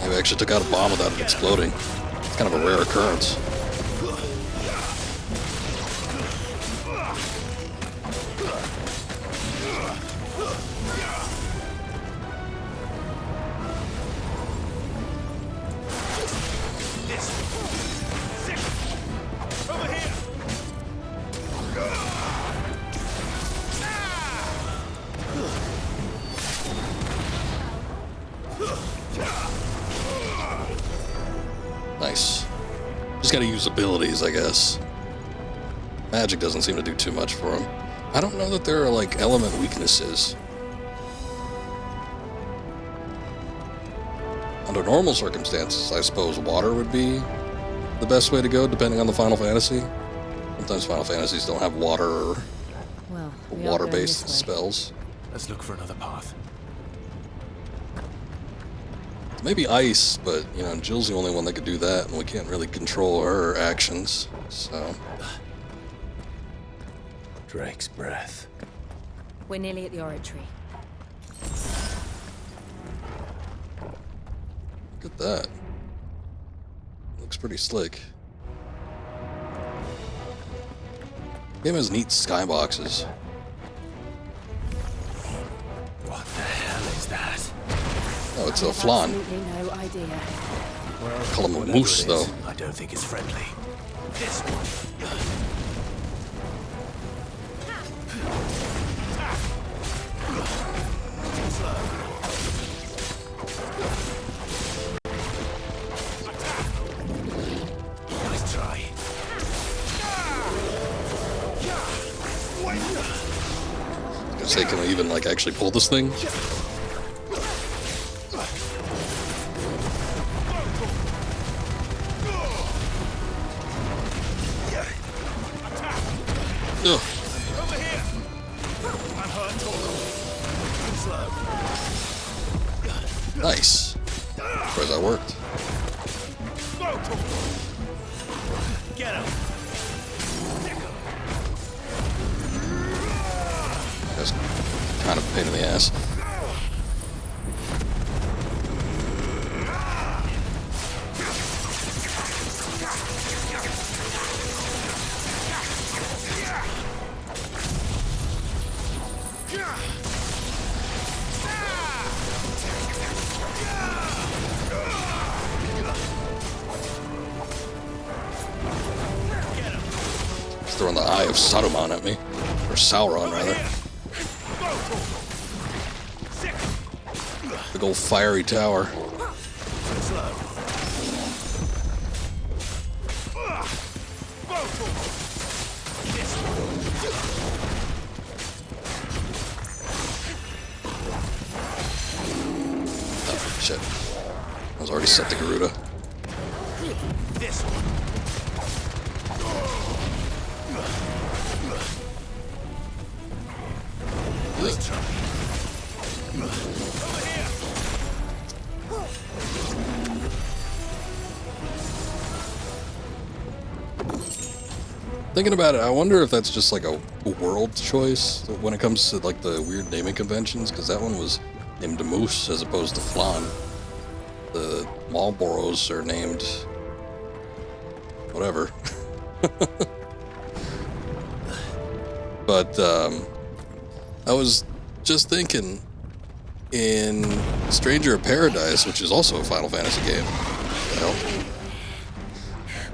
I actually took out a bomb without it exploding. It's kind of a rare occurrence. Nice. Just gotta use abilities, I guess. Magic doesn't seem to do too much for him. I don't know that there are, like, element weaknesses. Under normal circumstances, I suppose water would be the best way to go, depending on the Final Fantasy. Sometimes Final Fantasies don't have water or water-based spells. Let's look for another path. Maybe ice, but, you know, Jill's the only one that could do that, and we can't really control her actions, so... Drake's breath. We're nearly at the oratory. Look at that. Looks pretty slick. Game has neat skyboxes. What the hell is that? Oh, it's a flan. Absolutely no idea. Well, Call him a whatever moose, it though. is, I don't think it's friendly. This one. Nice try. I was gonna say, can I even like actually pull this thing? Ugh. Over here. I'm hurt. Slow. Nice. Where's that worked? Get him. That's kind of a pain in the ass. He's throwing the Eye of Saruman at me. Or Sauron, rather. Big old fiery tower. Oh, shit. I was already set to Garuda. This one. Nice try. Over here. Thinking about it, I wonder if that's just like a world choice when it comes to like the weird naming conventions, because that one was named Moose as opposed to Flan. The Marlboros are named whatever. But I was just thinking in Stranger of Paradise, which is also a Final Fantasy game. Well,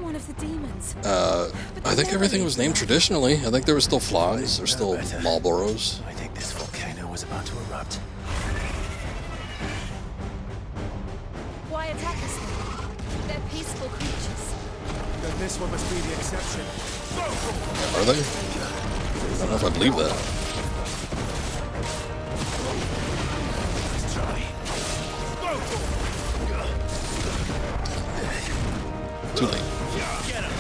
One of the demons. I think everything was named traditionally. I think there were still Flans, there's still Marlboros. I think this volcano was about to erupt. Why attack us then? They're peaceful creatures. Then this one must be the exception. Are they? I don't know if I believe that. Nice try. Too late. Get him.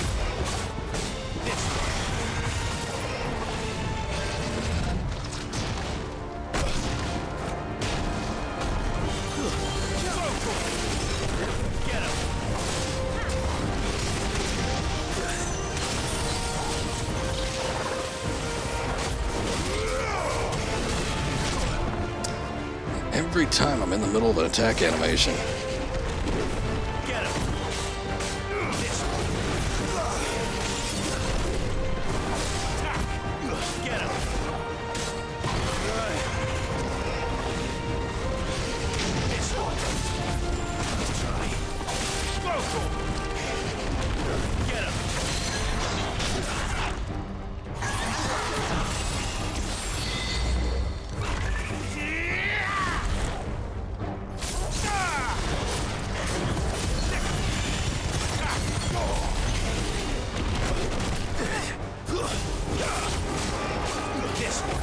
Every time I'm in the middle of an attack animation. Get him. Get him. This one. Let's try. Get him. This one.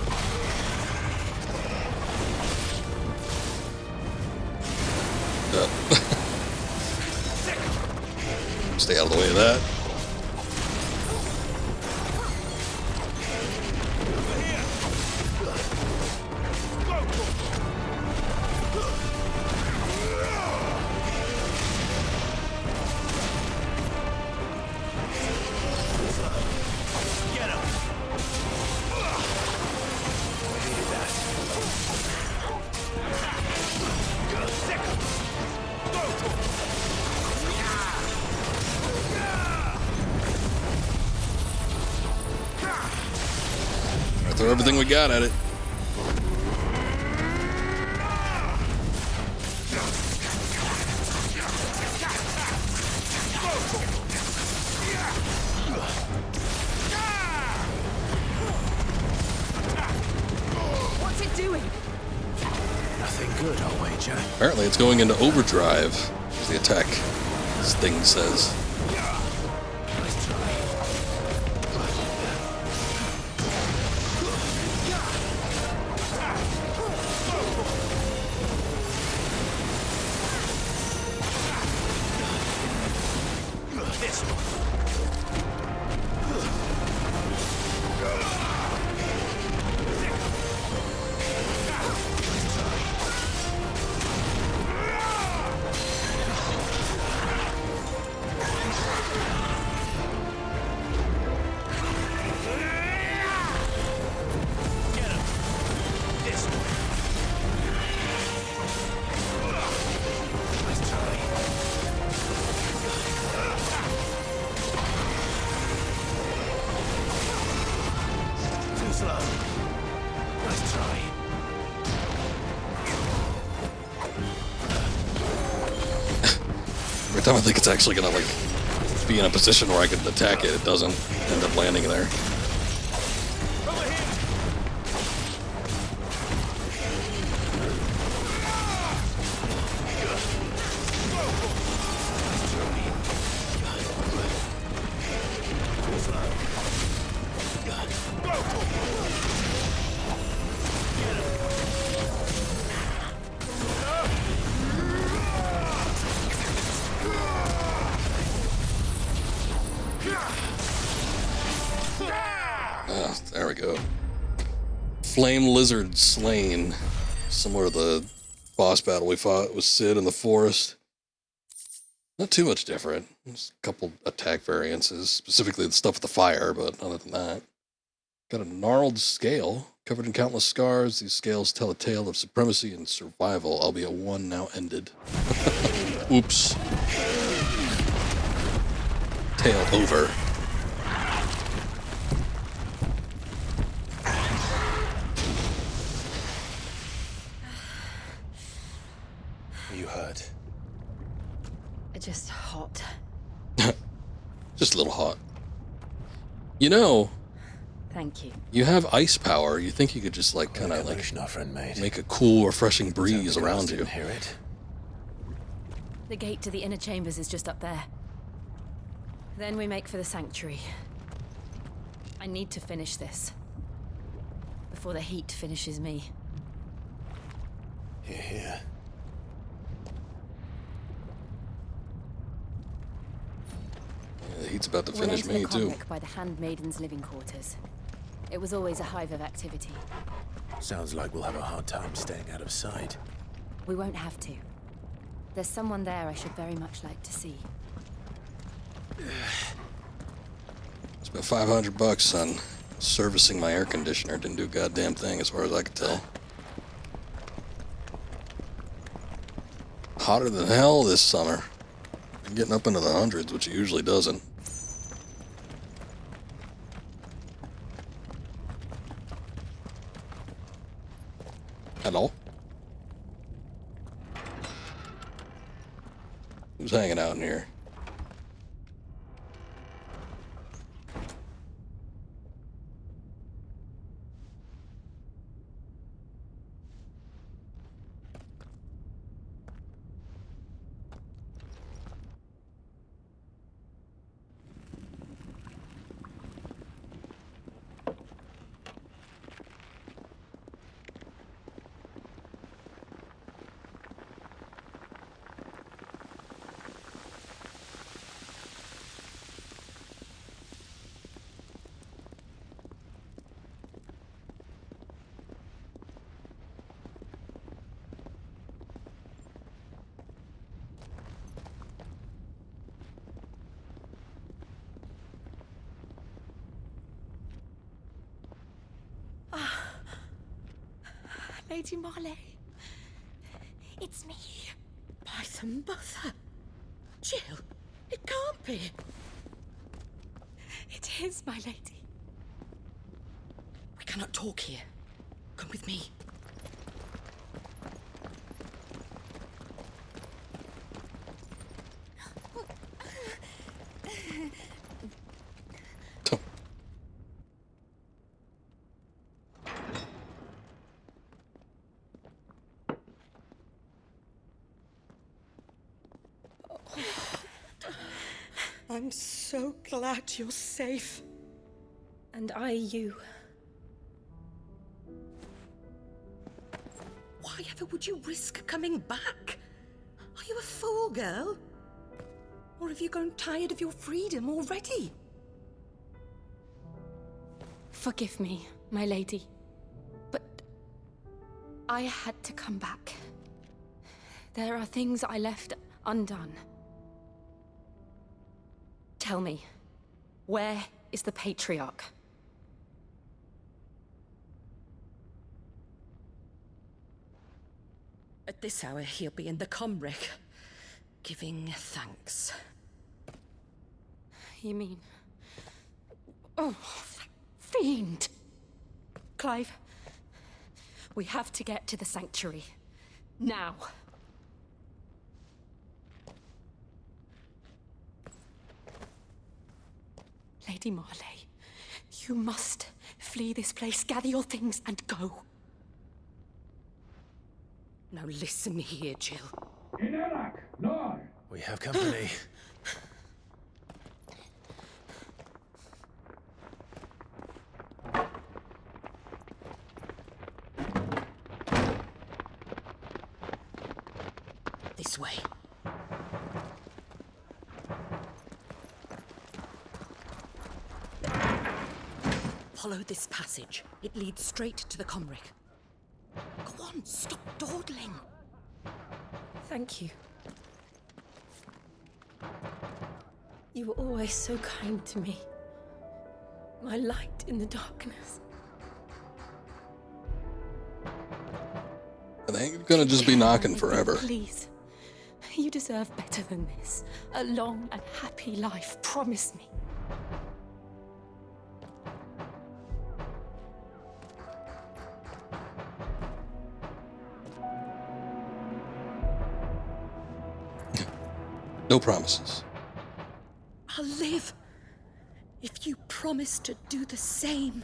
Stay out of the way of that. Get him. I needed that. everything we got at it. What's it doing? Nothing good, I'll wager. Apparently it's going into overdrive, as the attack this thing says. Every time I think it's actually gonna like be in a position where I can attack it, it doesn't end up landing there. There we go. Flame lizard slain. Similar to the boss battle we fought with Sid in the forest. Not too much different. Just a couple attack variances, specifically the stuff with the fire, but other than that. Got a gnarled scale, covered in countless scars. These scales tell a tale of supremacy and survival, albeit one now ended. Oops. Tale over. Are you hurt? Just hot. Just a little hot. You know, Thank you. you have ice power. You think you could just like kind of like make a cool, refreshing breeze around you. Hear it? The gate to the inner chambers is just up there. Then we make for the sanctuary. I need to finish this. Before the heat finishes me. Hear, hear. The heat's about to We'll finish enter me the too. convict by the Handmaiden's living quarters. It was always a hive of activity. Sounds like we'll have a hard time staying out of sight. We won't have to. There's someone there I should very much like to see. Spent $500 on servicing my air conditioner. Didn't do a goddamn thing as far as I could tell. Hotter than hell this summer. Been getting up into the hundreds, which it usually doesn't. Hello? Who's hanging out in here? Lady Marley. It's me. By the mother. Jill, it can't be. It is, my lady. We cannot talk here. Come with me. I'm so glad you're safe. And I you. Why ever would you risk coming back? Are you a fool, girl? Or have you grown tired of your freedom already? Forgive me, my lady. But I had to come back. There are things I left undone. Tell me, where is the Patriarch? At this hour, he'll be in the Comric, giving thanks. You mean... Oh, fiend! Clive, we have to get to the Sanctuary. Now. Lady Marley, you must flee this place, gather your things, and go. Now listen here, Jill. We have company. This way. Follow this passage. It leads straight to the Comric. Go on, stop dawdling. Thank you. You were always so kind to me. My light in the darkness. They ain't gonna just be knocking forever. Please. You deserve better than this. A long and happy life. Promise me. No promises. I'll live if you promise to do the same.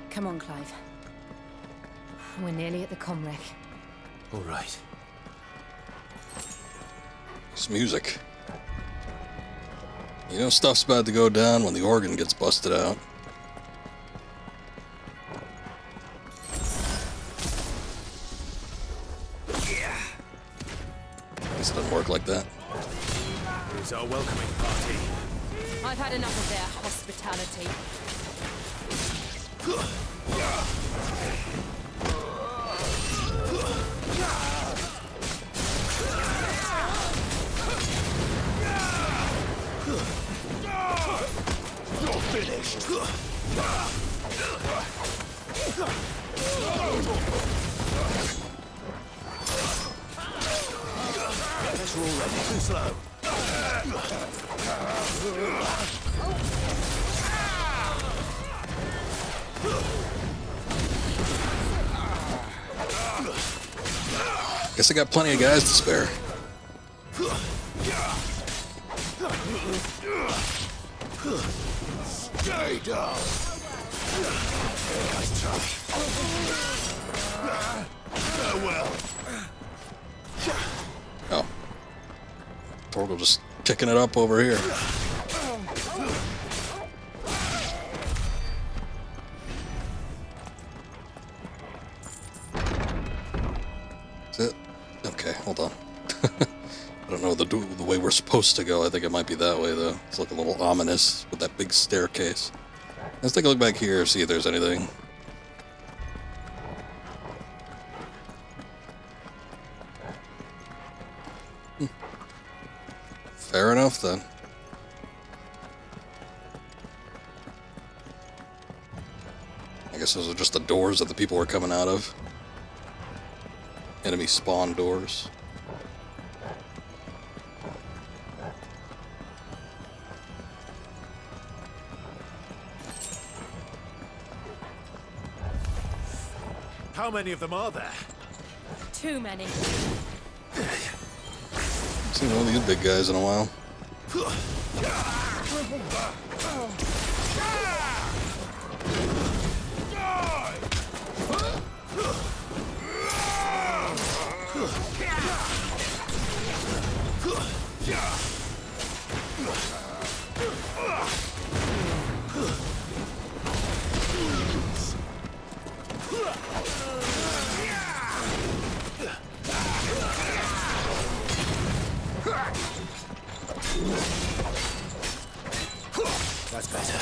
Come on, Clive. We're nearly at the Comric. All right. It's music. You know stuff's about to go down when the organ gets busted out. Guess it doesn't work like that. Here's our welcoming party. I've had enough of their hospitality. You're finished. Guess we're all ready. Too slow. Guess I got plenty of guys to spare. Stay down. Nice try. Farewell. Oh. Torgal just kicking it up over here. Is it? Okay, hold on. I don't know the way we're supposed to go. I think it might be that way, though. It's like a little ominous with that big staircase. Let's take a look back here, see if there's anything. Fair enough, then. I guess those are just the doors that the people were coming out of. enemy spawn doors. How many of them are there? Too many. Seen one of these big guys in a while. That's better.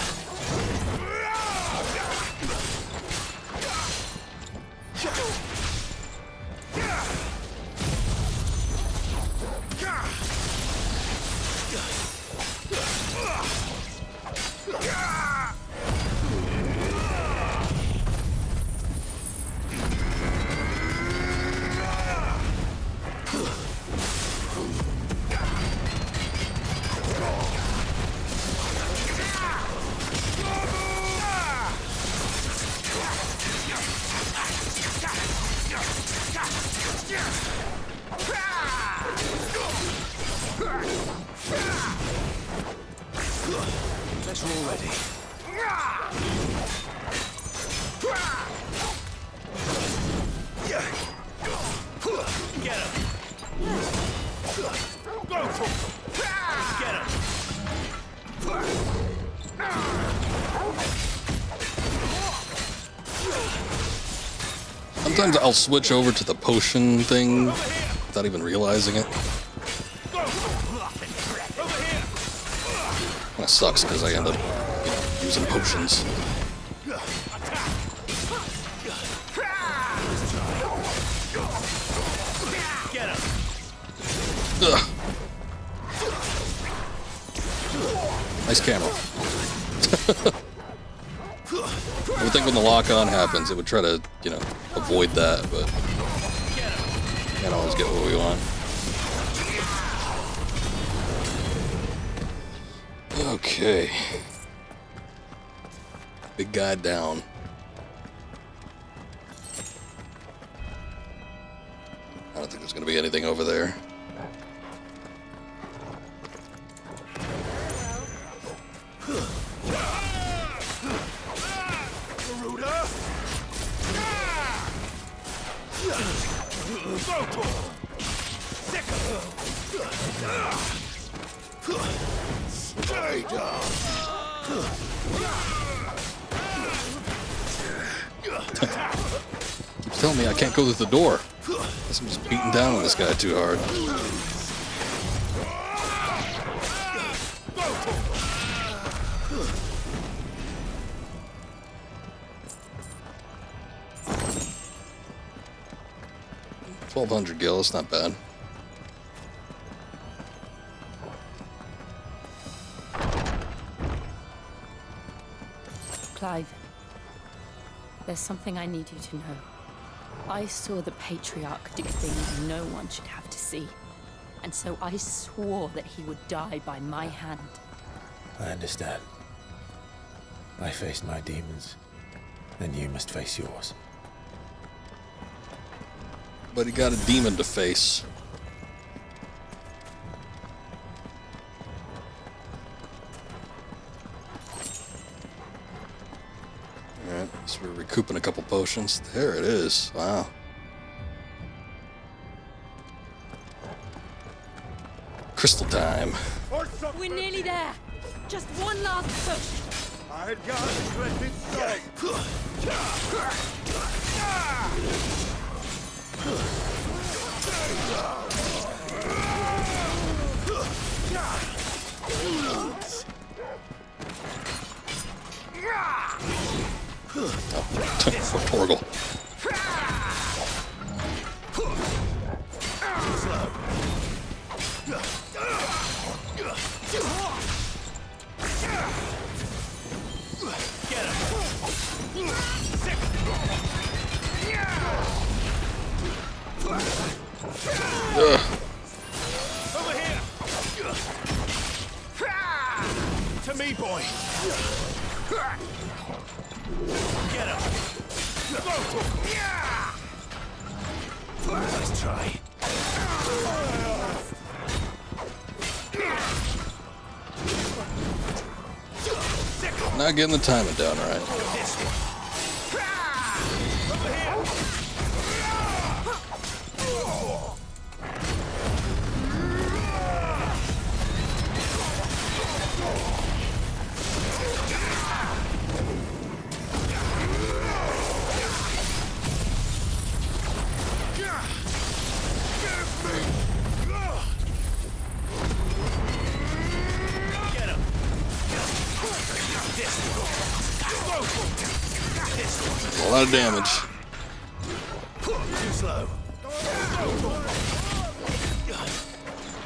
Let's roll ready. Get him! Go for him! Get him! Sometimes I'll switch over to the potion thing without even realizing it. Kinda sucks because I end up, using potions. Ugh. Nice camera. I would think when the lock-on happens, it would try to, avoid that, but can't always get what we want. Okay. Big guy down. I don't think there's going to be anything over there. Stay down. Keeps telling me I can't go through the door. Guess I'm just beating down on this guy too hard. $1,200 gil, that's not bad. Clive, there's something I need you to know. I saw the Patriarch do things no one should have to see. And so I swore that he would die by my hand. I understand. I faced my demons, then you must face yours. But he got a demon to face. Alright, so we're recouping a couple potions. There it is. Wow. Crystal time. We're nearly there. Just one last push. I got a dreaded For Torgal. Ugh. Over here! To me, boy! Get up! Let's try. Not getting the timing down right. A lot of damage. Too slow.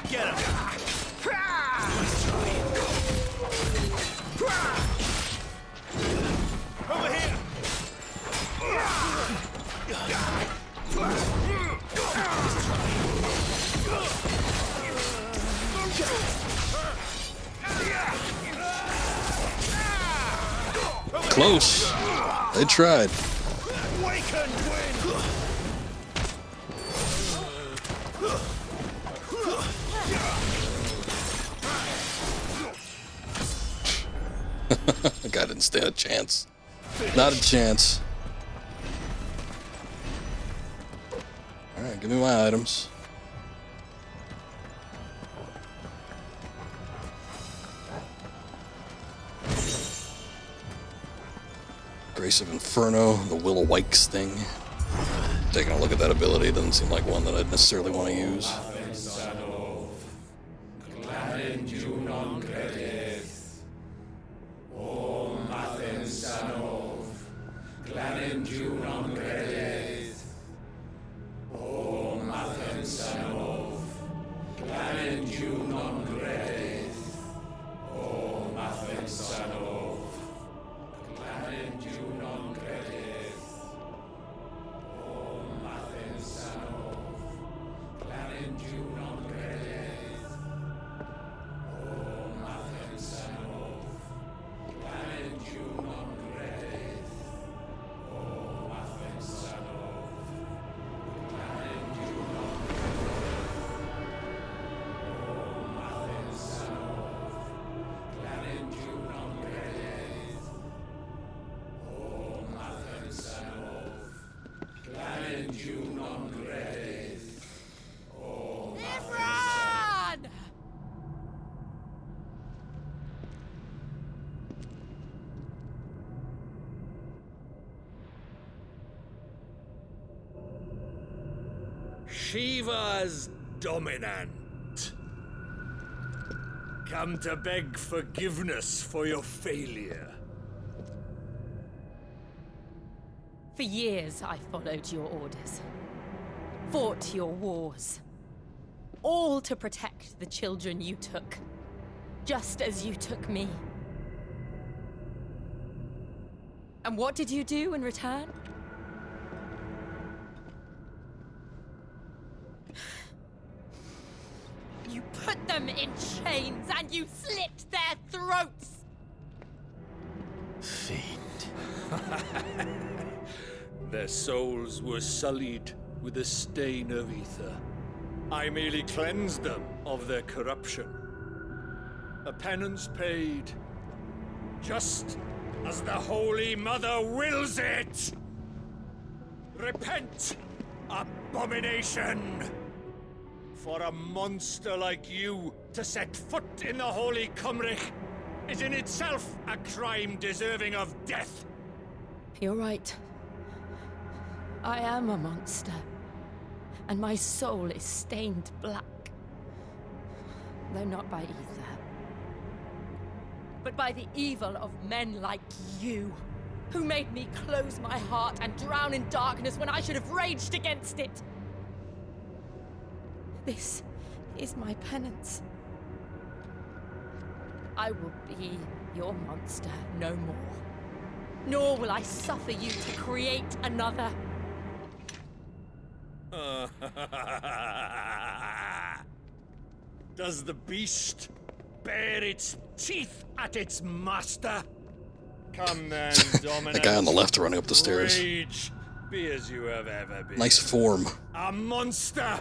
Get him. Let's try. Over here. Close. They tried. The guy didn't stand a chance. Not a chance. Alright, give me my items. Grace of Inferno, the Will of Wykes thing. Taking a look at that ability, doesn't seem like one that I'd necessarily want to use. Shiva's dominant. Come to beg forgiveness for your failure. For years, I followed your orders. Fought your wars. All to protect the children you took. Just as you took me. And what did you do in return? You put them in chains and you slit their throats! Fiend. Their souls were sullied with the stain of ether. I merely cleansed them of their corruption. A penance paid, just as the Holy Mother wills it! Repent, abomination! For a monster like you to set foot in the Holy Cymric is in itself a crime deserving of death. You're right. I am a monster. And my soul is stained black. Though not by ether. But by the evil of men like you, who made me close my heart and drown in darkness when I should have raged against it. This is my penance. I will be your monster no more. Nor will I suffer you to create another. Does the beast bare its teeth at its master? Come then, Dominus. That guy on the left running up the stairs. Rage, be as you have ever been. Nice form. A monster!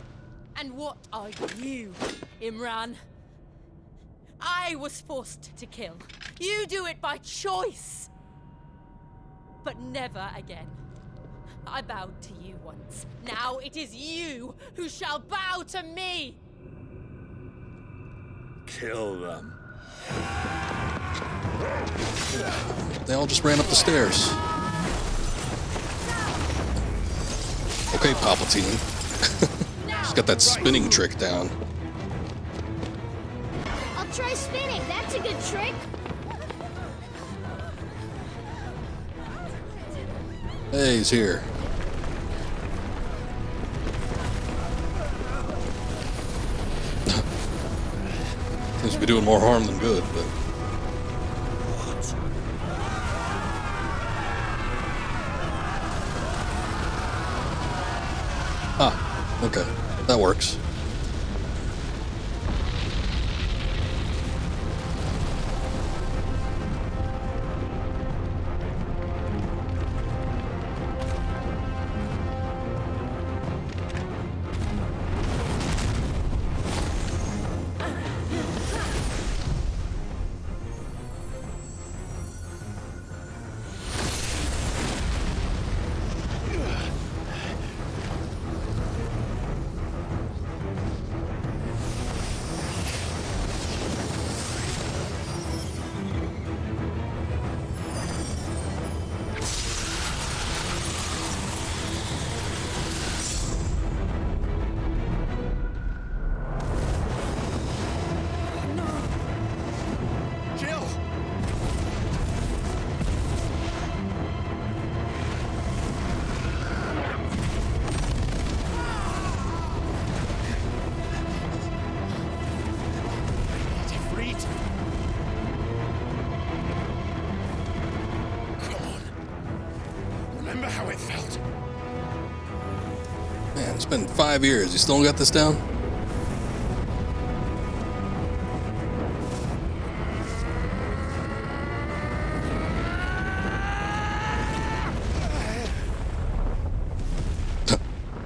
And what are you, Imran? I was forced to kill. You do it by choice. But never again. I bowed to you once. Now it is you who shall bow to me! Kill them. They all just ran up the stairs. Okay, Palpatine. She's got that spinning trick down. I'll try spinning. That's a good trick. Hey, he's here. Seems to be doing more harm than good, but... Ah, okay. That works. Remember how it felt? Man, it's been 5 years. You still got this down?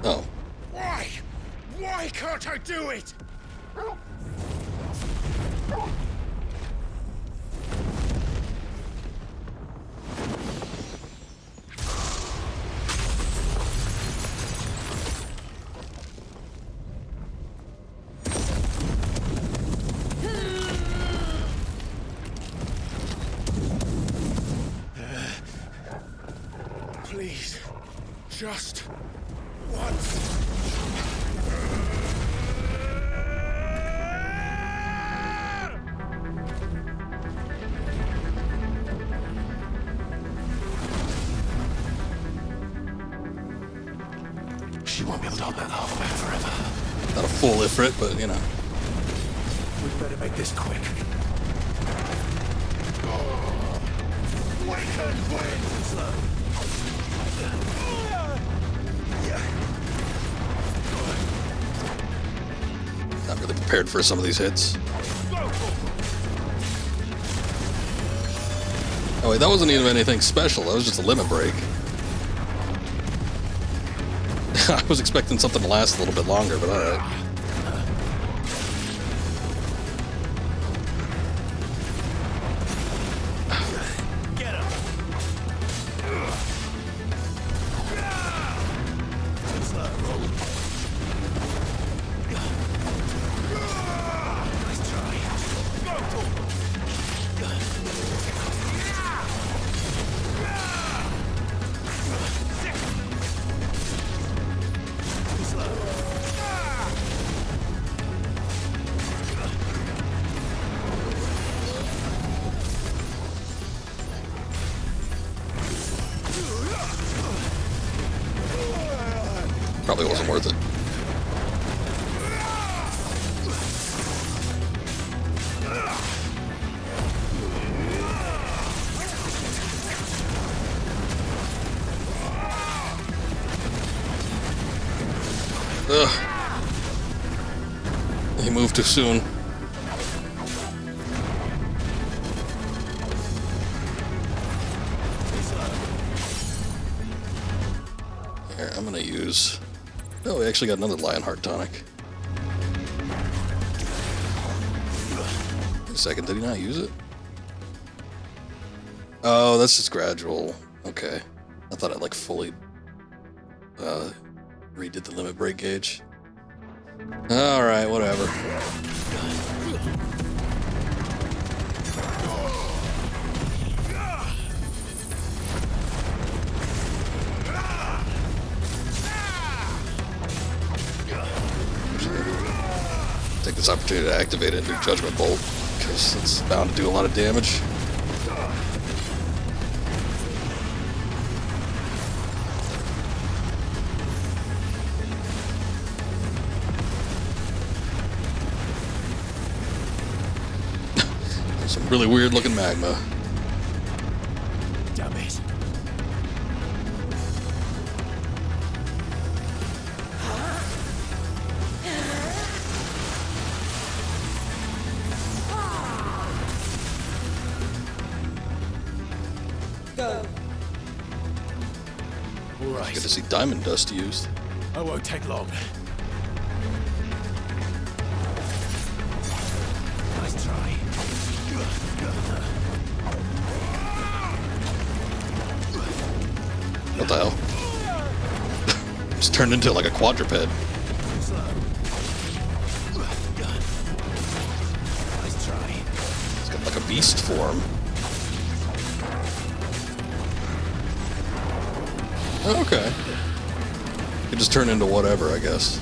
Oh. Why? Why can't I do it? Please, just once. She won't be able to hold that lava back forever. Not a full Ifrit, but you know. We'd better make this quick. Wake and win! Not really prepared for some of these hits. Oh wait, that wasn't even anything special. That was just a limit break. I was expecting something to last a little bit longer, but alright. Probably wasn't worth it. too soon. Here, I'm gonna use... Oh, we actually got another Lionheart tonic. Wait a second, did he not use it? Oh, that's just gradual. Okay. I thought I like fully redid the limit break gauge. Alright, whatever. Take this opportunity to activate it and do Judgment Bolt, because it's bound to do a lot of damage. Some really weird looking magma. Damn it. Go. All right. Good to see diamond dust used. I won't take long. Nice try. What the hell? Just turned into like a quadruped. Nice try. It's got like a beast form. Okay. Could just turn into whatever, I guess.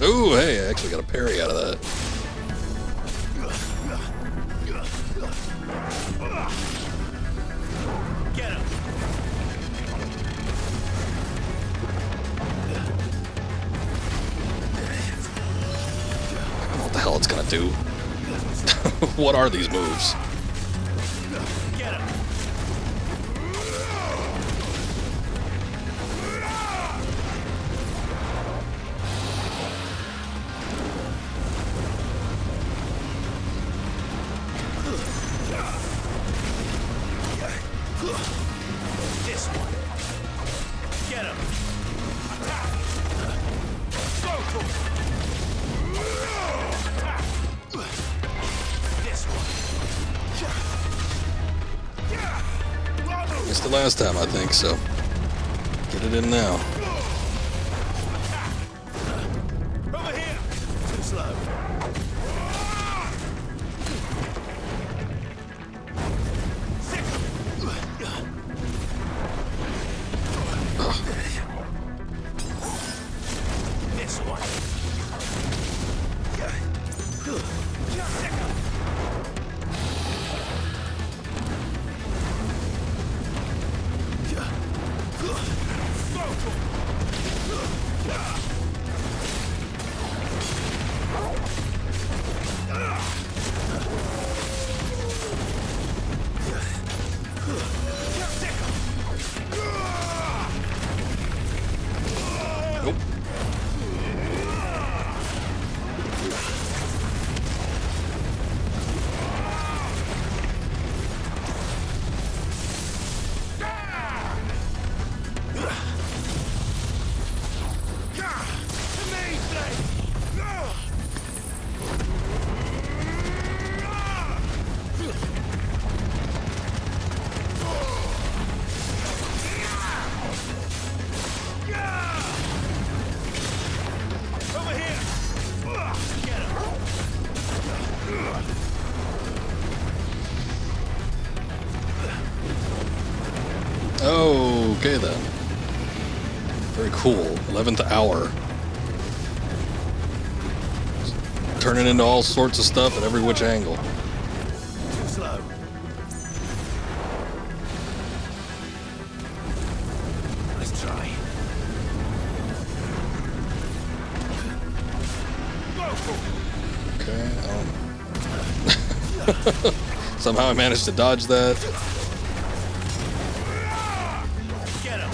Ooh, hey, I actually got a parry out of that. Get him. I don't know what the hell it's gonna do. What are these moves? Get him. This one. Get him. Attack. Go. This one. Missed it last time, I think, so get it in now. Over here. Too slow. This one. Nope. Over here. Get him. Okay then. Very cool. 11th hour. Turning into all sorts of stuff at every which angle. Too slow. Nice try. Okay. Somehow I managed to dodge that. Get him.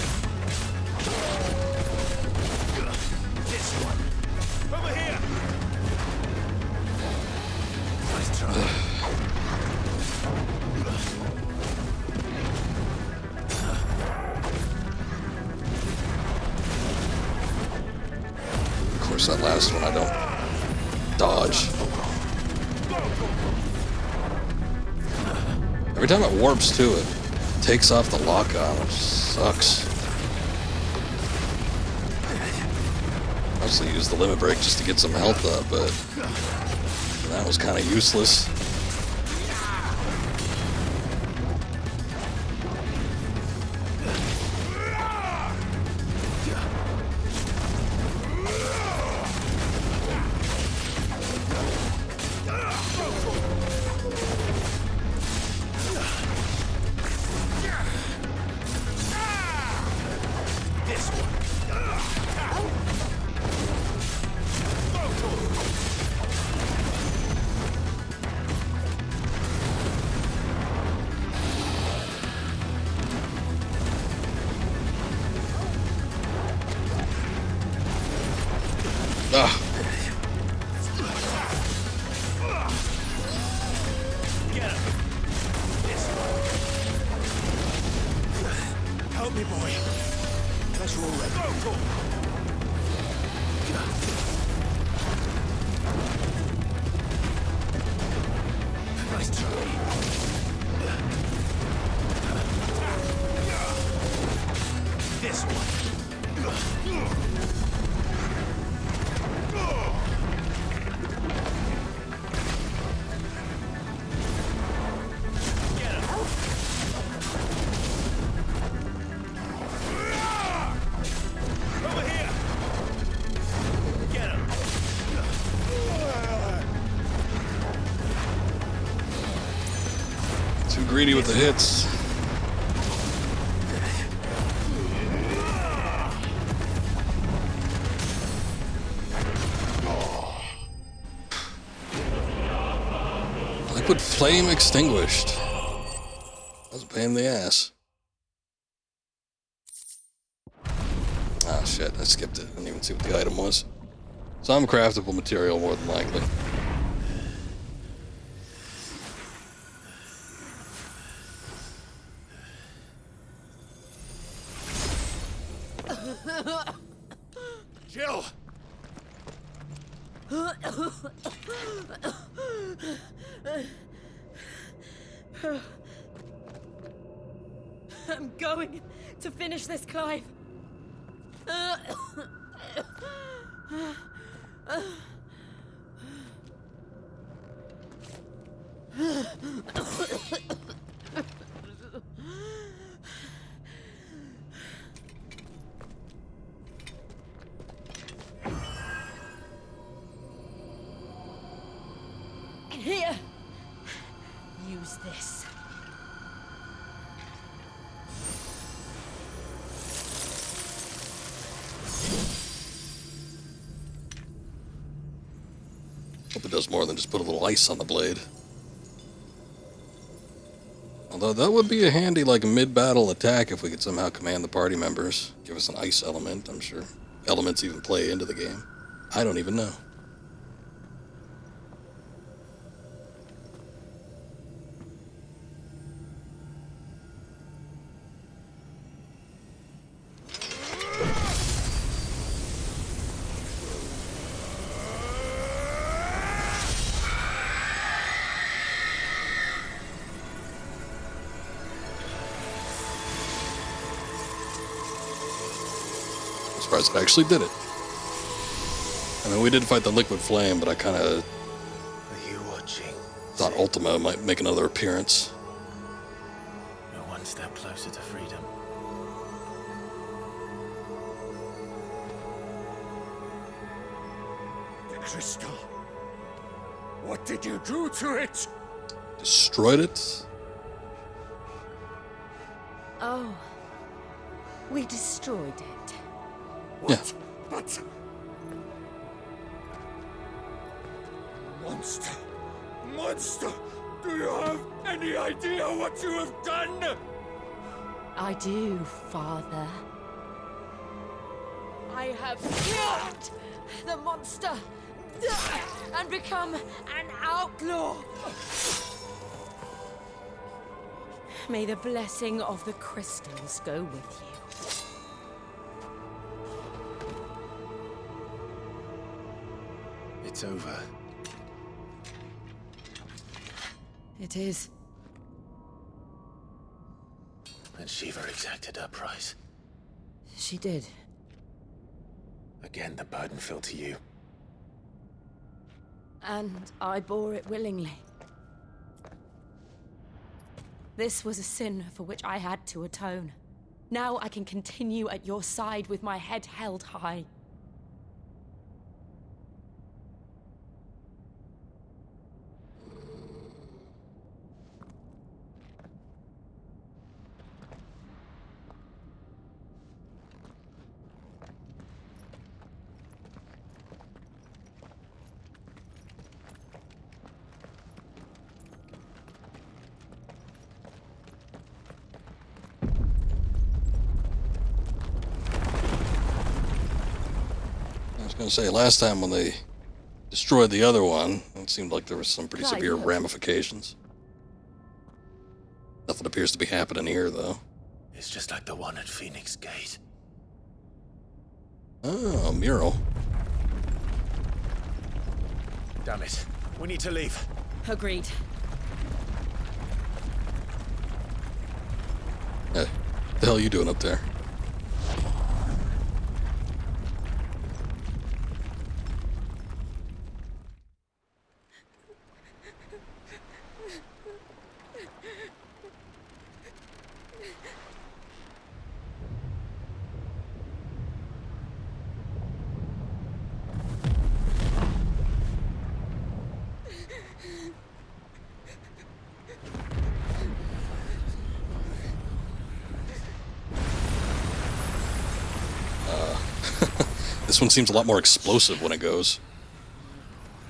course, that last one I don't dodge. Every time it warps to it, takes off the lock-on, which sucks. Obviously used the limit break just to get some health up, but that was kind of useless. Help me, boy. Unless you're all ready. Nice try. This one. Too greedy with the hits. Liquid flame extinguished. That was a pain in the ass. Ah, shit, I skipped it. I didn't even see what the item was. Some craftable material, more than likely. Jill! I'm going to finish this, Clive. Here. Use this. Hope it does more than just put a little ice on the blade. Although that would be a handy, like, mid-battle attack if we could somehow command the party members. Give us an ice element, I'm sure. Elements even play into the game. I don't even know. Surprised it actually did it. I mean, we did fight the liquid flame, but I kind of Are you watching? thought Ultima might make another appearance. We're one step closer to freedom. The crystal. What did you do to it? Destroyed it? Oh. We destroyed it. What? But... Monster! Monster! Do you have any idea what you have done? I do, Father. I have killed the monster and become an outlaw. May the blessing of the crystals go with you. It's over. It is. And Shiva exacted her price. She did. Again, the burden fell to you. And I bore it willingly. This was a sin for which I had to atone. Now I can continue at your side with my head held high. I was going to say, last time when they destroyed the other one, it seemed like there was some pretty severe ramifications. Nothing appears to be happening here, though. It's just like the one at Phoenix Gate. Oh, a mural. Damn it. We need to leave. Agreed. Hey, what the hell are you doing up there? This one seems a lot more explosive when it goes.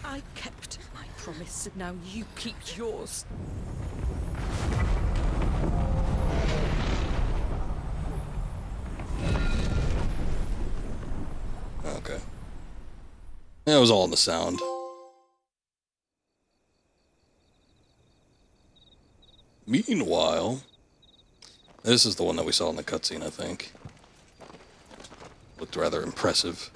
I kept my promise, and now you keep yours. Okay. That was all in the sound. Meanwhile, this is the one that we saw in the cutscene, I think. Looked rather impressive.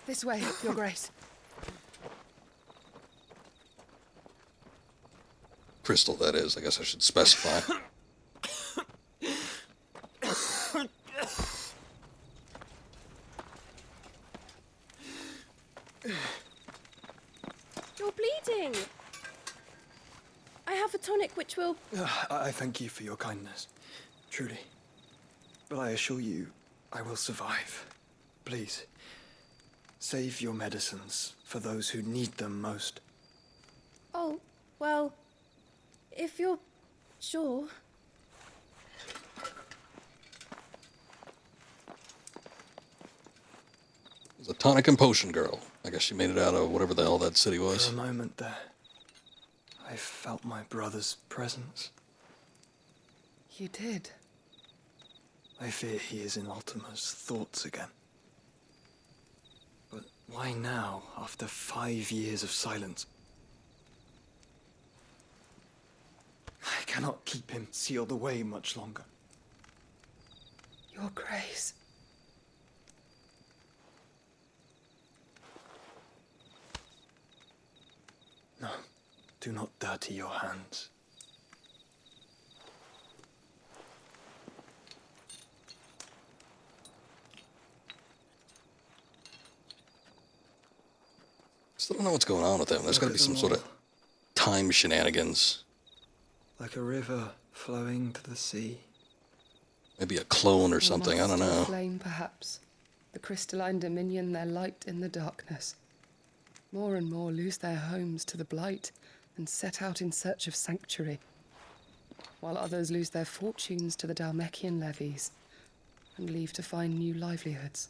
This way, Your Grace. Crystal, that is. I guess I should specify. You're bleeding. I have a tonic which will... I thank you for your kindness, truly. But I assure you, I will survive. Please, save your medicines for those who need them most. Oh, well, if you're sure. It was a tonic and potion girl. I guess she made it out of whatever the hell that city was. For a moment there, I felt my brother's presence. You did? I fear he is in Ultima's thoughts again. But why now, after 5 years of silence? I cannot keep him sealed away much longer. Your Grace. No, do not dirty your hands. Still don't know what's going on with them. There's got to be some sort of time shenanigans. Like a river flowing to the sea. Maybe a clone or something, I don't know. Flame, perhaps. The crystalline dominion, their light in the darkness. More and more lose their homes to the blight and set out in search of sanctuary, while others lose their fortunes to the Dalmekian levies and leave to find new livelihoods.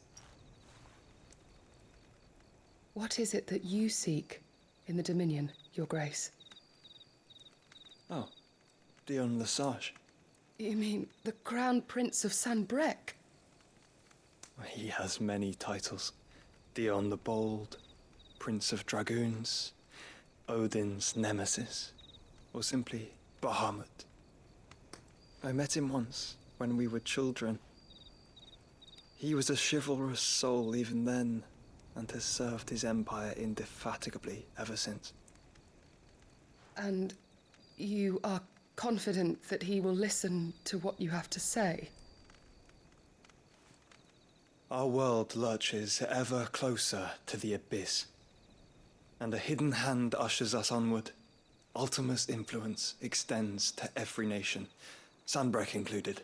What is it that you seek in the Dominion, Your Grace? Oh, Dion Lesage. You mean the Crown Prince of Sanbrec? He has many titles. Dion the Bold, Prince of Dragoons, Odin's Nemesis, or simply Bahamut. I met him once when we were children He was a chivalrous soul even then, and has served his empire indefatigably ever since. And you are confident that he will listen to what you have to say? Our world lurches ever closer to the abyss, and a hidden hand ushers us onward. Ultima's influence extends to every nation, Sanbreque included.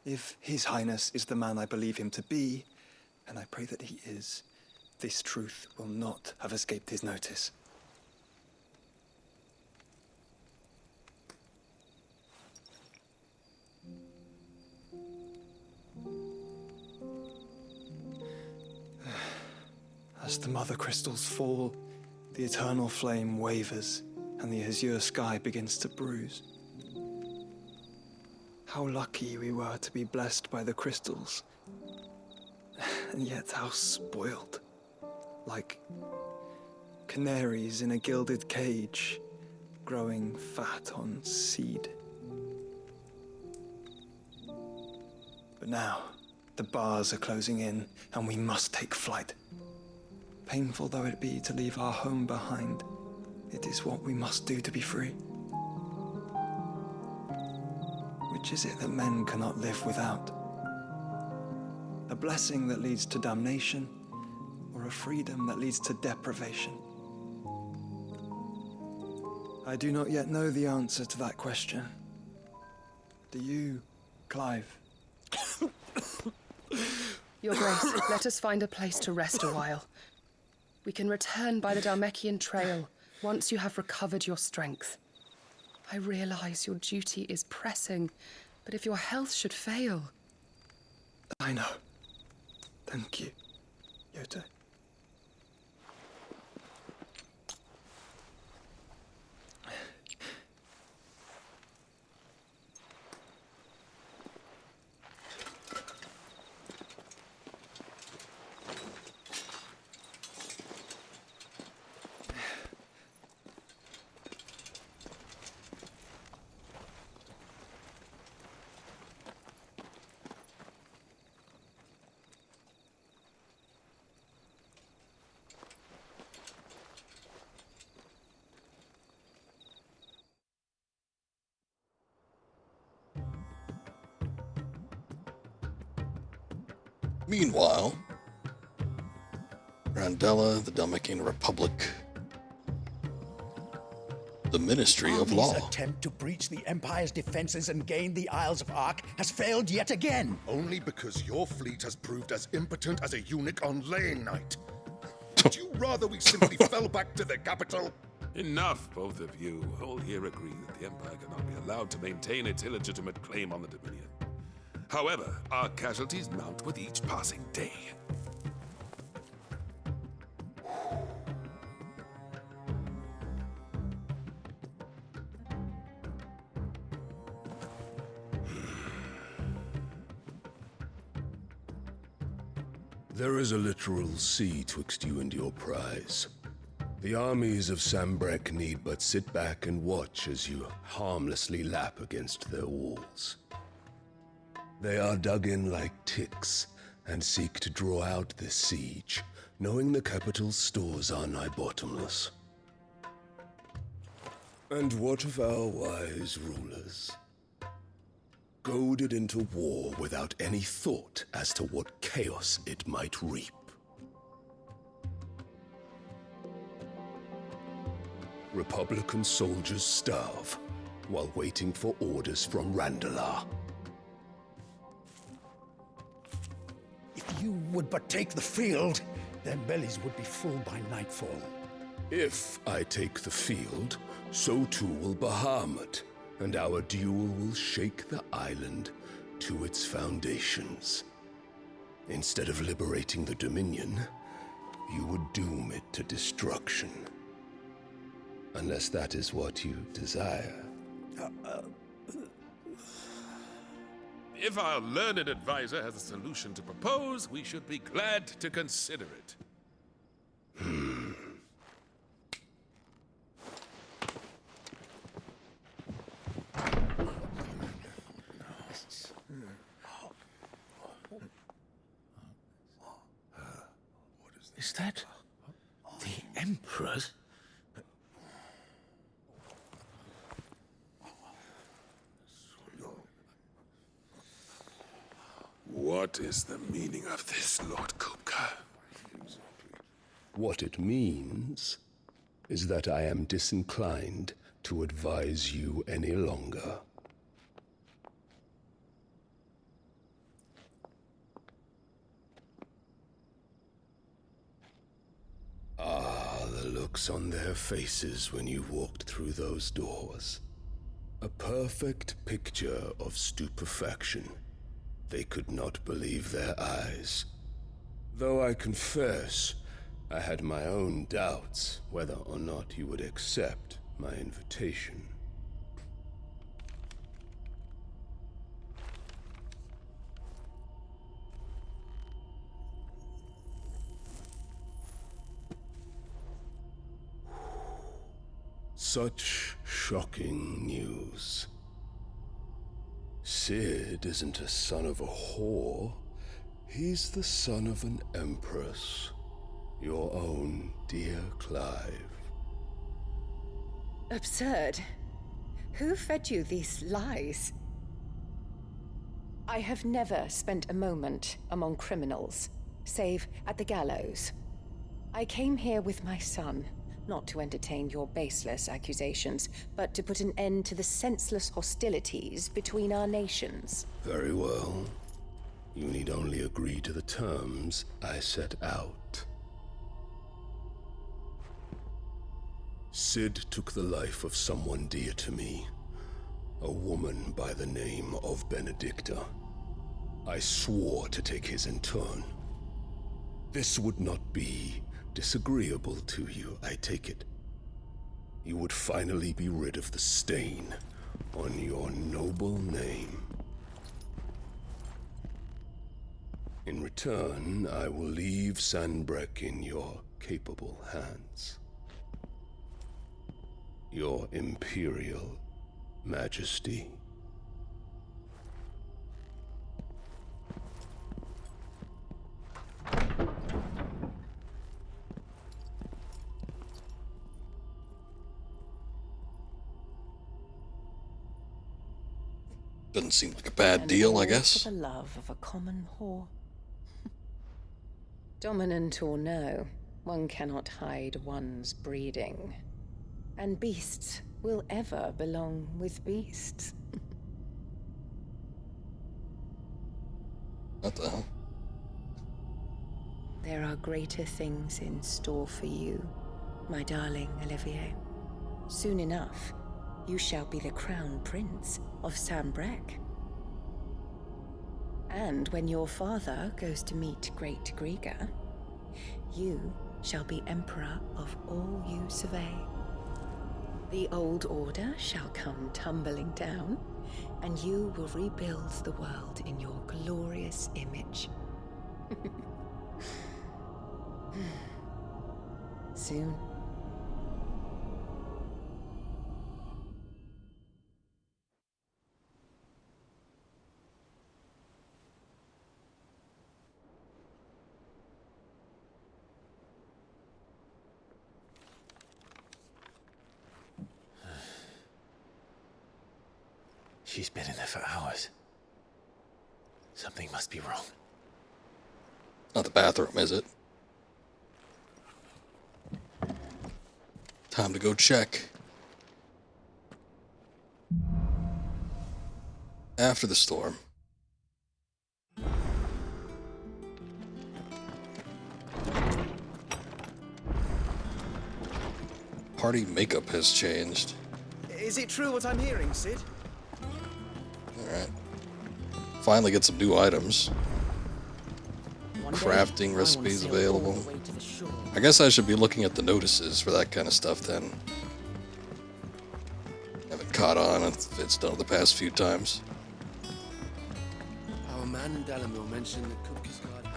If His Highness is the man I believe him to be, and I pray that he is, this truth will not have escaped his notice. As the mother crystals fall, the eternal flame wavers, and the azure sky begins to bruise. How lucky we were to be blessed by the crystals, and yet how spoiled. Like canaries in a gilded cage, growing fat on seed. But now, the bars are closing in, and we must take flight. Painful though it be to leave our home behind, it is what we must do to be free. Which is it that men cannot live without? A blessing that leads to damnation, or a freedom that leads to deprivation? I do not yet know the answer to that question. Do you, Clive? Your Grace, let us find a place to rest a while. We can return by the Dhalmekian trail once you have recovered your strength. I realize your duty is pressing, but if your health should fail... I know. Thank you, Yote. Meanwhile, Randella, the Dhalmekian Republic, the Ministry of Law. Army's attempt to breach the Empire's defenses and gain the Isles of Ark has failed yet again. Only because your fleet has proved as impotent as a eunuch on laying night. Would you rather we simply fell back to the capital? Enough, both of you. All here agree that the Empire cannot be allowed to maintain its illegitimate claim on the Dominion. However, our casualties mount with each passing day. There is a literal sea twixt you and your prize. The armies of Sanbreque need but sit back and watch as you harmlessly lap against their walls. They are dug in like ticks and seek to draw out this siege, knowing the capital's stores are nigh bottomless. And what of our wise rulers? Goaded into war without any thought as to what chaos it might reap. Republican soldiers starve while waiting for orders from Randalar. If you would but take the field, their bellies would be full by nightfall. If I take the field, so too will Bahamut, and our duel will shake the island to its foundations. Instead of liberating the Dominion, you would doom it to destruction. Unless that is what you desire. If our learned advisor has a solution to propose, we should be glad to consider it. Is that the Emperor's? What is the meaning of this, Lord Kupka? What it means is that I am disinclined to advise you any longer. Ah, the looks on their faces when you walked through those doors. A perfect picture of stupefaction. They could not believe their eyes. Though I confess, I had my own doubts whether or not you would accept my invitation. Such shocking news. Sid isn't a son of a whore. He's the son of an empress. Your own dear Clive. Absurd. Who fed you these lies? I have never spent a moment among criminals, save at the gallows. I came here with my son, not to entertain your baseless accusations, but to put an end to the senseless hostilities between our nations. Very well. You need only agree to the terms I set out. Sid took the life of someone dear to me, a woman by the name of Benedicta. I swore to take his in turn. This would not be disagreeable to you, I take it. You would finally be rid of the stain on your noble name. In return, I will leave Sanbreque in your capable hands. Your Imperial Majesty. Doesn't seem like a bad deal, I guess. For the love of a common whore. Dominant or no, one cannot hide one's breeding. And beasts will ever belong with beasts. What the hell? There are greater things in store for you, my darling Olivier. Soon enough, you shall be the crown prince of Sanbreque. And when your father goes to meet Great Griga, you shall be emperor of all you survey. The old order shall come tumbling down, and you will rebuild the world in your glorious image. Soon. She's been in there for hours. Something must be wrong. Not the bathroom, is it? Time to go check. After the storm. Party makeup has changed. Is it true what I'm hearing, Sid? Alright. Finally get some new items. Crafting recipes available. I guess I should be looking at the notices for that kind of stuff then. Haven't caught on if it's done the past few times. Our man in Dalamil mentioned that Kupka's garden.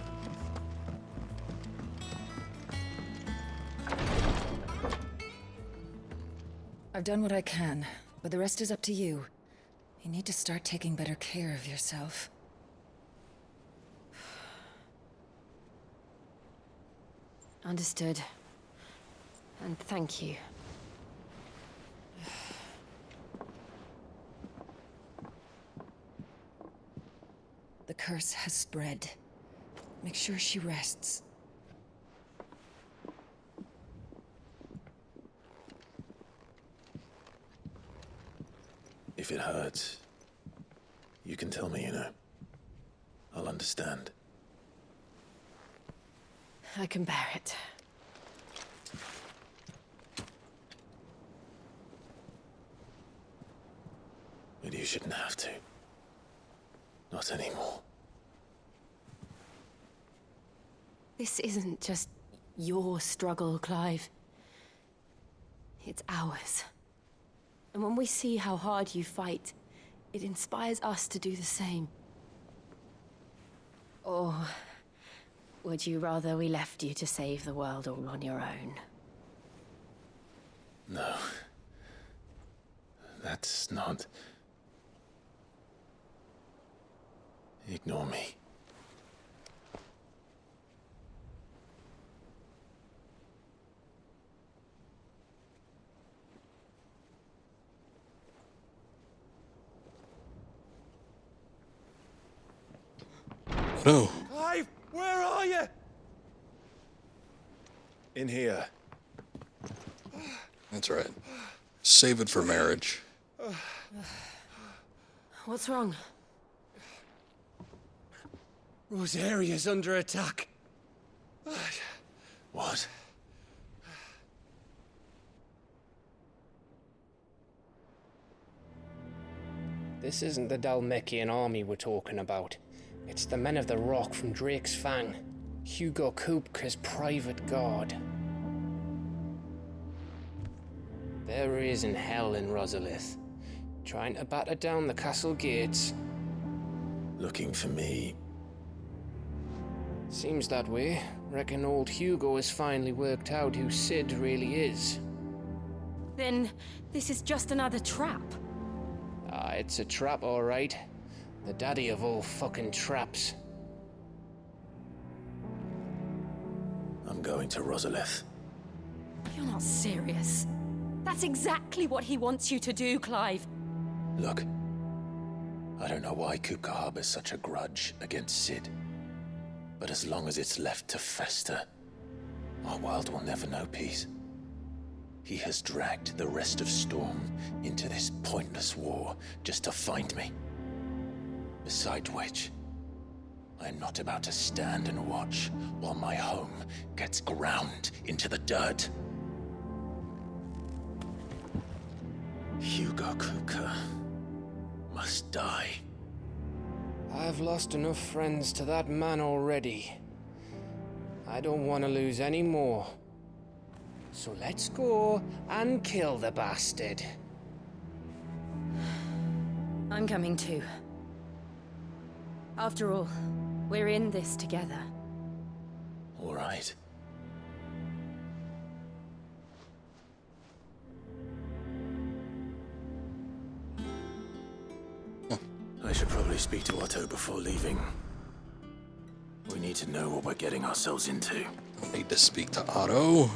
I've done what I can, but the rest is up to you. You need to start taking better care of yourself. Understood. And thank you. The curse has spread. Make sure she rests. If it hurts, you can tell me, you know. I'll understand. I can bear it. But you shouldn't have to. Not anymore. This isn't just your struggle, Clive. It's ours. And when we see how hard you fight, it inspires us to do the same. Or would you rather we left you to save the world all on your own? No. That's not... Ignore me. No. Clive, where are you? In here. That's right. Save it for marriage. What's wrong? Rosaria's under attack. What? This isn't the Dhalmekian army we're talking about. It's the men of the Rock from Drake's Fang. Hugo Kupka's private guard. There he is in hell in Rosalith, trying to batter down the castle gates. Looking for me. Seems that way. Reckon old Hugo has finally worked out who Sid really is. Then this is just another trap. Ah, it's a trap, all right. The daddy of all fucking traps. I'm going to Rosalith. You're not serious. That's exactly what he wants you to do, Clive. Look, I don't know why Kupka harbors such a grudge against Sid. But as long as it's left to fester, our world will never know peace. He has dragged the rest of Storm into this pointless war just to find me. Besides which, I'm not about to stand and watch while my home gets ground into the dirt. Hugo Kupka must die. I've lost enough friends to that man already. I don't want to lose any more. So let's go and kill the bastard. I'm coming too. After all, we're in this together. All right. I should probably speak to Otto before leaving. We need to know what we're getting ourselves into. I need to speak to Otto.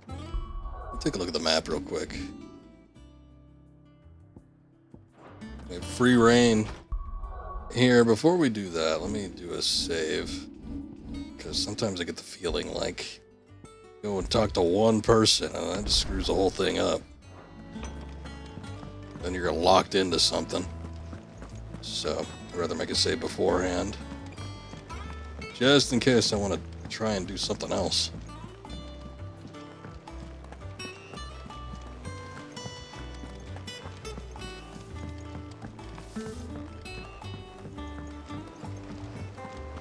I'll take a look at the map real quick. We have free reign. Here, before we do that, let me do a save. Because sometimes I get the feeling like go and talk to one person and that just screws the whole thing up. Then you're locked into something. So, I'd rather make a save beforehand. Just in case I want to try and do something else.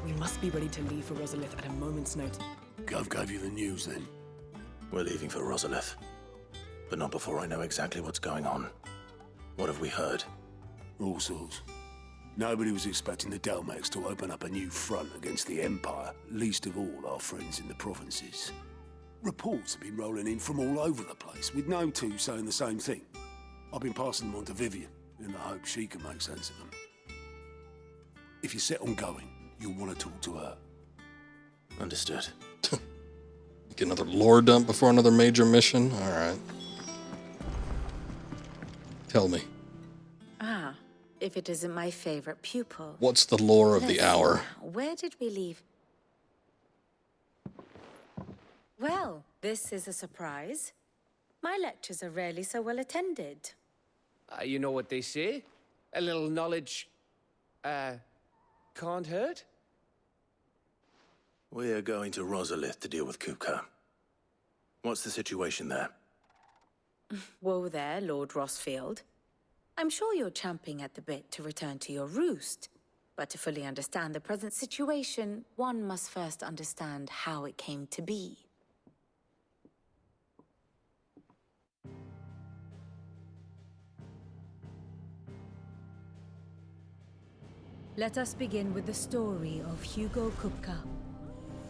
We must be ready to leave for Rosalith at a moment's notice. Gov gave you the news then? We're leaving for Rosalith. But not before I know exactly what's going on. What have we heard? All sorts. Nobody was expecting the Dalmacs to open up a new front against the Empire, least of all our friends in the provinces. Reports have been rolling in from all over the place, with no two saying the same thing. I've been passing them on to Vivian, in the hope she can make sense of them. If you're set on going, you'll want to talk to her. Understood. Get another lore dump before another major mission? Alright. Tell me. Ah, if it isn't my favorite pupil. What's the lore of Let's the see hour? now. Where did we leave? Well, this is a surprise. My lectures are rarely so well attended. You know what they say? A little knowledge, can't hurt? We're going to Rosalith to deal with Kupka. What's the situation there? Whoa there, Lord Rossfield. I'm sure you're champing at the bit to return to your roost. But to fully understand the present situation, one must first understand how it came to be. Let us begin with the story of Hugo Kupka,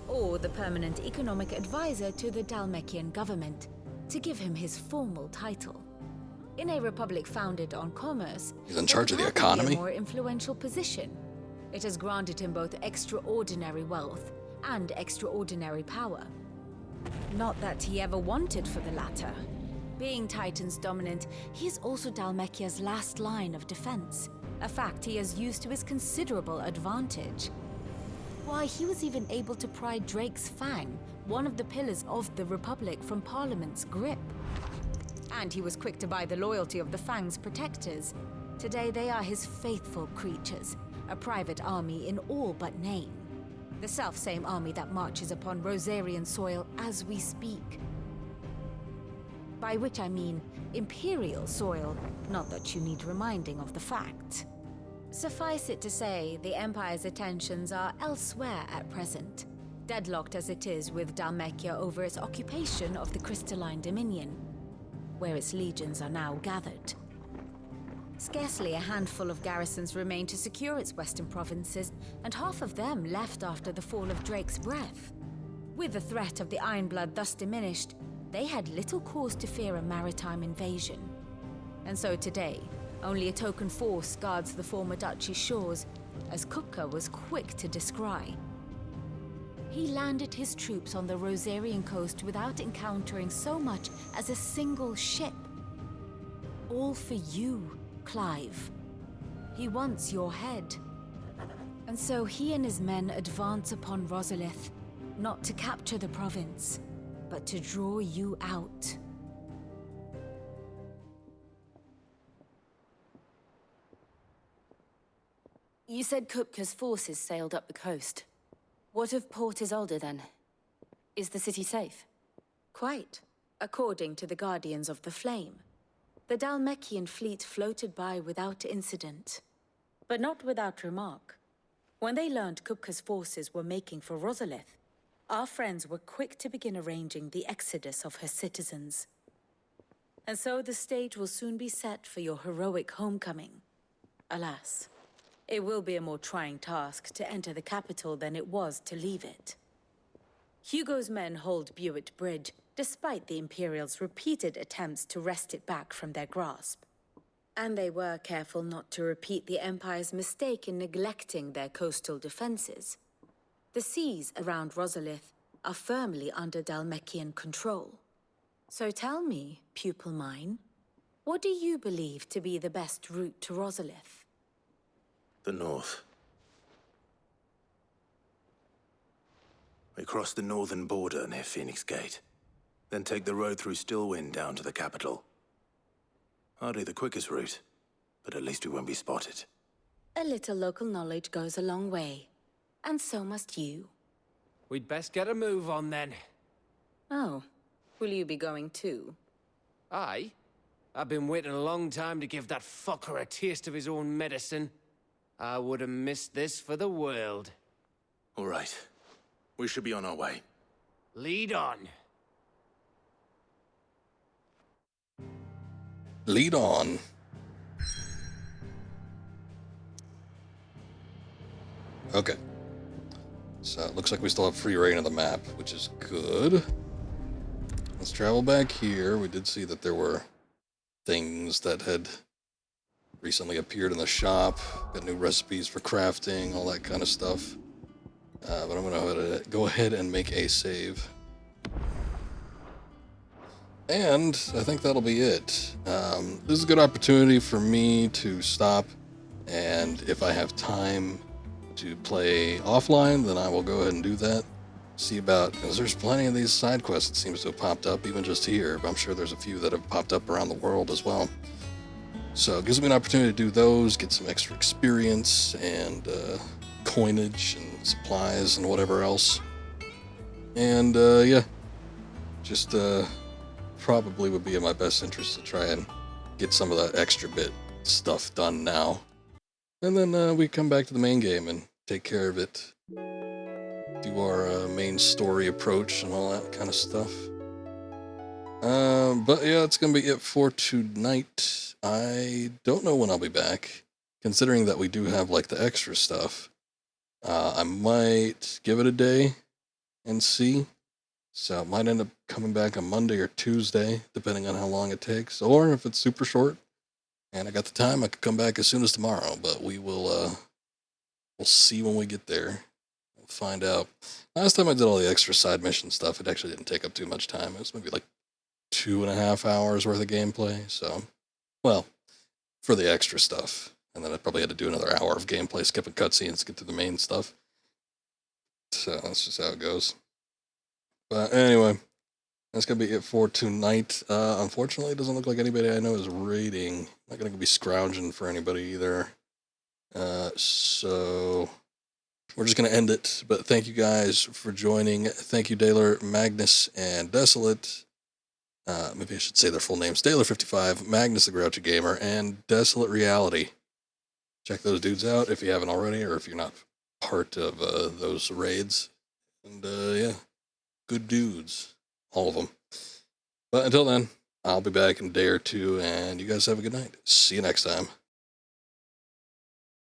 or the permanent economic advisor to the Dhalmekian government, to give him his formal title. In a republic founded on commerce, he's in charge of the there could hardly be economy. a more influential position. It has granted him both extraordinary wealth and extraordinary power. Not that he ever wanted for the latter. Being Titan's dominant, he is also Dhalmekia's last line of defense, a fact he has used to his considerable advantage. Why, he was even able to pry Drake's Fang, one of the pillars of the Republic, from Parliament's grip. And he was quick to buy the loyalty of the Fang's protectors. Today they are his faithful creatures, a private army in all but name. The self-same army that marches upon Rosarian soil as we speak. By which I mean Imperial soil, not that you need reminding of the fact. Suffice it to say, the Empire's attentions are elsewhere at present, deadlocked as it is with Dhalmekia over its occupation of the Crystalline Dominion, where its legions are now gathered. Scarcely a handful of garrisons remain to secure its western provinces, and half of them left after the fall of Drake's Breath. With the threat of the Ironblood thus diminished, they had little cause to fear a maritime invasion. And so today, only a token force guards the former duchy's shores, as Kupka was quick to descry. He landed his troops on the Rosarian coast without encountering so much as a single ship. All for you, Clive. He wants your head. And so he and his men advance upon Rosalith, not to capture the province, but to draw you out. You said Kupka's forces sailed up the coast. What of Port Isolde then? Is the city safe? Quite, according to the Guardians of the Flame. The Dhalmekian fleet floated by without incident, but not without remark. When they learned Kupka's forces were making for Rosalith, our friends were quick to begin arranging the exodus of her citizens. And so the stage will soon be set for your heroic homecoming. Alas, it will be a more trying task to enter the capital than it was to leave it. Hugo's men hold Buett Bridge, despite the Imperials' repeated attempts to wrest it back from their grasp. And they were careful not to repeat the Empire's mistake in neglecting their coastal defenses. The seas around Rosalith are firmly under Dhalmekian control. So tell me, pupil mine, what do you believe to be the best route to Rosalith? The north. We cross the northern border near Phoenix Gate, then take the road through Stillwind down to the capital. Hardly the quickest route, but at least we won't be spotted. A little local knowledge goes a long way, and so must you. We'd best get a move on then. Oh, will you be going too? Aye. I've been waiting a long time to give that fucker a taste of his own medicine. I would have missed this for the world. All right. We should be on our way. Lead on. Lead on. Okay. So it looks like we still have free reign of the map, which is good. Let's travel back here. We did see that there were things that had recently appeared in the shop. Got new recipes for crafting, all that kind of stuff. But I'm going to go ahead and make a save. And I think that'll be it. This is a good opportunity for me to stop, and if I have time to play offline, then I will go ahead and do that. See about, because there's plenty of these side quests that seems to have popped up, even just here, but I'm sure there's a few that have popped up around the world as well. So it gives me an opportunity to do those, get some extra experience and coinage and supplies and whatever else. And yeah, just probably would be in my best interest to try and get some of that extra bit stuff done now. And then we come back to the main game and take care of it. Do our main story approach and all that kind of stuff. But yeah, that's going to be it for tonight. I don't know when I'll be back, considering that we do have like the extra stuff. I might give it a day and see. So it might end up coming back on Monday or Tuesday, depending on how long it takes. Or if it's super short and I got the time, I could come back as soon as tomorrow. But we will we'll see when we get there. We'll find out. Last time I did all the extra side mission stuff, it actually didn't take up too much time. It was maybe like 2.5 hours worth of gameplay. So, well, for the extra stuff. And then I probably had to do another hour of gameplay, skipping cutscenes to get to the main stuff. So that's just how it goes. But anyway, that's going to be it for tonight. Unfortunately, it doesn't look like anybody I know is raiding. Not going to be scrounging for anybody either. So we're just going to end it. But thank you guys for joining. Thank you, Daler, Magnus, and Desolate. Maybe I should say their full names. Daler55, Magnus the Grouchy Gamer, and Desolate Reality. Check those dudes out if you haven't already, or if you're not part of those raids. And yeah, good dudes. All of them. But until then, I'll be back in a day or two, and you guys have a good night. See you next time.